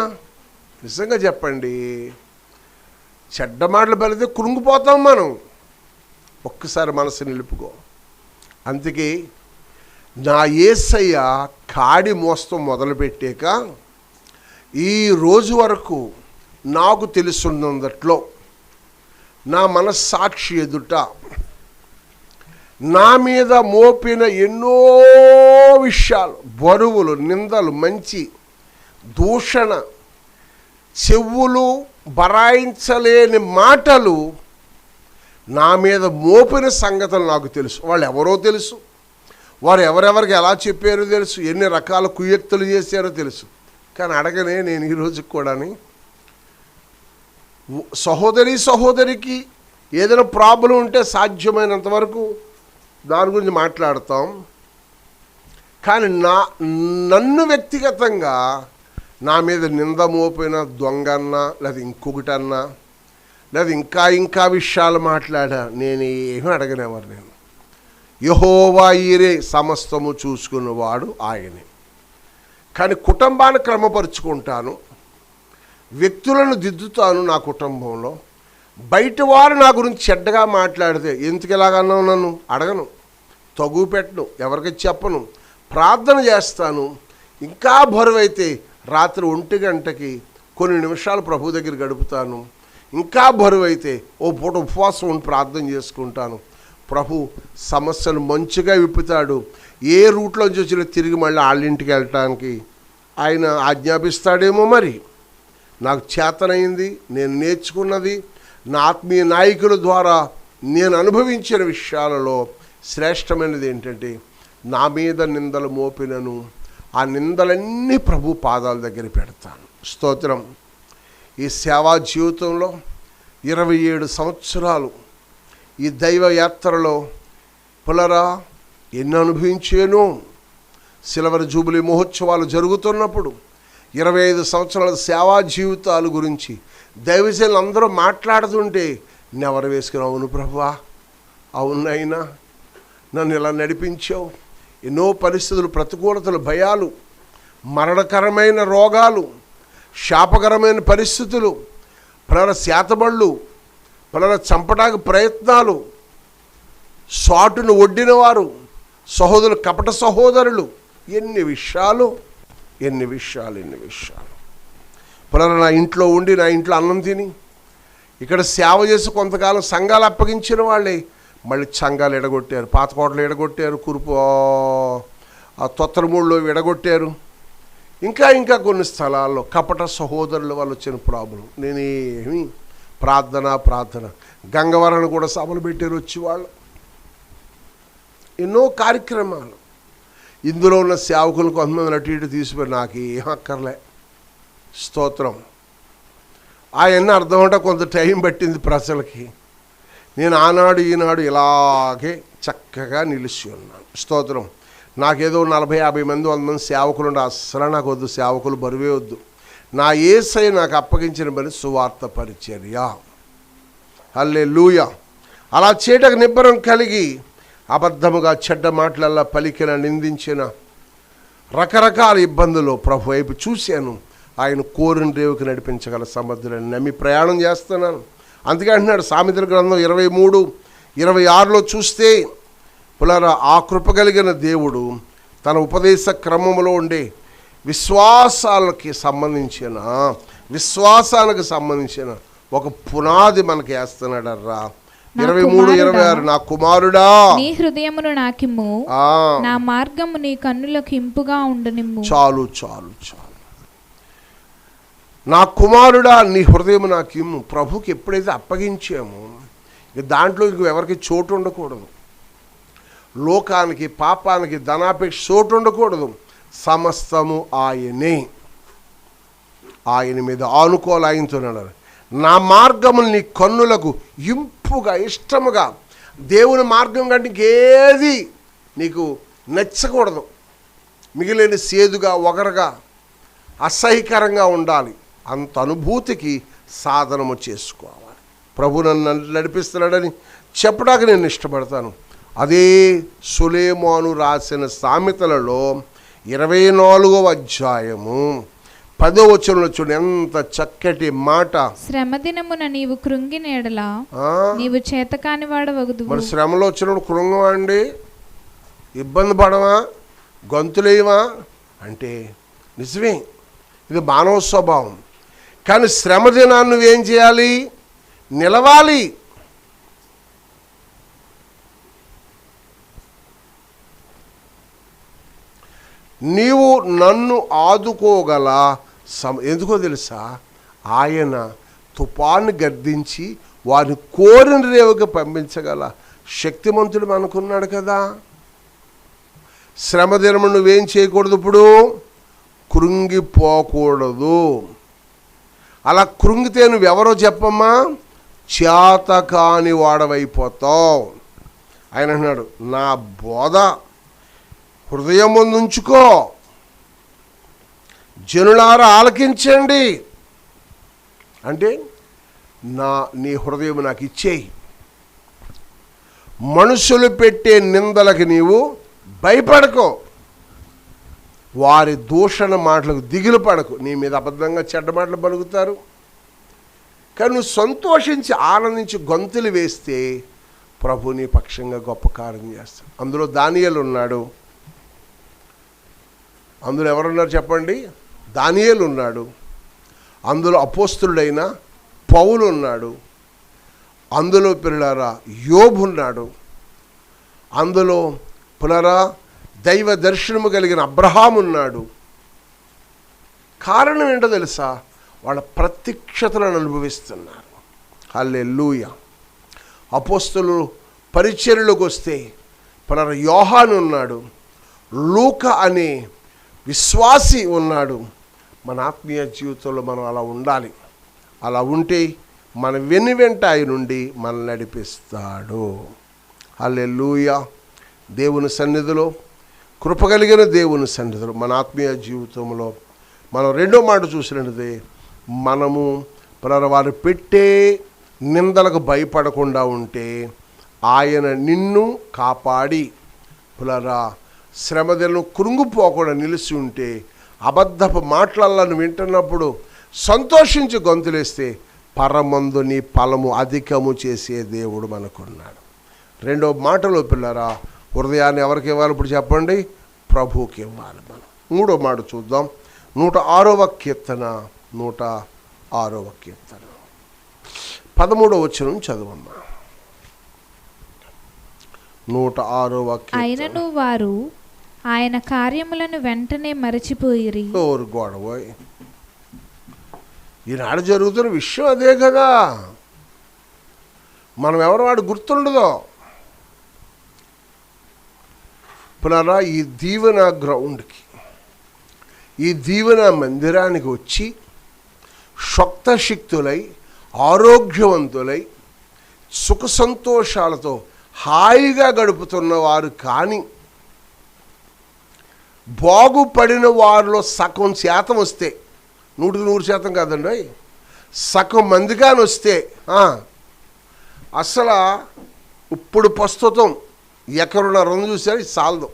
నిజంగా చెప్పండి, చెడ్డ మాటలు పలితే కృంగిపోతాం మనం. ఒక్కసారి మనసు నిలుపుకో. అందుకే నా యేసయ్య కాడి మోస్తం మొదలుపెట్టాక ఈ రోజు వరకు నాకు తెలుసున్నదట్లో నా మనస్సాక్షి ఎదుట నా మీద మోపిన ఎన్నో విషయాలు, బరువులు, నిందలు, మంచి దూషణ, చెవులు బరాయించలేని మాటలు నా మీద మోపిన సంగతులు నాకు తెలుసు. వాళ్ళు ఎవరో తెలుసు, వారు ఎవరెవరికి ఎలా చెప్పారో తెలుసు, ఎన్ని రకాల కుయుక్తులు చేశారో తెలుసు. కానీ అడగనే నేను ఈరోజు కూడాని సహోదరికి ఏదైనా ప్రాబ్లం ఉంటే సాధ్యమైనంత వరకు దాని గురించి మాట్లాడతాం. కానీ నన్ను వ్యక్తిగతంగా నా మీద నింద మోపిన దొంగన్నా లేదా ఇంకొకటన్నా లేదా ఇంకా విషయాలు మాట్లాడా నేను ఏమీ అడగనేవారు. నేను యెహోవా ఈరే సమస్తము చూసుకున్నవాడు ఆయనే. కానీ కుటుంబాన్ని క్రమపరుచుకుంటాను, వ్యక్తులను దిద్దుతాను. నా కుటుంబంలో బయట వారు నా గురించి చెడ్డగా మాట్లాడితే ఎందుకు ఎలాగన్నావు నన్ను అడగను, తగు పెట్టను, ఎవరికి చెప్పను, ప్రార్థన చేస్తాను. ఇంకా బరువైతే రాత్రి 1 గంటకి కొన్ని నిమిషాలు ప్రభు దగ్గర గడుపుతాను. ఇంకా బరువైతే ఓ పూట ఉపవాసం ఉండి ప్రార్థన చేసుకుంటాను. ప్రభు సమస్యను మంచిగా విప్పుతాడు. ఏ రూట్లోంచి వచ్చినా తిరిగి మళ్ళీ వాళ్ళింటికి వెళ్ళటానికి ఆయన ఆజ్ఞాపిస్తాడేమో. మరి నాకు చేతనైంది, నేను నేర్చుకున్నది, నా ఆత్మీయ నాయకుల ద్వారా నేను అనుభవించిన విషయాలలో శ్రేష్టమైనది ఏంటంటే నా మీద నిందలు మోపినను ఆ నిందలన్నీ ప్రభు పాదాల దగ్గర పెడతాను. స్తోత్రం. ఈ సేవా జీవితంలో 27 సంవత్సరాలు ఈ దైవ యాత్రలో పులరా ఎన్ని అనుభవించాను. సిల్వర్ జూబిలీ మహోత్సవాలు జరుగుతున్నప్పుడు 25 సంవత్సరాల సేవా జీవితాల గురించి దైవజనులు అందరూ మాట్లాడుతుంటే నెవరు వేసుకుని అవును ప్రభువా, అవునైనా నన్ను ఇలా నడిపించావు. ఎన్నో పరిస్థితులు, ప్రతికూలతలు, భయాలు, మరణకరమైన రోగాలు, శాపకరమైన పరిస్థితులు, పలానా శాతబళ్ళు, పలానా చంపడానికి ప్రయత్నాలు, సాటును ఒడ్డిన వారు, సహోదరులు, కపట సహోదరులు, ఎన్ని విషయాలు. పునర నా ఇంట్లో ఉండి నా ఇంట్లో అన్నం తిని ఇక్కడ సేవ చేసి కొంతకాలం సంఘాలు అప్పగించిన వాళ్ళే మళ్ళీ సంఘాలు ఎడగొట్టారు, పాతకోటలు ఎడగొట్టారు, కురుపు ఆ తొత్తరమూళ్ళలో ఎడగొట్టారు. ఇంకా కొన్ని స్థలాల్లో కపట సహోదరుల వల్ల వచ్చిన ప్రాబ్లం. నేనేమి ప్రార్థన గంగవరాన్ని కూడా సభలు పెట్టారు వచ్చి వాళ్ళు. ఎన్నో కార్యక్రమాలు. ఇందులో ఉన్న సేవకులు కొంతమంది అటు ఇటు తీసిపోయి నాకు ఏం అక్కర్లే. స్తోత్రం. అవన్నీ అర్థం అంటే కొంత టైం పట్టింది ప్రజలకి. నేను ఆనాడు ఈనాడు ఇలాగే చక్కగా నిలిచి ఉన్నాను. స్తోత్రం. నాకేదో 40-50 మంది 100 మంది సేవకులు ఉండే అస్సలు నాకు వద్దు. సేవకులు బరువే వద్దు. నా యేసయ్య నాకు అప్పగించిన పని సువార్త పరిచర్య. హల్లెలూయా. అలా చేయటకు నిబ్బరం కలిగి అబద్ధముగా చెడ్డ మాటలల్లా పలికిన, నిందించిన, రకరకాల ఇబ్బందులు ప్రభు వైపు చూశాను. ఆయన కోరిన రేవుకి నడిపించగల సమర్థులని నమ్మి ప్రయాణం చేస్తున్నాను. అందుకే అంటున్నాడు సామెతల గ్రంథం 23:26లో చూస్తే, పులారా ఆ కృప కలిగిన దేవుడు తన ఉపదేశ క్రమంలో ఉండే విశ్వాసానికి సంబంధించిన ఒక పునాది మనకి వేస్తున్నాడర్రా. 23:26 నా కుమారుడా నీ హృదయమును నాకిమ్ము, నా మార్గము నీ కన్నులకు ఇంపుగా ఉండనిమ్ము. చాలు. నా కుమారుడా నీ హృదయం నాకు ఇమ్ము. ప్రభుకి ఎప్పుడైతే అప్పగించామో ఇక దాంట్లో ఎవరికి చోటు ఉండకూడదు. లోకానికి, పాపానికి, ధనాపేక్ష చోటు ఉండకూడదు. సమస్తము ఆయనే. ఆయన మీద ఆనుకోలాగించున్నాడు. నా మార్గములు నీ కన్నులకు ఇంపుగా, ఇష్టముగా. దేవుని మార్గం కంటే ఇంకేది నీకు నచ్చకూడదు. మిగిలిన సేదుగా, ఒగరగా, అసహ్యకరంగా ఉండాలి. అంత అనుభూతికి సాధనము చేసుకోవాలి. ప్రభు నన్ను నడిపిస్తున్నాడని చెప్పడానికి నేను ఇష్టపడతాను. అదే సులేమాను రాసిన సామెతలలో 24వ అధ్యాయము 10వ వచనంలో చూడండి ఎంత చక్కటి మాట. శ్రమ దినమున నీవు కృంగిన ఎడల నీవు చేతకాని వాడవగుదువు. మరి శ్రమలో వచ్చినప్పుడు కృంగమా అండి? ఇబ్బంది పడవా? గొంతులేయవా అంటే నిజమే, ఇది మానవ స్వభావం. కానీ శ్రమ దినాన్ని నువ్వేం చేయాలి? నిలవాలి. నీవు నన్ను ఆదుకోగల ఎందుకో తెలుసా? ఆయన తుఫాను గర్దించి వారిని కోరిన రేవుకి పంపించగల శక్తిమంతుడు మనకున్నాడు కదా. శ్రమ దినము నువ్వేం చేయకూడదు? ఇప్పుడు కృంగిపోకూడదు. అలా కృంగితే నువ్వెవరో చెప్పమ్మా, చేతకాని వాడవైపోతావు. ఆయన అన్నాడు నా బోధ హృదయం ముందు ఉంచుకో, జనులారా ఆలకించండి అంటే నీ హృదయం నాకు ఇచ్చేయి. మనుషులు పెట్టే నిందలకి నీవు భయపడకో, వారి దూషణ మాటలకు దిగులు పడకు. నీ మీద అబద్ధంగా చెడ్డ మాటలు పలుకుతారు, కానీ నువ్వు సంతోషించి ఆనందించి గొంతులు వేస్తే ప్రభు నీ పక్షంగా గొప్ప కార్యం చేస్తాడు. అందులో దానియేలు ఉన్నాడు. అందులో ఎవరున్నారు చెప్పండి? దానియేలు ఉన్నాడు. అందులో అపోస్తులుడైన పౌలు ఉన్నాడు. అందులో పిల్లలారా యోబు ఉన్నాడు. అందులో పునరా దైవ దర్శనము కలిగిన అబ్రహాం ఉన్నాడు. కారణం ఏంటో తెలుసా? వాళ్ళ ప్రత్యక్షతలను అనుభవిస్తున్నారు. హల్లెలూయా. అపోస్తులు పరిచర్యలోకి వస్తే పునర యోహాను ఉన్నాడు, లూకా అనే విశ్వాసి ఉన్నాడు. మన ఆత్మీయ జీవితంలో మనం అలా ఉండాలి. అలా ఉంటే మన వెనువెంట ఆయన నుండి మనల్ని నడిపిస్తాడు. హల్లెలూయా. దేవుని సన్నిధిలో, కృపగలిగిన దేవుని సన్నిధిలో మన ఆత్మీయ జీవితంలో మనం రెండో మాట చూసినట్లయితే మనము వారు పెట్టే నిందలకు భయపడకుండా ఉంటే ఆయన నిన్ను కాపాడి పులరా శ్రమదలను కృంగిపోకుండా నిలిచి ఉంటే అబద్ధపు మాటలను వింటున్నప్పుడు సంతోషించి గొంతులేస్తే పరమందు నీ ఫలము అధికము చేసే దేవుడు మనకున్నాడు. రెండో మాటలో పిల్లరా హృదయాన్ని ఎవరికి ఇవ్వాలి ఇప్పుడు చెప్పండి? ప్రభువుకి ఇవ్వాలి మనం. మూడో మాట చూద్దాం. 106వ కీర్తన 106వ కీర్తన 13వ వచనం చదువమ్మా. 106వ కీర్తన. అయినను వారు ఆయన కార్యములను వెంటనే మరచిపోయిరి. గొడవోయ్, ఈనాడు జరుగుతున్న విషయం అదే కదా. మనం ఎవరు వాడు గుర్తుండదో. పునరా ఈ దీవెన గ్రౌండ్కి, ఈ దీవెన మందిరానికి వచ్చి శక్తులై ఆరోగ్యవంతులై సుఖ సంతోషాలతో హాయిగా గడుపుతున్న వారు కానీ, బాగుపడిన వారిలో సగం శాతం వస్తే, 100% కాదండి, సగం మంది కానీ వస్తే అసలు ఇప్పుడు ప్రస్తుతం ఎకరున్నర చూశారు, ఇది సాలదు.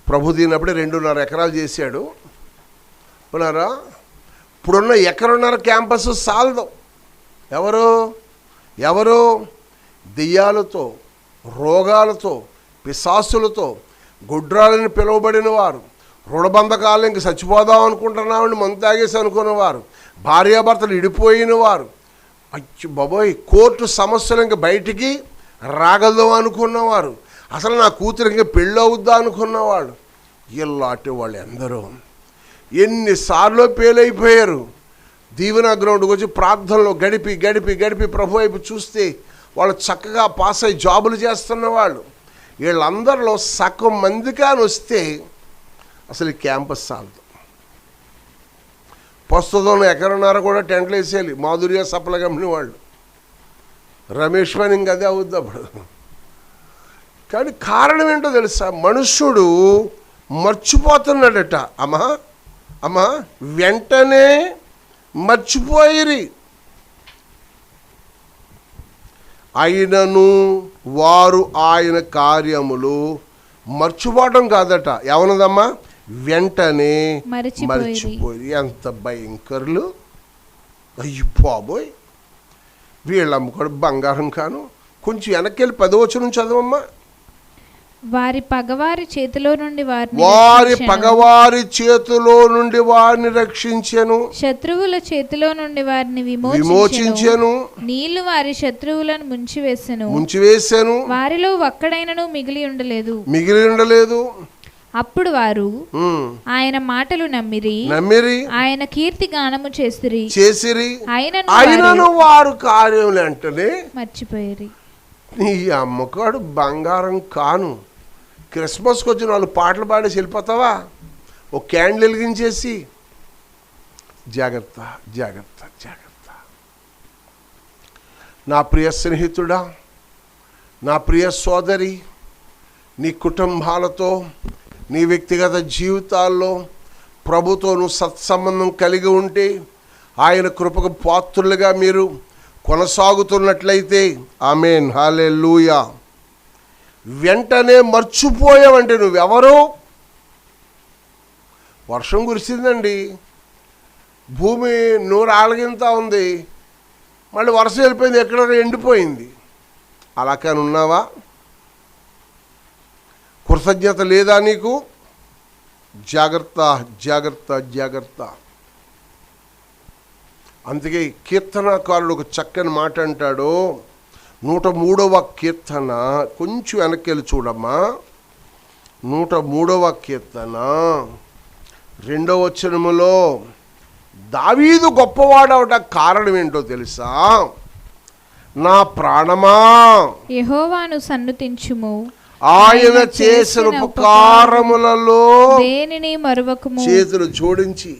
ప్రభు దీనప్పుడే 2.5 ఎకరాలు చేశాడు. ఉన్నారా, ఇప్పుడున్న ఎకరున్నర క్యాంపస్ సాలదు. ఎవరు దెయ్యాలతో, రోగాలతో, పిశాసులతో, గుడ్రాలని పిలువబడిన వారు, రుణబంధకాలు ఇంక చచ్చిపోదాం అనుకుంటున్నామని మందు తాగేసి అనుకున్నవారు, భార్యాభర్తలు ఇడిపోయిన వారు, అచ్చి బాబోయ్ కోర్టు సమస్యలు ఇంక బయటికి రాగలదు అనుకున్నవారు, అసలు నా కూతురు ఇంక పెళ్ళి అవుద్దా అనుకున్నవాళ్ళు, ఇలాంటి వాళ్ళు ఎందరో ఎన్నిసార్లు ఫెయిలైపోయారు. దీవెన గ్రౌండ్కి వచ్చి ప్రార్థనలో గడిపి గడిపి గడిపి ప్రభు వైపు చూస్తే వాళ్ళు చక్కగా పాస్ అయ్యి జాబులు చేస్తున్న వాళ్ళు. వీళ్ళందరిలో సగం మంది కానీ వస్తే అసలు క్యాంపస్ సాలదు. ప్రస్తుతం ఎకరన్నర కూడా టెంట్లు వేసేయాలి. మాధుర్య సప్ల కంపెనీ వాళ్ళు, రమేష్ పని ఇంక అదే అవుద్ది అప్పుడు. కానీ కారణం ఏంటో తెలుసా, మనుష్యుడు మర్చిపోతున్నాడట. అమ్మా వెంటనే మర్చిపోయిరి. అయినను వారు ఆయన కార్యములు మర్చిపోవడం కాదట, ఏమన్నదమ్మా, వెంటనే మర్చిపోయి. ఎంత భయంకరులు! అయ్యి బాబోయ్, వీళ్ళమ్మ కూడా బంగారం కాను. కొంచెం వెనక్కి వెళ్ళి 10వ వచనం చదవమ్మా. వారి పగవారి చేతిలో నుండి వారిని రక్షించెను, శత్రువుల చేతిలో నుండి వారిని విమోచించెను, నీళ్లు వారి శత్రువులను ముంచివేసెను, వారిలో ఒక్కడైనను మిగిలి ఉండలేదు. అప్పుడు వారు ఆయన మాటలు నమ్మిరి, ఆయన కీర్తి గానము చేసిరి, ఆయనను వారు కార్యములు అంటనే మర్చిపోయిరి. నీ అమ్మకాడు బంగారం కాను. క్రిస్మస్కి వచ్చి 4 పాటలు పాడేసి వెళ్ళిపోతావా? ఓ క్యాండిల్ వెలిగించేసి జాగ్రత్త జాగ్రత్త జాగ్రత్త. నా ప్రియ స్నేహితుడా, నా ప్రియ సోదరి, నీ కుటుంబాలతో, నీ వ్యక్తిగత జీవితాల్లో ప్రభుతోను సత్సంబంధం కలిగి ఉంటే, ఆయన కృపకు పాత్రులుగా మీరు కొనసాగుతున్నట్లయితే, ఆమేన్, హల్లెలూయా. వెంటనే మర్చిపోయావంటే నువ్వెవరు? వర్షం కురిసిందండి, భూమి నూరు ఆలగింత ఉంది, మళ్ళీ వర్షం వెళ్ళిపోయింది, ఎక్కడ ఎండిపోయింది. అలా కానీ ఉన్నావా? కృతజ్ఞత లేదా నీకు? జాగ్రత్త జాగ్రత్త జాగ్రత్త. అందుకే కీర్తనాకారుడు ఒక చక్కని మాట అంటాడు. 103వ కీర్తన, కొంచెం వెనక్కి వెళ్ళి చూడమ్మా. 103వ కీర్తన 2వ వచనములో దావీదు గొప్పవాడవట కారణం ఏంటో తెలుసా? నా ప్రాణమా యెహోవాను సన్నుతించుము, ఆయన చేసిన ఉపకారములలో దేనిని మరువకుము. చేతులు జోడించి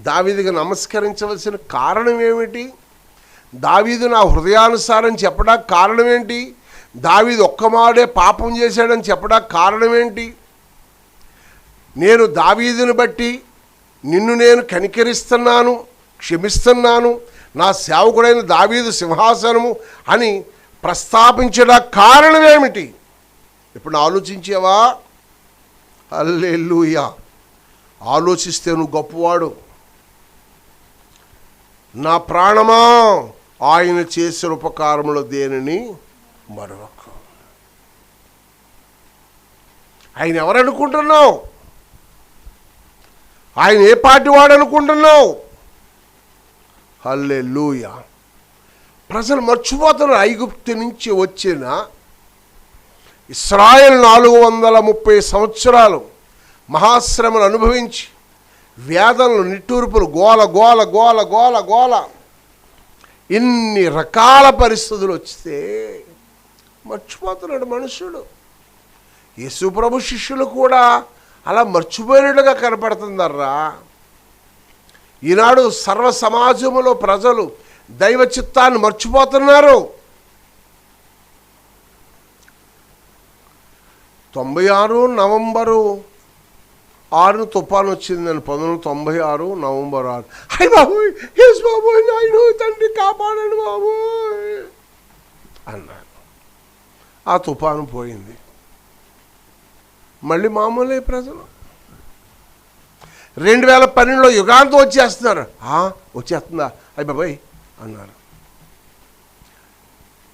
దావీదుకి నమస్కరించవలసిన కారణం ఏమిటి? దావీదు నా హృదయానుసారం చెప్పడానికి కారణం ఏంటి? దావీదు ఒక్కమాడే పాపం చేశాడని చెప్పడానికి కారణం ఏంటి? నేను దావీదుని బట్టి నిన్ను నేను కనికరిస్తున్నాను, క్షమిస్తున్నాను, నా సేవకుడైన దావీదు సింహాసనము అని ప్రస్తాపించడానికి కారణం ఏమిటి? ఇప్పుడు ఆలోచించావా? హల్లెలూయా. ఆలోచిస్తే నువ్వు గొప్పవాడు. నా ప్రాణమా ఆయన చేసిన ఉపకారములో దేనిని మరొక. ఆయన ఎవరనుకుంటున్నావు? ఆయన ఏ పార్టీ వాడు అనుకుంటున్నావు? హల్లెలూయా. ప్రజలు మర్చిపోతున్నారు. ఐగుప్తు నుంచి వచ్చిన ఇశ్రాయేలు 430 సంవత్సరాలు మహాశ్రమను అనుభవించి వేదనలు, నిట్టూర్పులు, గోల గోల గోల గోల గోల, ఇన్ని రకాల పరిస్థితులు వస్తే మర్చిపోతున్నాడు మనుషుడు. యేసు ప్రభు శిష్యులు కూడా అలా మర్చిపోయినట్టుగా కనపడుతుందర్రా. ఈనాడు సర్వ సమాజంలో ప్రజలు దైవ చిత్తాన్ని మర్చిపోతున్నారు. 96 నవంబరు 6 తుఫాను వచ్చిందని, 1996 నవంబర్ 6. అయ్య బాబోయ్, యేసు బాబోయ్, నాయన తండ్రి కాపాడండి బాబోయ్ అన్నాడు. ఆ తుఫాను పోయింది. మళ్ళీ మామూలే ప్రజలు. 2012లో యుగాంతం వచ్చేస్తున్నారు. వచ్చేస్తుందా? అయ్య బాబాయ్ అన్నారు.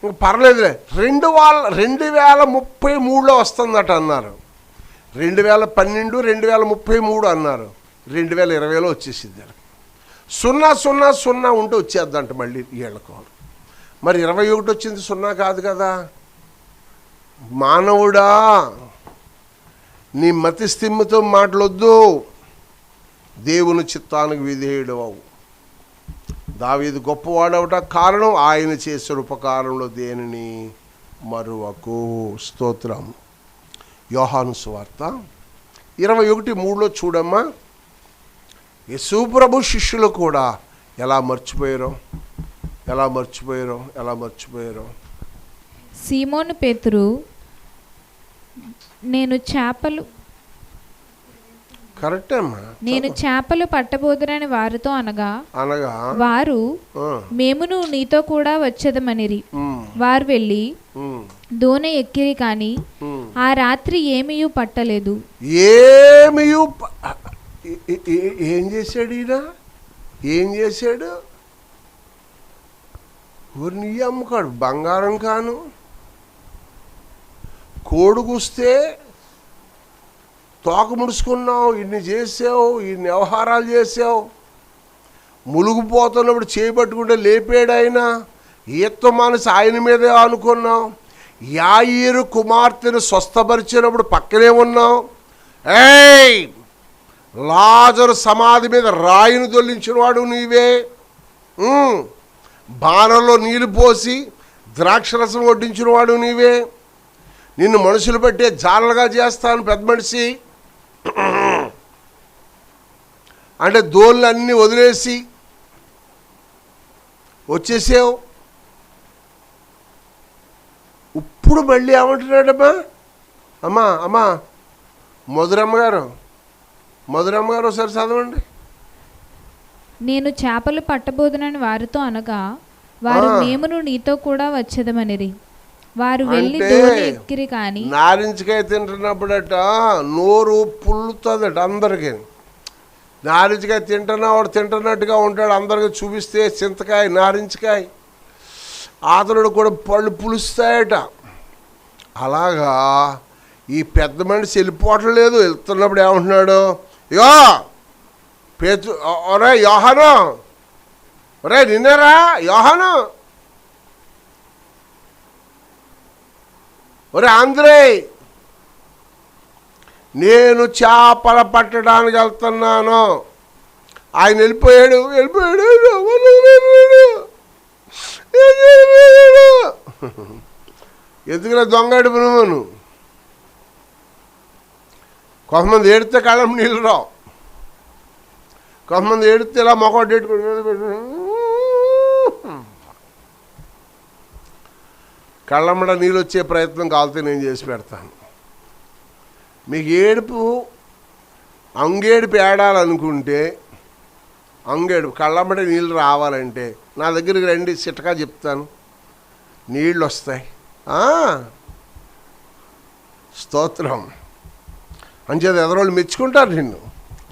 ఇంక పర్లేదులే, 2033లో వస్తుందట అన్నారు. 2012, 2033 అన్నారు. 2020లో వచ్చేసింది. 000 ఉంటే వచ్చేద్దంట మళ్ళీ ఏళ్ళకు. మరి 21 వచ్చింది, 0 కాదు కదా. మానవుడా, నీ మతి స్థిమ్మితో మాటలొద్దు, దేవుని చిత్తానికి విధేయుడు అవు. దావీదు గొప్పవాడవట కారణం ఆయన చేసిన ఉపకారంలో దేనిని మరువకు. స్తోత్రం. యోహాను సువార్త 21:3 చూడమ్మా. యేసు ప్రభు శిష్యులు కూడా ఎలా మర్చిపోయారో. సీమోను పేతురు, నేను చేపలు పట్టబోదునని వారితో అనగా వారు, మేమును నీతో కూడా వచ్చేదమనిరి. వారు వెళ్ళి దోణి ఎక్కిరి, కానీ ఆ రాత్రి ఏమీయూ పట్టలేదు. ఏం చేశాడు ఈయన? ఏం చేశాడు? ఊరిని అమ్ముకాడు. బంగారం కాను, కోడి కూస్తే తోక ముడుచుకున్నావు, ఇన్ని చేసావు, ఇన్ని వ్యవహారాలు చేసావు. ములుగుపోతున్నప్పుడు చేయబట్టుకుంటే లేపాడు ఆయన. ఈత మనసు ఆయన మీదే అనుకున్నావు. యాయీరు కుమార్తెను స్వస్థపరిచినప్పుడు పక్కనే ఉన్నావు. లాజరు సమాధి మీద రాయిని దొల్లించిన వాడు నీవే. బాణంలో నీళ్లు పోసి ద్రాక్షరసం వడ్డించిన వాడు నీవే. నిన్ను మనుషులు పెట్టే జాలలుగా చేస్తాను పెద్ద మనిషి అంటే దోళ్ళన్నీ వదిలేసి వచ్చేసావు. ఇప్పుడు మళ్ళీ ఏమంటున్నాడమ్మా? అమ్మా మధురమ్మ గారు ఒకసారి చదవండి. నేను చేపలు పట్టబోదునని వారితో అనగా వారు, మేమును నీతో కూడా వచ్చేదమనిరి. వారు వెళ్ళి దోణి ఎక్కిరి, కానీ నారింజకాయ తింటున్నప్పుడట నోరు పుల్లుతుందట అందరికీ. నారింజకాయ వాడు తింటున్నట్టుగా ఉంటాడు, అందరికి చూపిస్తే చింతకాయ, నారింజకాయ, అతనుడు కూడా పళ్ళు పులుస్తాయట. అలాగా ఈ పెద్ద మనిషి వెళ్ళిపోవటం లేదు. వెళ్తున్నప్పుడు ఏమంటున్నాడు? ఇగో పేతు, ఒరే యోహాను, ఒరే నిన్నరా యోహాను, ఒరే ఆంధ్రే, నేను చేపల పట్టడానికి వెళ్తున్నాను. ఆయన వెళ్ళిపోయాడు. ఎందుకులే దొంగడు నువ్వు. కొంతమంది ఏడితే కళ్ళం నీళ్ళు రావు, కొంతమంది ఏడితే ఇలా మొక్కటి కళ్ళమ్మడ నీళ్ళు వచ్చే ప్రయత్నం కాలితే నేను చేసి పెడతాను. మీకు ఏడుపు అంగేడుపు ఏడాలనుకుంటే, అంగేడుపు కళ్ళమ్మడ నీళ్ళు రావాలంటే నా దగ్గరికి రండి, చిట్టకా చెప్తాను, నీళ్ళు వస్తాయి. స్తోత్రం. అంచేత ఎదరోళ్ళు మెచ్చుకుంటారు నిన్ను.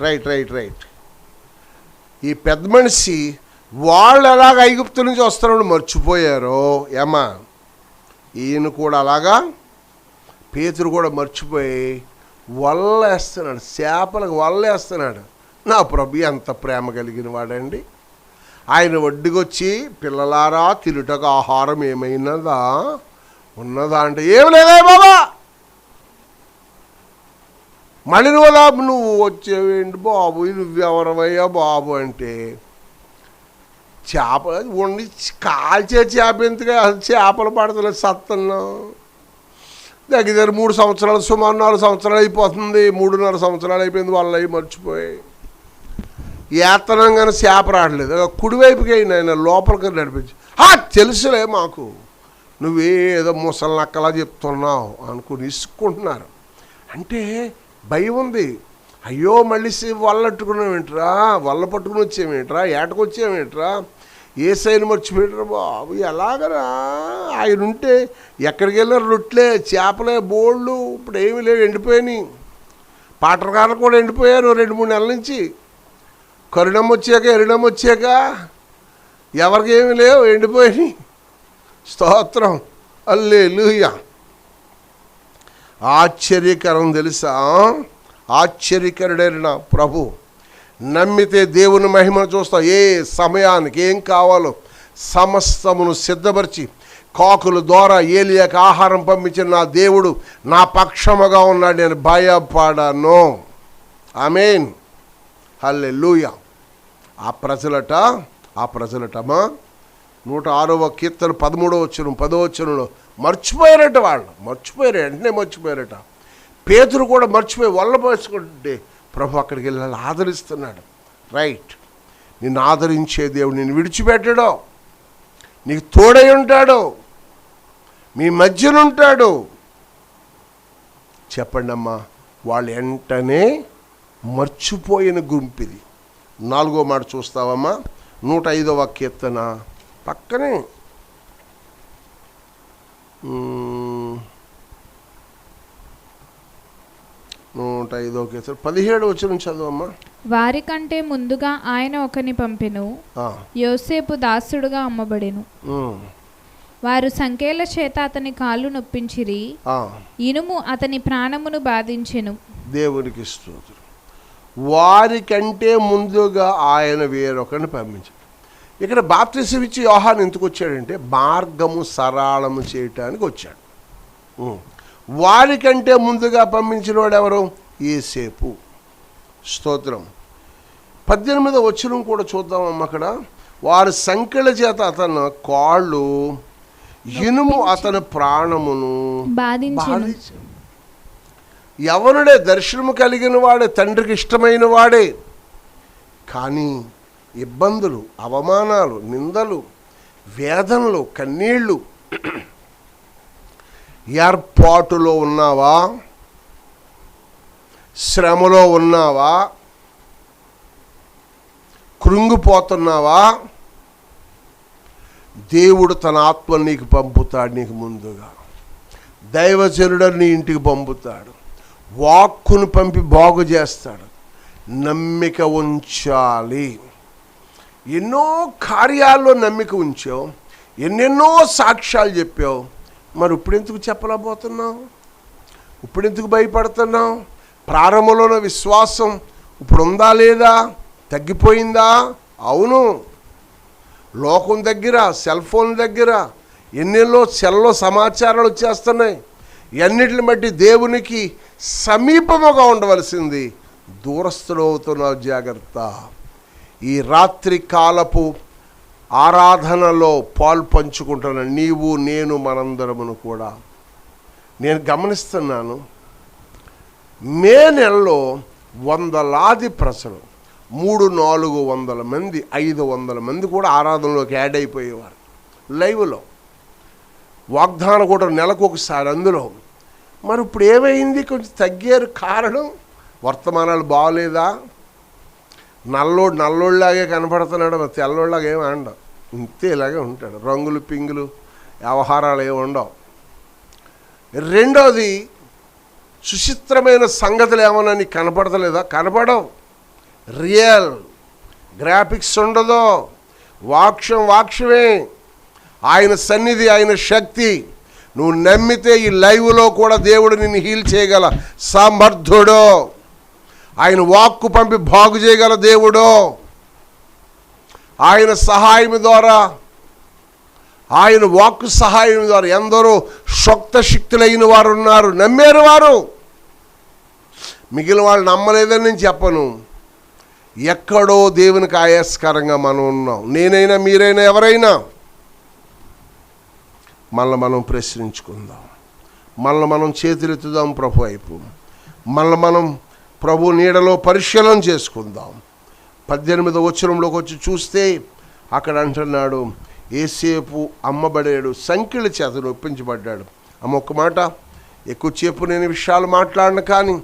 రైట్. ఈ పెద్ద మనిషి వాళ్ళు ఎలాగ ఐగుప్తు నుంచి వస్తున్నప్పుడు మర్చిపోయారో ఏమా, ఈయన కూడా అలాగా పేతురు కూడా మర్చిపోయి వల్లేస్తున్నాడు, చేపలకు వల్లేస్తున్నాడు. నా ప్రభు ఎంత ప్రేమ కలిగిన వాడండి. ఆయన ఒడ్డుకొచ్చి పిల్లలారా తిరుటకు ఆహారం ఏమైనదా ఉన్నదా అంటే ఏమి లేదా బాబా. మళ్ళీ నువ్వు వచ్చేవేంటి బాబు, నువ్వెవరవయ్యా బాబు అంటే చేప వండి కాల్చే చేప ఎందుకు, చేపలు పడతలేదు సత్తన్నాం. దగ్గర 3 సంవత్సరాలు, సుమారు 4 సంవత్సరాలు అయిపోతుంది. 3.5 సంవత్సరాలు అయిపోయింది. వాళ్ళు అవి మర్చిపోయి ఏత్తనంగానే చేప రావట్లేదు. కుడివైపుకి అయినా ఆయన లోపలికి నడిపించి తెలుసులే మాకు, నువ్వేదో ముసలి నక్కలా చెప్తున్నావు అనుకుని ఇసుక్కుంటున్నారు. అంటే భయం ఉంది. అయ్యో మళ్ళీ వల్లట్టుకున్నామేంట్రా, వల్ల పట్టుకుని వచ్చేమేంట్రా, ఏటకొచ్చేమేంట్రా, ఏ సైన్ మర్చిపోయారు బాబు ఎలాగరా. ఆయన ఉంటే ఎక్కడికి వెళ్ళినా రొట్టెలే, చేపలే, బోళ్ళు. ఇప్పుడు ఏమీ లేవు, ఎండిపోయినాయి. పాటరకారలు కూడా ఎండిపోయారు 2-3 నెలల నుంచి. కరుణమ్మ వచ్చాక, ఎరుడమ్మ వచ్చాక ఎవరికి ఏమీ లేవు, ఎండిపోయినాయి. స్తోత్రం, హల్లెలూయా. ఆశ్చర్యకరం తెలుసా, ఆశ్చర్యకరుడైన ప్రభు. నమ్మితే దేవుని మహిమను చూస్తాం. ఏ సమయానికి ఏం కావాలో సమస్తమును సిద్ధపరిచి కాకుల ద్వారా ఏలియాకి ఆహారం పంపించిన నా దేవుడు నా పక్షముగా ఉన్నాడు, నేను భయపడను. ఆమేన్, హల్లెలూయా. ఆ ప్రజలటమా 106వ కీర్తన 13వ వచనం 10వ వచనంలో మర్చిపోయారట. వాళ్ళు మర్చిపోయారు, వెంటనే మర్చిపోయారట. పేతురు కూడా మర్చిపోయి వల్లపోసుకుంటే ప్రభు అక్కడికి వెళ్ళి ఆదరిస్తున్నాడు. రైట్, నిన్ను ఆదరించే దేవుడు నిన్ను విడిచిపెట్టడు, నీకు తోడై ఉంటాడు, మీ మధ్యనుంటాడు. చెప్పండి అమ్మా, వాళ్ళు వెంటనే మర్చిపోయిన గుంపిది. 4వ మాట చూస్తావమ్మా, 105వ కీర్తన పక్కనే 105వ కీర్తన 17వ వచనం చదువమ్మా. వారికంటే ముందుగా ఆయన ఒకని పంపెను, యోసేపు దాసుడుగా అమ్మబడెను. వారు సంకేల చేత అతని కాళ్ళు నొప్పించిరి, ఇనుము అతని ప్రాణమును బాధించెను. దేవునికి స్తోత్రం. వారికంటే ముందుగా ఆయన వేరొకరిని పంపించాడు. ఇక్కడ బాప్తిసం ఇచ్చి యోహాను ఎందుకు వచ్చాడంటే మార్గము సరళము చేయటానికి వచ్చాడు. వారికంటే ముందుగా పంపించిన వాడు ఎవరు? యోసేపు. స్తోత్రం. 18వ వచనం కూడా చూద్దామమ్మ. అక్కడ వారి సంకెళ్ళ చేత అతను కాళ్ళు, ఇనుము అతని ప్రాణమును బాధించెను. యవనుడే, దర్శనము కలిగిన వాడే, తండ్రికి ఇష్టమైన వాడే, కానీ ఇబ్బందులు, అవమానాలు, నిందలు, వేదనలు, కన్నీళ్ళు. ఏర్పాటులో ఉన్నావా? శ్రమలో ఉన్నావా? కృంగిపోతున్నావా? దేవుడు తన ఆత్మ నీకు పంపుతాడు. నీకు ముందుగా దైవజనుడు నీ ఇంటికి పంపుతాడు. వాక్కును పంపి బాగు చేస్తాడు. నమ్మిక ఉంచాలి. ఎన్నో కార్యాల్లో నమ్మిక ఉంచావు, ఎన్నెన్నో సాక్ష్యాలు చెప్పావు. మరి ఇప్పుడెందుకు చెప్పలేకపోతున్నావు? ఇప్పుడెందుకు భయపడుతున్నావు? ప్రారంభంలోన విశ్వాసం ఇప్పుడు ఉందా లేదా? తగ్గిపోయిందా? అవును. లోకం దగ్గర, సెల్ ఫోన్ దగ్గర ఎన్నెన్నో సెల్లో సమాచారాలు వచ్చేస్తున్నాయి. ఎన్నిటిని బట్టి దేవునికి సమీపముగా ఉండవలసింది దూరస్తులు అవుతున్నావు. జాగ్రత్త. ఈ రాత్రి కాలపు ఆరాధనలో పాలు పంచుకుంటున్న నీవు, నేను, మనందరమును కూడా నేను గమనిస్తున్నాను. మే నెలలో 100లాది ప్రజలు, 300-400 మంది, 500 మంది కూడా ఆరాధనలోకి యాడ్ అయిపోయేవారు. లైవ్లో వాగ్దానం కూడా నెలకు ఒకసారి అందులో. మరి ఇప్పుడు ఏమైంది? కొంచెం తగ్గారు. కారణం వర్తమానాలు బాగోలేదా? నల్లోళ్ళలాగే కనపడుతున్నాడు, మరి తెల్లోళ్ళలాగా ఏమి అండవు. ఇంతే ఇలాగే ఉంటాడు. రంగులు పింగులు వ్యవహారాలు ఏమి ఉండవు. రెండోది, సుచిత్రమైన సంగతులు ఏమన్నా నీకు కనపడతలేదా? కనపడవు. రియల్ గ్రాఫిక్స్ ఉండదు. వాక్యమే. ఆయన సన్నిధి, ఆయన శక్తి. నువ్వు నమ్మితే ఈ లైవ్లో కూడా దేవుడు నిన్ను హీల్ చేయగల సమర్థుడు. ఆయన వాక్కు పంపి బాగు చేయగల దేవుడు. ఆయన సహాయం ద్వారా, ఆయన వాక్కు సహాయం ద్వారా ఎందరో శక్త శక్తులైన వారు ఉన్నారు, నమ్మారు వారు. మిగిలిన వాళ్ళు నమ్మలేదని నేను చెప్పను. ఎక్కడో దేవునికి ఆయాస్కరంగా మనం ఉన్నాం. నేనైనా మీరైనా ఎవరైనా మళ్ళీ మనం ప్రశ్నించుకుందాం, మళ్ళీ మనం చేతులెత్తుదాం ప్రభు వైపు, మళ్ళీ మనం ప్రభు నీడలో పరిశీలన చేసుకుందాం. 18వ వచనంలోకి వచ్చి చూస్తే అక్కడ అంటున్నాడు, యేసేపు అమ్మబడాడు, సంఖ్యల చేత ఒప్పించబడ్డాడు. అమ్మ ఒక్క మాట ఎక్కువ చెప్పు, నేను విషయాలు మాట్లాడను, కానీ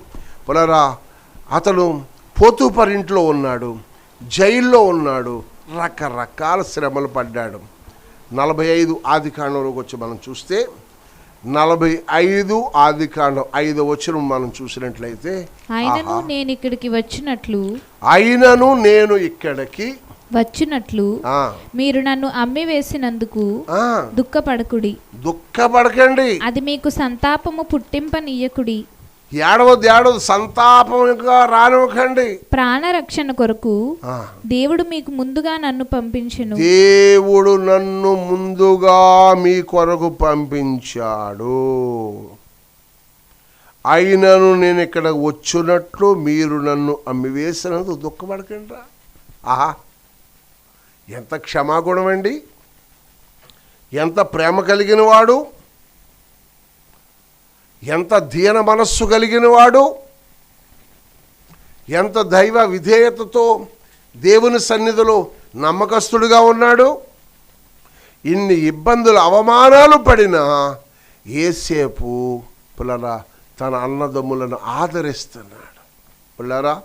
పునరా అతడు పోతూపర్ ఇంట్లో ఉన్నాడు, జైల్లో ఉన్నాడు, రకరకాల శ్రమలు పడ్డాడు. 45 ఆదికాండంలోకి వచ్చి మనం చూస్తే 45 ఆదికాండం 5వ వచనం మనం చూసినట్లయితే, ఆయనను నేను ఇక్కడికి వచ్చినట్లు మీరు నన్ను అమ్మి వేసినందుకు దుఃఖపడకండి, అది మీకు సంతాపము పుట్టింపనీయకుడి, ఏడవది సంతాపంగా రానివ్వకండి. ప్రాణరక్షణ కొరకు దేవుడు మీకు ముందుగా నన్ను పంపించెను. దేవుడు నన్ను ముందుగా మీ కొరకు పంపించాడు. అయినను నేను ఇక్కడ వచ్చినట్లు మీరు నన్ను అమ్మివేసినందుకు దుఃఖపడకండి. ఆహా, ఎంత క్షమాగుణం అండి, ఎంత ప్రేమ కలిగిన వాడు, ఎంత దీన మనస్సు కలిగిన వాడు, ఎంత దైవ విధేయతతో దేవుని సన్నిధిలో నమ్మకస్తుడిగా ఉన్నాడు. ఇన్ని ఇబ్బందులు అవమానాలు పడినా యేసేపు పిల్లరా తన అన్నదమ్ములను ఆదరిస్తున్నాడు. పిల్లరా,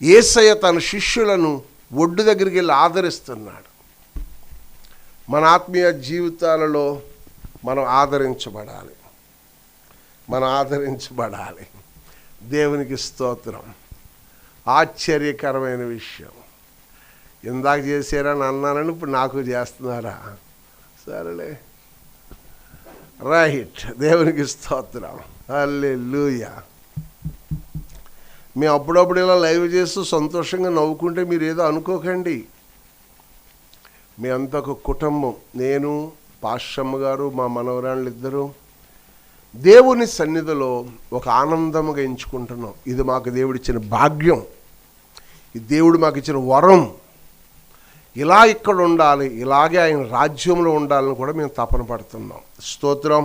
యేసయ్య తన శిష్యులను ఒడ్డు దగ్గరికి వెళ్ళి ఆదరిస్తున్నాడు. మన ఆత్మీయ జీవితాలలో మనం ఆదరించబడాలి, దేవునికి స్తోత్రం. ఆశ్చర్యకరమైన విషయం, ఇందాక చేశారని అన్నానని ఇప్పుడు నాకు చేస్తున్నారా? సరేలే, రైట్, దేవునికి స్తోత్రం, హల్లెలూయా. మేము అప్పుడప్పుడు ఇలా లైవ్ చేస్తూ సంతోషంగా నవ్వుకుంటే మీరు ఏదో అనుకోకండి. మీ అంతా ఒక కుటుంబం. నేను, పాశ్రమ్మ గారు, మా మనవరాళ్ళు ఇద్దరు దేవుని సన్నిధిలో ఒక ఆనందముగా ఎంచుకుంటున్నాం. ఇది మాకు దేవుడిచ్చిన భాగ్యం, ఇది దేవుడు మాకు ఇచ్చిన వరం. ఇలా ఇక్కడ ఉండాలి, ఇలాగే ఆయన రాజ్యంలో ఉండాలని కూడా మేము తపన పడుతున్నాం. స్తోత్రం.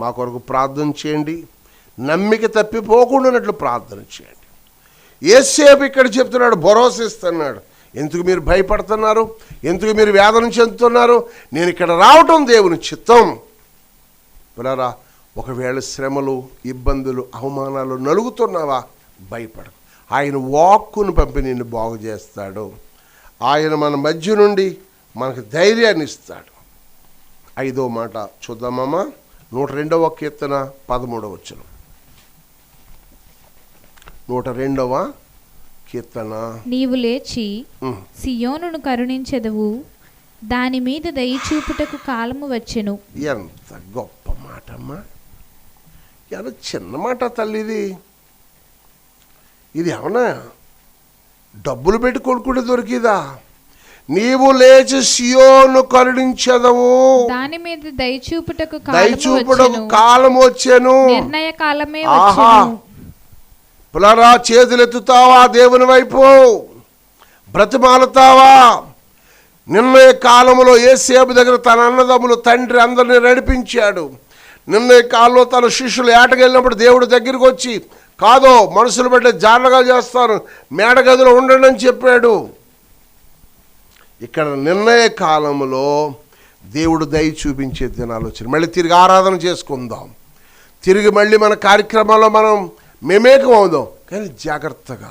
మా కొరకు ప్రార్థన చేయండి, నమ్మిక తప్పిపోకుండానట్లు ప్రార్థన చేయండి. యేసేపు ఇక్కడ చెప్తున్నాడు, భరోసా ఇస్తున్నాడు. ఎందుకు మీరు భయపడుతున్నారు, ఎందుకు మీరు వేదన చెందుతున్నారు? నేను ఇక్కడ రావటం దేవుని చిత్తం. పిల్లరా, ఒకవేళ శ్రమలు, ఇబ్బందులు, అవమానాలు నలుగుతున్నావా, భయపడు. ఆయన వాక్కును పంపి నిన్ను బాగు చేస్తాడు. ఆయన మన మధ్య నుండి మనకు ధైర్యాన్ని ఇస్తాడు. 5వ మాట చూద్దామమ్మా. 102వ కీర్తన 13వ వచనం. 102వ కీర్తన. నీవు లేచి సియోనును కరుణించెదవు, దాని మీద దయచూపుటకు కాలము వచ్చెను. ఎంత గొప్ప మాట అమ్మా, ఎంత చిన్న మాట తల్లిది. ఇది ఏమన్నా డబ్బులు పెట్టి కొనుక్కుంటే దొరికిదా? నీవు లేచి సియోను కరుణించెదవు, దాని మీద దయచూపుటకు కాలం వచ్చెను, నిర్ణయ కాలమే వచ్చెను. పులరా, చేతులెత్తుతావా దేవుని వైపు, బ్రతిమాలుతావా? నిర్ణయ కాలంలో యేసేపు దగ్గర తన అన్నదమ్ములు, తండ్రి అందరినీ నడిపించాడు. నిర్ణయ కాలంలో తన శిష్యులు ఏటకెళ్ళినప్పుడు దేవుడు దగ్గరికి వచ్చి, కాదో మనుషులు బట్టి జాగ్రత్తగా చేస్తాను, మేడగదిలో ఉండండి అని చెప్పాడు. ఇక్కడ నిర్ణయ కాలంలో దేవుడు దయ చూపించే దినాలు వచ్చినాయి. మళ్ళీ తిరిగి ఆరాధన చేసుకుందాం, తిరిగి మళ్ళీ మన కార్యక్రమాల్లో మనం మేమేకం అవుదాం. కానీ జాగ్రత్తగా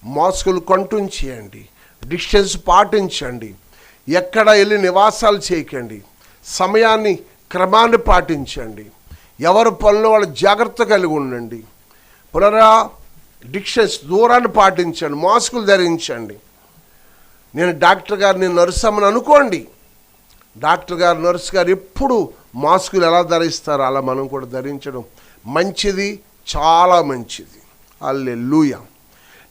మాస్కులు కంటిన్యూ చేయండి, డిస్టెన్స్ పాటించండి, ఎక్కడ వెళ్ళి నివాసాలు చేయకండి, సమయాన్ని క్రమాన్ని పాటించండి, ఎవరి పనులు వాళ్ళు జాగ్రత్త కలిగి ఉండండి. పునరా డిస్టెన్స్, దూరాన్ని పాటించండి, మాస్కులు ధరించండి. నేను డాక్టర్ గారిని నర్సు అమ్మని అనుకోండి, డాక్టర్ గారు, నర్సు గారు ఎప్పుడు మాస్కులు ఎలా ధరిస్తారో అలా మనం కూడా ధరించడం మంచిది, చాలా మంచిది. హల్లెలూయా.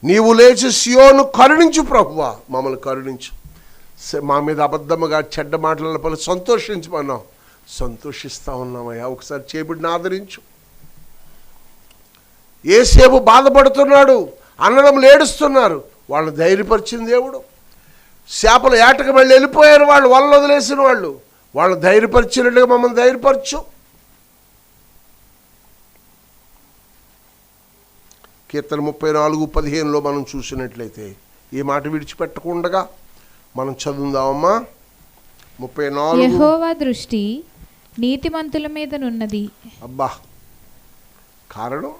నీవు లేచి సియోను కరుణించు ప్రభువా, మమ్మల్ని కరుణించు. మా మీద అబద్ధముగా చెడ్డ మాటల పలు సంతోషించమన్నావు, సంతోషిస్తూ ఉన్నామయ్యా. ఒకసారి చేపడిని ఆదరించు. యేసేపు బాధపడుతున్నాడు, అన్నదమ్ములు ఏడుస్తున్నారు, వాళ్ళని ధైర్యపరిచిన దేవుడు. చేపలు ఏటకు మళ్ళీ వెళ్ళిపోయారు వాళ్ళు, వాళ్ళని వదిలేసిన వాళ్ళు, వాళ్ళని ధైర్యపరిచినట్టుగా మమ్మల్ని ధైర్యపరచు. కీర్తన 34:15 మనం చూసినట్లయితే ఈ మాట విడిచిపెట్టకుండా మనం చదువుదామమ్మా. 34. యెహోవా దృష్టి నీతిమంతుల మీదనున్నది. అబ్బా, కారణం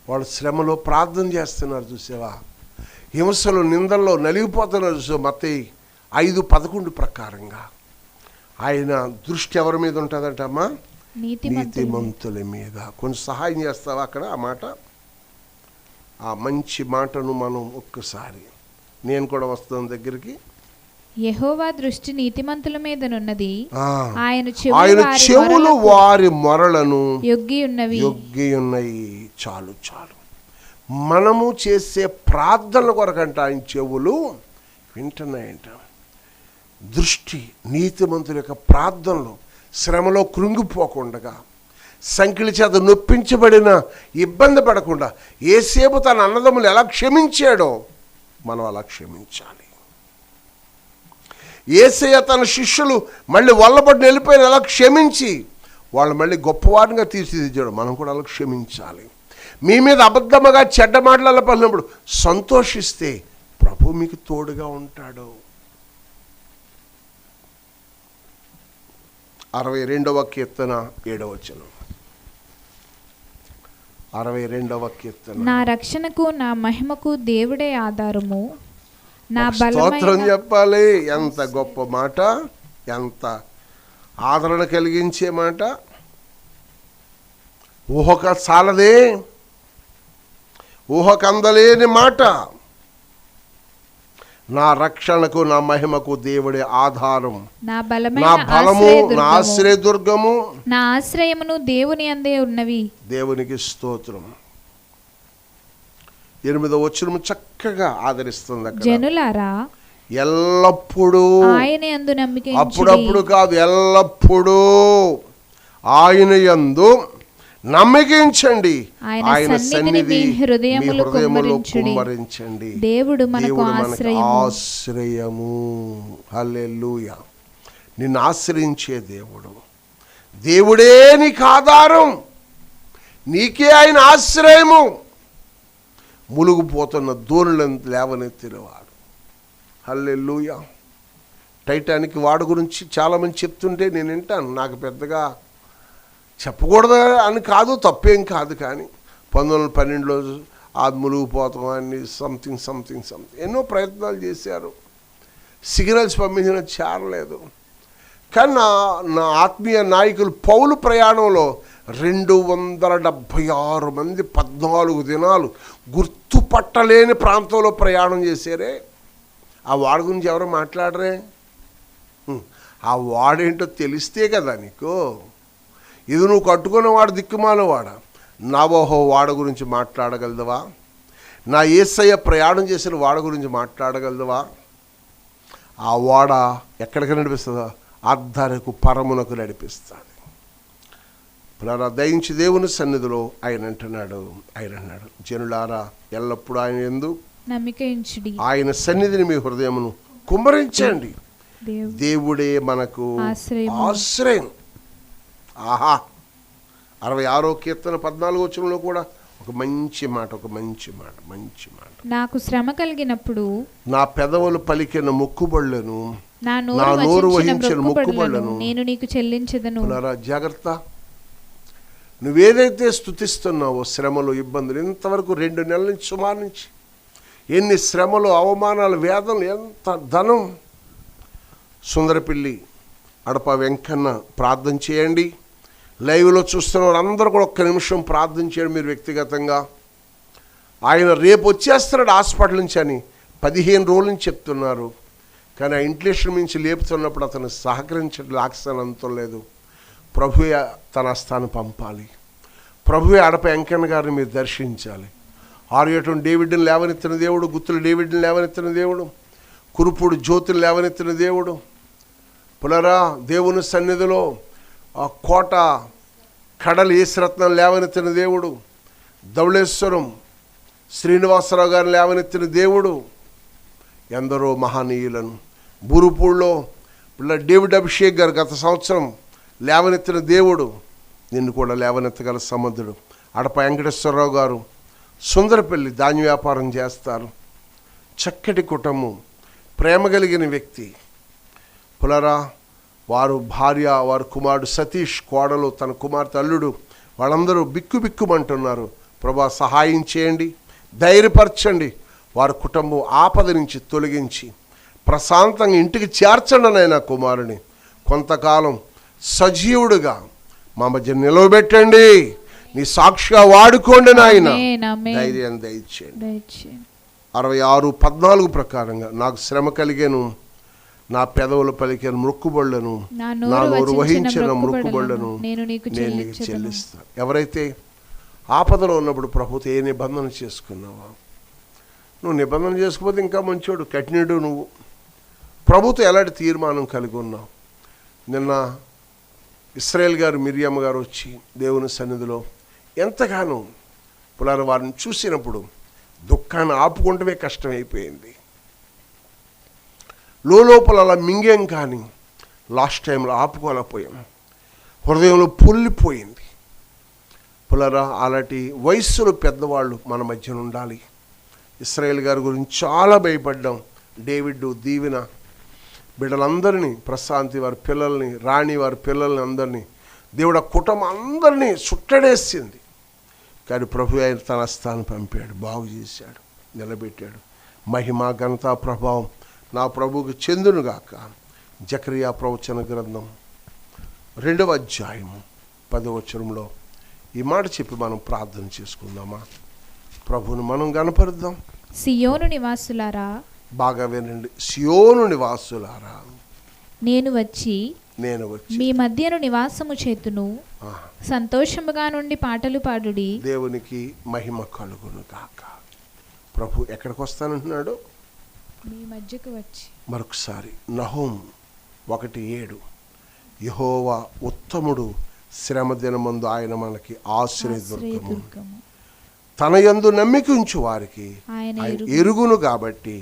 వాళ్ళు శ్రమలో ప్రార్థన చేస్తున్నారు చూసావా, హింసలు నిందల్లో నలిగిపోతున్నారు చూసావా. మత్తయి 5:11 ప్రకారంగా ఆయన దృష్టి ఎవరి మీద ఉంటుందంటమ్మా? నీతిమంతుల మీద. కొంచెం సహాయం చేస్తావా అక్కడ ఆ మాట, ఆ మంచి మాటను మనం ఒక్కసారి, నేను కూడా వస్తాను దగ్గరికి. యెహోవా దృష్టి నీతిమంతుల మీదనున్నది, ఆయన చెవులు వారి మొరలను యొగ్గి ఉన్నాయి. చాలు చాలు. మనము చేసే ప్రార్థనల కొరకంట ఆయన చెవులు వింటున్నాయంట. దృష్టి నీతిమంతుల యొక్క ప్రార్థనలు శ్రమలో కృంగిపోకుండా, సంకిలి చేత నొప్పించబడిన ఇబ్బంది పడకుండా, యేసేపు తన అన్నదమ్ములు ఎలా క్షమించాడో మనం అలా క్షమించాలి. యేసయ్య తన శిష్యులు మళ్ళీ వల్లబడిన వెళ్ళిపోయిన ఎలా క్షమించి వాళ్ళు మళ్ళీ గొప్పవారిగా తీర్చిదిద్దాడు, మనం కూడా అలా క్షమించాలి. మీ మీద అబద్ధముగా చెడ్డ మాటలలో పలినప్పుడు సంతోషిస్తే ప్రభు మీకు తోడుగా ఉంటాడు. 62వ కీర్తన 7వ వచనం. 62వ కీర్తన. నా రక్షణకు నా మహిమకు దేవుడే ఆధారము, నా స్తోత్రం చెప్పాలి. ఎంత గొప్ప మాట, ఎంత ఆదరణ కలిగించే మాట. ఊహక చాలదే, ఊహకందలేని మాట. నా రక్షణకు నా మహిమకు దేవుడే ఆధారం, నా బలము నా ఆశ్రయదుర్గము, నా ఆశ్రయమును దేవుని అందే ఉన్నవి. దేవునికి స్తోత్రం. 8వ వచనం చక్కగా ఆదరిస్తుంది. జనులారా ఎల్లప్పుడూ ఆయన యందు నమ్మిక ఉంచుడి. అప్పుడప్పుడు కాదు, ఎల్లప్పుడూ ఆయన యందు నమ్మకించండి, ఆయన సన్నిధి హృదయములు కుమ్మరించండి. దేవుడు మనకు ఆశ్రయము. హల్లెలూయా. నిన్ను ఆశ్రయించే దేవుడే నీకు ఆధారం, నీకే ఆయన ఆశ్రయము. ములుగుపోతున్న దోణులను లేవనెత్తినవాడు. హల్లెలూయా. టైటానిక్ వాడు గురించి చాలామంది చెప్తుంటే నేను వింటాను, నాకు పెద్దగా చెప్పకూడదు అని కాదు, తప్పేం కాదు. కానీ 1912లో అది మునిగిపోతాం అని సంథింగ్ ఎన్నో ప్రయత్నాలు చేశారు, సిగ్నల్స్ పంపించిన చేరలేదు. కానీ నా ఆత్మీయ నాయకులు పౌలు ప్రయాణంలో 276 మంది 14 దినాలు గుర్తుపట్టలేని ప్రాంతంలో ప్రయాణం చేశారే. ఆ వాడి గురించి ఎవరు మాట్లాడరే? ఆ వాడేంటో తెలిస్తే కదా నీకు. ఇది నువ్వు కట్టుకున్న వాడు దిక్కుమాల వాడ. నాబోహో వాడ గురించి మాట్లాడగలదువా? నా యేసయ్య ప్రయాణం చేసిన వాడ గురించి మాట్లాడగలదువా? ఆ వాడ ఎక్కడికి నడిపిస్తుందో అర్ధరకు పరమునకు నడిపిస్తుంది. దయించి దేవుని సన్నిధిలో ఆయన అన్నాడు, జనులారా ఎల్లప్పుడూ ఆయన యందు నమ్మిక ఉంచుడి, ఆయన సన్నిధిని మీ హృదయమును కుమ్మరించండి. దేవుడే మనకు ఆశ్రయం. ఆహా. 66వ కీర్తన 14వ వచనంలో కూడా ఒక మంచి మాట. నాకు శ్రమ కలిగినప్పుడు నా పెదవులు పలికిన మొక్కుబడులను, నా నోరు వహించిన మొక్కుబడులను నేను నీకు చెల్లించెదను. జాగ్రత్త. నువ్వేదైతే స్తుతిస్తున్నావో శ్రమలు, ఇబ్బందులు, ఇంతవరకు 2 నెలల నుంచి సుమారు నుంచి ఎన్ని శ్రమలు, అవమానాలు, వేదనలు, ఎంత ధనం. సుందరపిల్లి అడప వెంకన్న ప్రార్థన చేయండి. లైవ్లో చూస్తున్న వారందరూ కూడా ఒక్క నిమిషం ప్రార్థన చేయండి మీరు వ్యక్తిగతంగా. ఆయన రేపు వచ్చేస్తున్నాడు హాస్పిటల్ నుంచి అని 15 రోజుల నుంచి చెప్తున్నారు. కానీ ఆ ఇంట్లేషన్ నుంచి లేపుతున్నప్పుడు అతను సహకరించడం ఆక్సిజన్ అంతం లేదు. ప్రభువే తన హస్తాన్ని పంపాలి. ప్రభువే అడప వెంకన్న గారిని మీరు దర్శించాలి. ఆర్యటం డేవిడ్ని లేవనెత్తిన దేవుడు, గుత్తులు డేవిడ్ని లేవనెత్తిన దేవుడు, కురుపుడు జ్యోతిని లేవనెత్తిన దేవుడు. పునరా దేవుని సన్నిధిలో ఆ కోట కడలి ఈశ్వరత్నం లేవనెత్తిన దేవుడు, ధవళేశ్వరం శ్రీనివాసరావు గారిని లేవనెత్తిన దేవుడు. ఎందరో మహనీయులను బూరుపూడిలో పిల్ల డేవిడ్ అభిషేక్ గారు గత సంవత్సరం లేవనెత్తిన దేవుడు. నిన్ను కూడా లేవనెత్తగల సముద్రుడు. అడప వెంకటేశ్వరరావు గారు సుందరపల్లి ధాన్య వ్యాపారం చేస్తారు. చక్కటి కుటుంబం, ప్రేమ కలిగిన వ్యక్తి. పులరా వారు భార్య, వారి కుమారుడు సతీష్, కోడలు, తన కుమార్తె, అల్లుడు వాళ్ళందరూ బిక్కుమంటున్నారు. ప్రభా సహాయం చేయండి, ధైర్యపరచండి. వారి కుటుంబం ఆపద నుంచి తొలగించి ప్రశాంతంగా ఇంటికి చేర్చండి నాయన కుమారుని. కొంతకాలం సజీవుడుగా మా మధ్య నిలవబెట్టండి. నీ సాక్షిగా వాడుకోండి నాయన. ధైర్యం దయచేయండి. 66:14 ప్రకారంగా నాకు శ్రమ కలిగేను, నా పెదవులు పలికిన మొక్కుబడులను, నా నోరు వహించిన మొక్కుబడులను నేను నీకు చెల్లిస్తాను. ఎవరైతే ఆపదలో ఉన్నప్పుడు ప్రభుతో ఏ నిబంధన చేసుకున్నావా? నువ్వు నిబంధన చేసుకోకపోతే ఇంకా మంచోడు, కఠినుడు నువ్వు. ప్రభుతో ఎలాంటి తీర్మానం కలిగి ఉన్నావు? నిన్న ఇశ్రాయేల్ గారు, మిరియమ్మ గారు వచ్చి దేవుని సన్నిధిలో ఎంతగానో పులార వారిని చూసినప్పుడు దుఃఖాన్ని ఆపుకుంటమే కష్టమైపోయింది. లోపల అలా మింగేం కానీ లాస్ట్ టైంలో ఆపుకోలేకపోయాం. హృదయంలో పొల్లిపోయింది. పులరా అలాంటి వయస్సులో పెద్దవాళ్ళు మన మధ్యన ఉండాలి. ఇశ్రాయేల్ గారి గురించి చాలా భయపడ్డాం. డేవిడ్ దీవెన బిడ్డలందరినీ, ప్రశాంతి వారి పిల్లల్ని, రాణి వారి పిల్లల్ని అందరినీ, దేవుడు ఆ కుటుంబం అందరినీ సుట్టడేసింది. కానీ ప్రభు ఆయన తన స్థానం పంపాడు, బాగు చేశాడు, నిలబెట్టాడు. మహిమ ఘనత ప్రభావం నా ప్రభువుకు చెందునుగాక. జకరియా ప్రవచన గ్రంథం 2వ అధ్యాయము 10వ వచనంలో ఈ మాట చెప్పి మనం ప్రార్థన చేసుకుందామా? ప్రభువును మనం గణపరుద్దాం. సియోను నివాసులారా, బాగా వినండి. సియోను నివాసులారా, నేను వచ్చి మీ మధ్యను నివాసము చేతును, సంతోషముగా నుండి పాటలు పాడుడి. దేవునికి మహిమ కలుగును గాక. ప్రభు ఎక్కడికి వస్తానంటున్నాడు? మీ మధ్యకు వచ్చి. మరొకసారి నహూము 1:7 యెహోవా ఉత్తముడు, శ్రమ దినమందు ఆయన మనకి ఆశ్రయదుర్గము. తన యందు నమ్మిక ఉంచు వారికి ఆయన ఎరుగును కాబట్టి.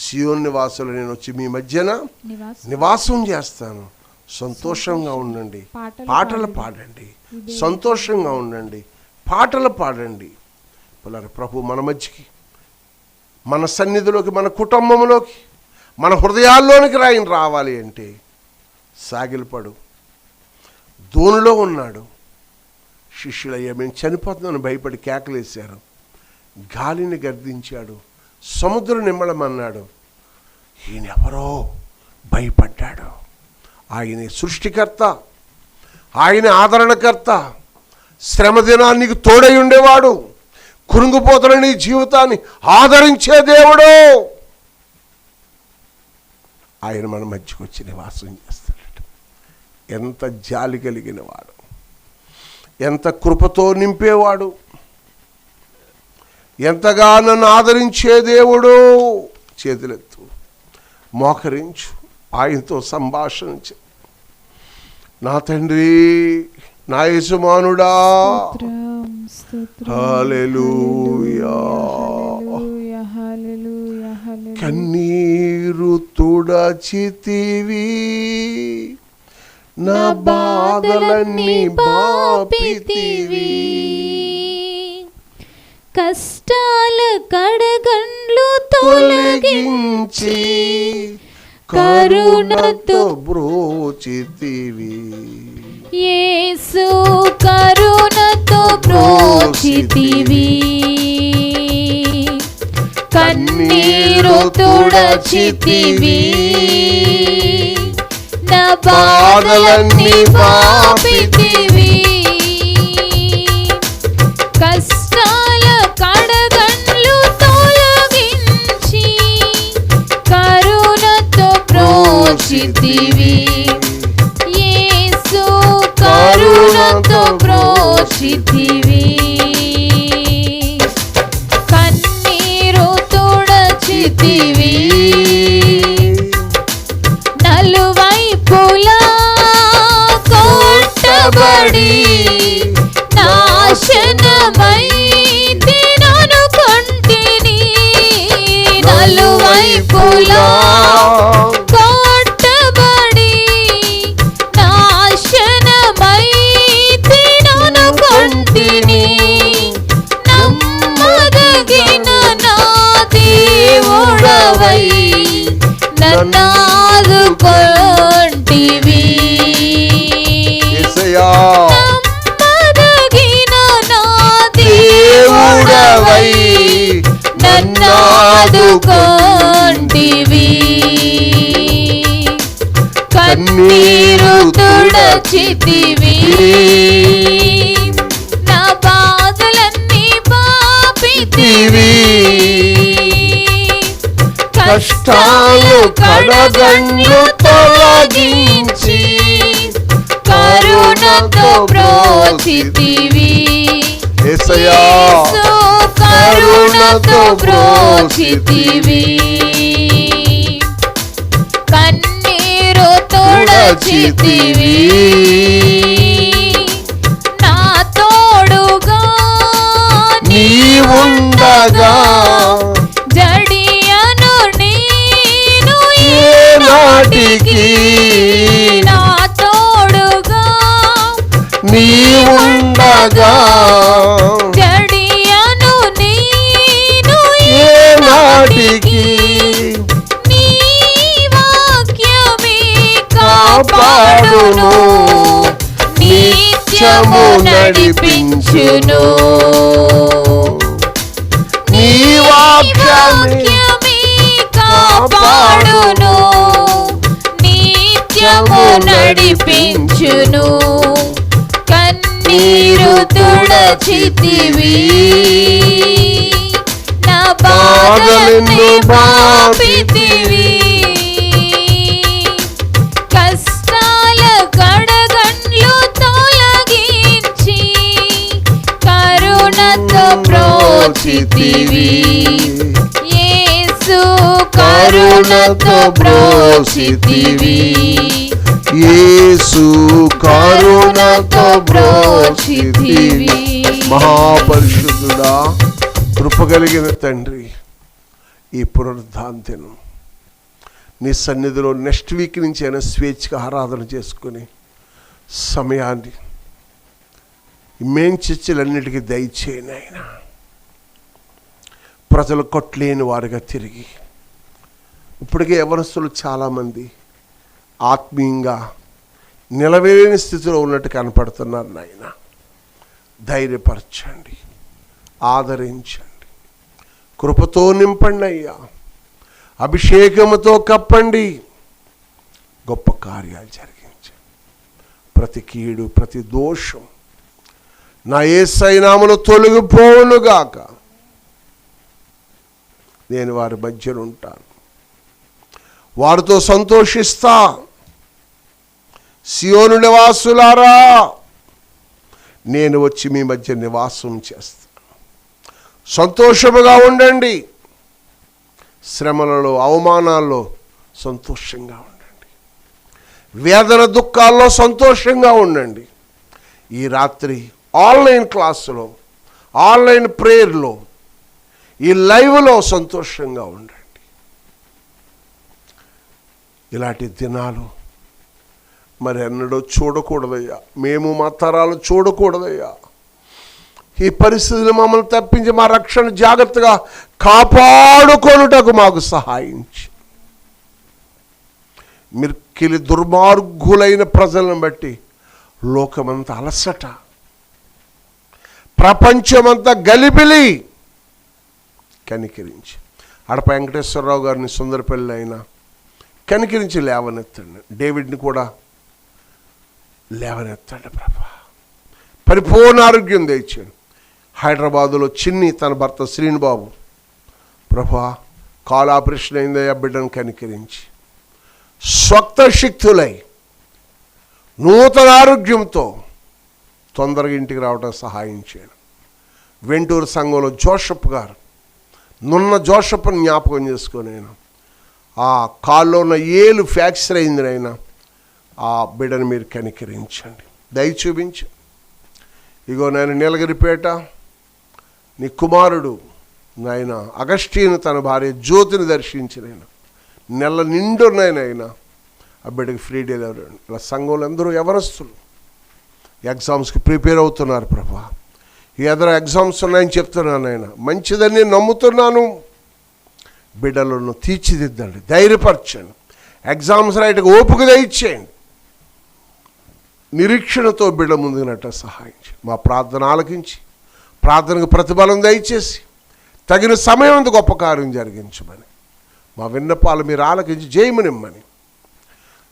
సియోను నివాసులు, నేను వచ్చి మీ మధ్యన నివాసం చేస్తాను. సంతోషంగా ఉండండి, పాటలు పాడండి. సంతోషంగా ఉండండి, పాటలు పాడండి. ప్రభు మన మధ్యకి, మన సన్నిధిలోకి, మన కుటుంబంలోకి, మన హృదయాల్లోనికి ఆయన రావాలి అంటే సాగిలపడు. దోణిలో ఉన్నాడు. శిష్యులయ్యా మేము చనిపోతున్నాను భయపడి కేకలేశారు. గాలిని గర్దించాడు, సముద్రం నిమ్మలమన్నాడు. ఈయనెవరో భయపడ్డాడు. ఆయనే సృష్టికర్త, ఆయన ఆదరణకర్త. శ్రమ దినానికి తోడై ఉండేవాడు. కురుంగిపోతున్న నీ జీవితాన్ని ఆదరించే దేవుడు. ఆయన మన మధ్యకు వచ్చి నివాసం చేస్తాడు. ఎంత జాలి కలిగిన వాడు, ఎంత కృపతో నింపేవాడు, ఎంతగా నన్ను ఆదరించే దేవుడు. చేతులెత్తు, మోకరించు, ఆయనతో సంభాషించు. నా తండ్రి, నా యజమానుడా, హల్లెలూయా. కన్నీరు తుడచితివి, నా బాధలన్నీ బాపితివి. కష్టాల కడగండ్లు తొలగించి కరుణతో బ్రోచితివి. యేసు కరుణతో బ్రోచితివి. కన్నీరు తుడచితివి, నా బాధలన్నీ బాపితివి. కష్టాల కడగండ్లు తొలగించి కరుణతో బ్రోచితివి. యేసు నన్నాదుకొంటివి. యేసయ్యా నమ్మదగిన నా దేవుడవై నన్నాదుకొంటివి. కన్నీరు తుడచితివి, నా బాధలన్నీ పాపితివి. కష్టాలు కడగండ్లు తొలగించి కరుణతో బ్రోచితివి. యేసయ్యా యేసు కరుణతో బ్రోచితివి. కన్నీరు తుడచితివి, నా తోడుగా నీవుండగా జడియను నేను ఏనాటికి. నా తోడుగా నీవుండగా జడియను నేను ఏనాటికి. నీ వాక్యమే కాపాడును, నిత్యము నడిపించును. నీ వాక్యమే కాపాడును, నిత్యము నడిపించును. కన్నీరు తుడచితివి, నా బాధలన్నీ పాపితివి. కష్టాల కడగండ్లు తొలగించి కరుణతో బ్రోచితివి. యేసు కరుణతో బ్రోచితివి. యేసు కరుణతో బ్రోచితివి. మహాపరిశుద్ధుడా, కృప కలిగిన తండ్రి, ఈ పునరుద్ధాంతను నీ సన్నిధిలో నెక్స్ట్ వీక్ నుంచి అయినా స్వేచ్ఛగా ఆరాధన చేసుకుని సమయాన్ని మెయిన్ చర్చలన్నిటికీ దయచేయని ఆయన. ప్రజలు కొట్టలేని వారుగా తిరిగి ఇప్పటికే యవనస్తులు చాలామంది ఆత్మీయంగా నిలవేలేని స్థితిలో ఉన్నట్టు కనపడుతున్నారు నాయన. ధైర్యపరచండి, ఆదరించండి, కృపతో నింపండి అయ్యా, అభిషేకముతో కప్పండి, గొప్ప కార్యాలు జరిగించండి. ప్రతి కీడు ప్రతి దోషం నా యేసయ్య నామములో తొలగిపోవునుగాక. నేను వారి మధ్యలో ఉంటాను, వారితో సంతోషిస్తా. సియోను నివాసులారా, నేను వచ్చి మీ మధ్య నివాసం చేస్తాను. సంతోషముగా ఉండండి, శ్రమలలో అవమానాల్లో సంతోషంగా ఉండండి, వేదన దుఃఖాల్లో సంతోషంగా ఉండండి. ఈ రాత్రి ఆన్లైన్ క్లాసులో, ఆన్లైన్ ప్రేయర్లో, ఈ లైవ్లో సంతోషంగా ఉండండి. ఇలాంటి దినాలు మరి ఎన్నడూ చూడకూడదయ్యా. మేము మా తరాలు చూడకూడదయ్యా. ఈ పరిస్థితిని మమ్మల్ని తప్పించి మా రక్షణ జాగ్రత్తగా కాపాడుకొనుటకు మాకు సహాయించి, మిర్కిలి దుర్మార్గులైన ప్రజలను బట్టి లోకమంతా అలసట, ప్రపంచమంతా గలిబిలి. కనికరించి అడప వెంకటేశ్వరరావు గారిని సుందరపల్లి అయినా కనికరించి లేవనెత్తండి. డేవిడ్ని కూడా లేవనెత్తండి ప్రభా. పరిపూర్ణ ఆరోగ్యం దయచేయండి. హైదరాబాదులో చిన్ని తన భర్త శ్రీనిబాబు ప్రభా కాలు ఆపరేషన్ అయిందయ్యా, బిడ్డను కనికరించి స్వక్త శక్తులై నూతన ఆరోగ్యంతో తొందరగా ఇంటికి రావడానికి సహాయం చేయండి. వెంటూరు సంఘంలో జోషప్ గారు, నున్న జోషప్ని జ్ఞాపకం చేసుకొని నేను ఆ కాల్లో ఉన్న ఏలు ఫ్రాక్చర్ అయింది నాయన, ఆ బిడ్డను మీరు కనికరించండి, దయ చూపించండి. ఇగో నాయన నీలగిరిపేట నీ కుమారుడు నాయన అగస్టీన్ తన భార్య జ్యోతిని దర్శించిన నెల నిండున్నాయనైనా ఆ బిడ్డకి ఫ్రీ డెలివరీ. ఇలా సంఘంలో అందరూ యవనస్తులు ఎగ్జామ్స్కి ప్రిపేర్ అవుతున్నారు ప్రభా. ఎదురు ఎగ్జామ్స్ ఉన్నాయని చెప్తున్నాను ఆయన, మంచిదని నమ్ముతున్నాను. బిడ్డలను తీర్చిదిద్దండి, ధైర్యపరచండి, ఎగ్జామ్స్ రాయటకు ఓపిక దయచేయండి. నిరీక్షణతో బిడ్డ ముందుకు నట్ట సహాయం చేయండి. మా ప్రార్థన ఆలకించి ప్రార్థనకు ప్రతిఫలం దయచేసి తగిన సమయం అంత గొప్ప కార్యం జరిగించమని, మా విన్నపాలు మీరు ఆలకించి జయమనిమ్మని,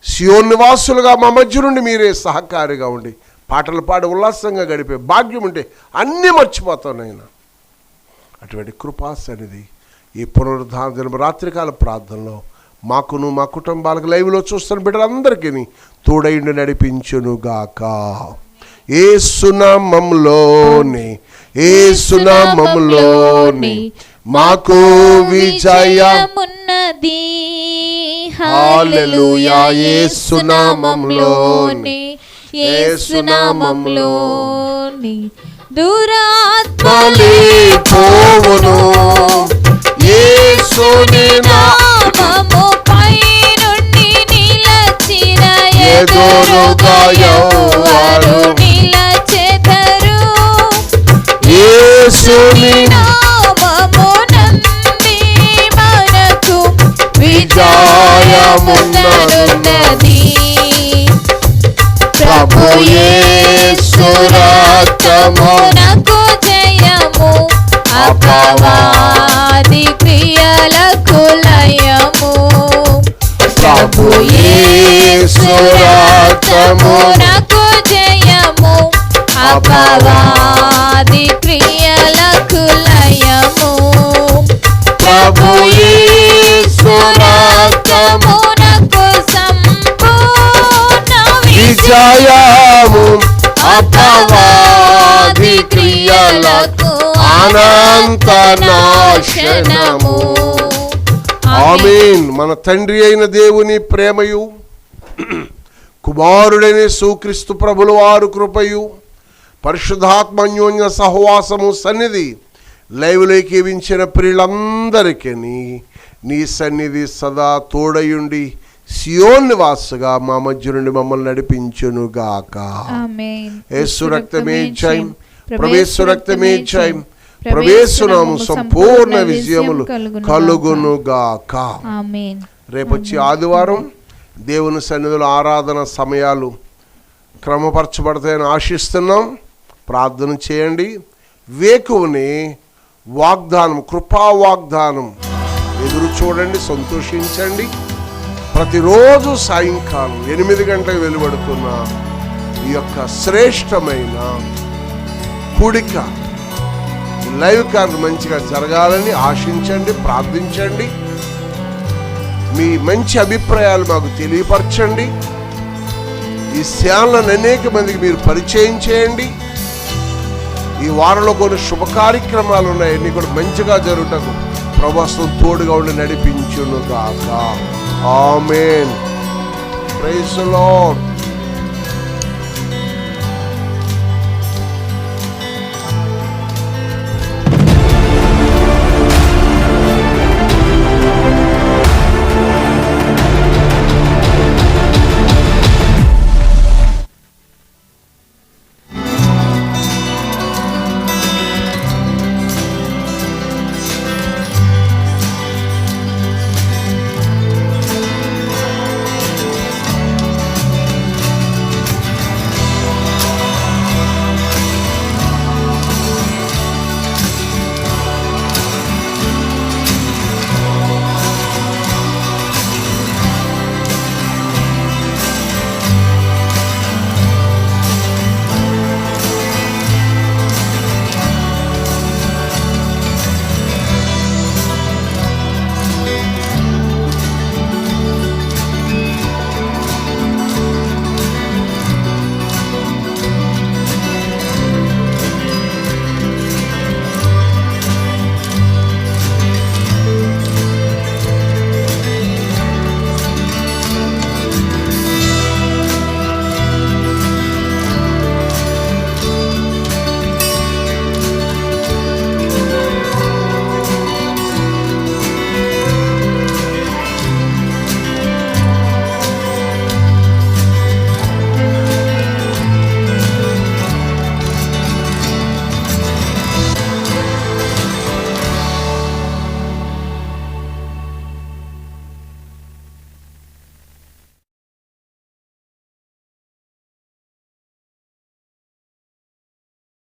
సియోన్ నివాసులుగా మా మధ్య నుండి మీరే సహకారిగా ఉండి పాటలు పాడి ఉల్లాసంగా గడిపే భాగ్యం ఉంటే అన్నీ మర్చిపోతానైనా అటువంటి కృపా సన్నిధి ఈ పునరుద్ధాన దినం రాత్రికాల ప్రార్థనలో మాకును మా కుటుంబాలకు లైవ్లో చూస్తున్న బిడ్డలందరికీ తోడైండి నడిపించునుగాక. ఏసునామములోని మాకు విజయమున్నది. హల్లెలూయా. ఏసునామములోని దురాత్మలే పోవును. యేసుని నామము పై నుండి నిలచిన ఎదురుగా ఎవరు నిలచెదరు. యేసుని నామమునందే మనకు విజయమున్నది. ప్రభు యేసు రక్తమునకు జయము, అపవాది క్రియలకు లయము. ప్రభు యేసు రక్తమునకు జయము, అపవాది క్రియలకు లయము. ప్రభు యేసు రక్తమునకు సంపూర్ణ విజయము, అపవాది క్రియలకు అనంత నాశనము. ఆమేన్. మన తండ్రి అయిన దేవుని ప్రేమయు కుమారుడైన యేసుక్రీస్తు ప్రభుల వారు కృపయు పరిశుద్ధాత్మ అన్యోన్య సహవాసము సన్నిధి లైవ్లోకి వించిన ప్రియులందరికీ నీ సన్నిధి సదా తోడయుండి సియోన్ నివాసుగా మా మధ్య నుండి మమ్మల్ని నడిపించునుగాక. యేసు రక్తమే జయం, ప్రవేశు రక్తమే జయం, ప్రవేశునాము సంపూర్ణ విజయములు కలుగునుగాక. రేపొచ్చి ఆదివారం దేవుని సన్నిధిలో ఆరాధన సమయాలు క్రమపరచబడతాయని ఆశిస్తున్నాం. ప్రార్థన చేయండి. వేకువని వాగ్దానం, కృపా వాగ్దానం ఎదురు చూడండి, సంతోషించండి. ప్రతిరోజు సాయంకాలం 8 గంటలకు వెలువడుతున్న ఈ యొక్క శ్రేష్టమైన కూడిక లైవ్ కార్డు మంచిగా జరగాలని ఆశించండి, ప్రార్థించండి. మీ మంచి అభిప్రాయాలు మాకు తెలియపరచండి. ఈ సేవలను అనేక మందికి మీరు పరిచయం చేయండి. ఈ వారంలో కొన్ని శుభ కార్యక్రమాలు ఉన్నాయి, అన్నీ కూడా మంచిగా జరుగుటకు ప్రభుత్వం తోడుగా ఉండి నడిపించునుగాక. ఆమేన్. Praise the lord.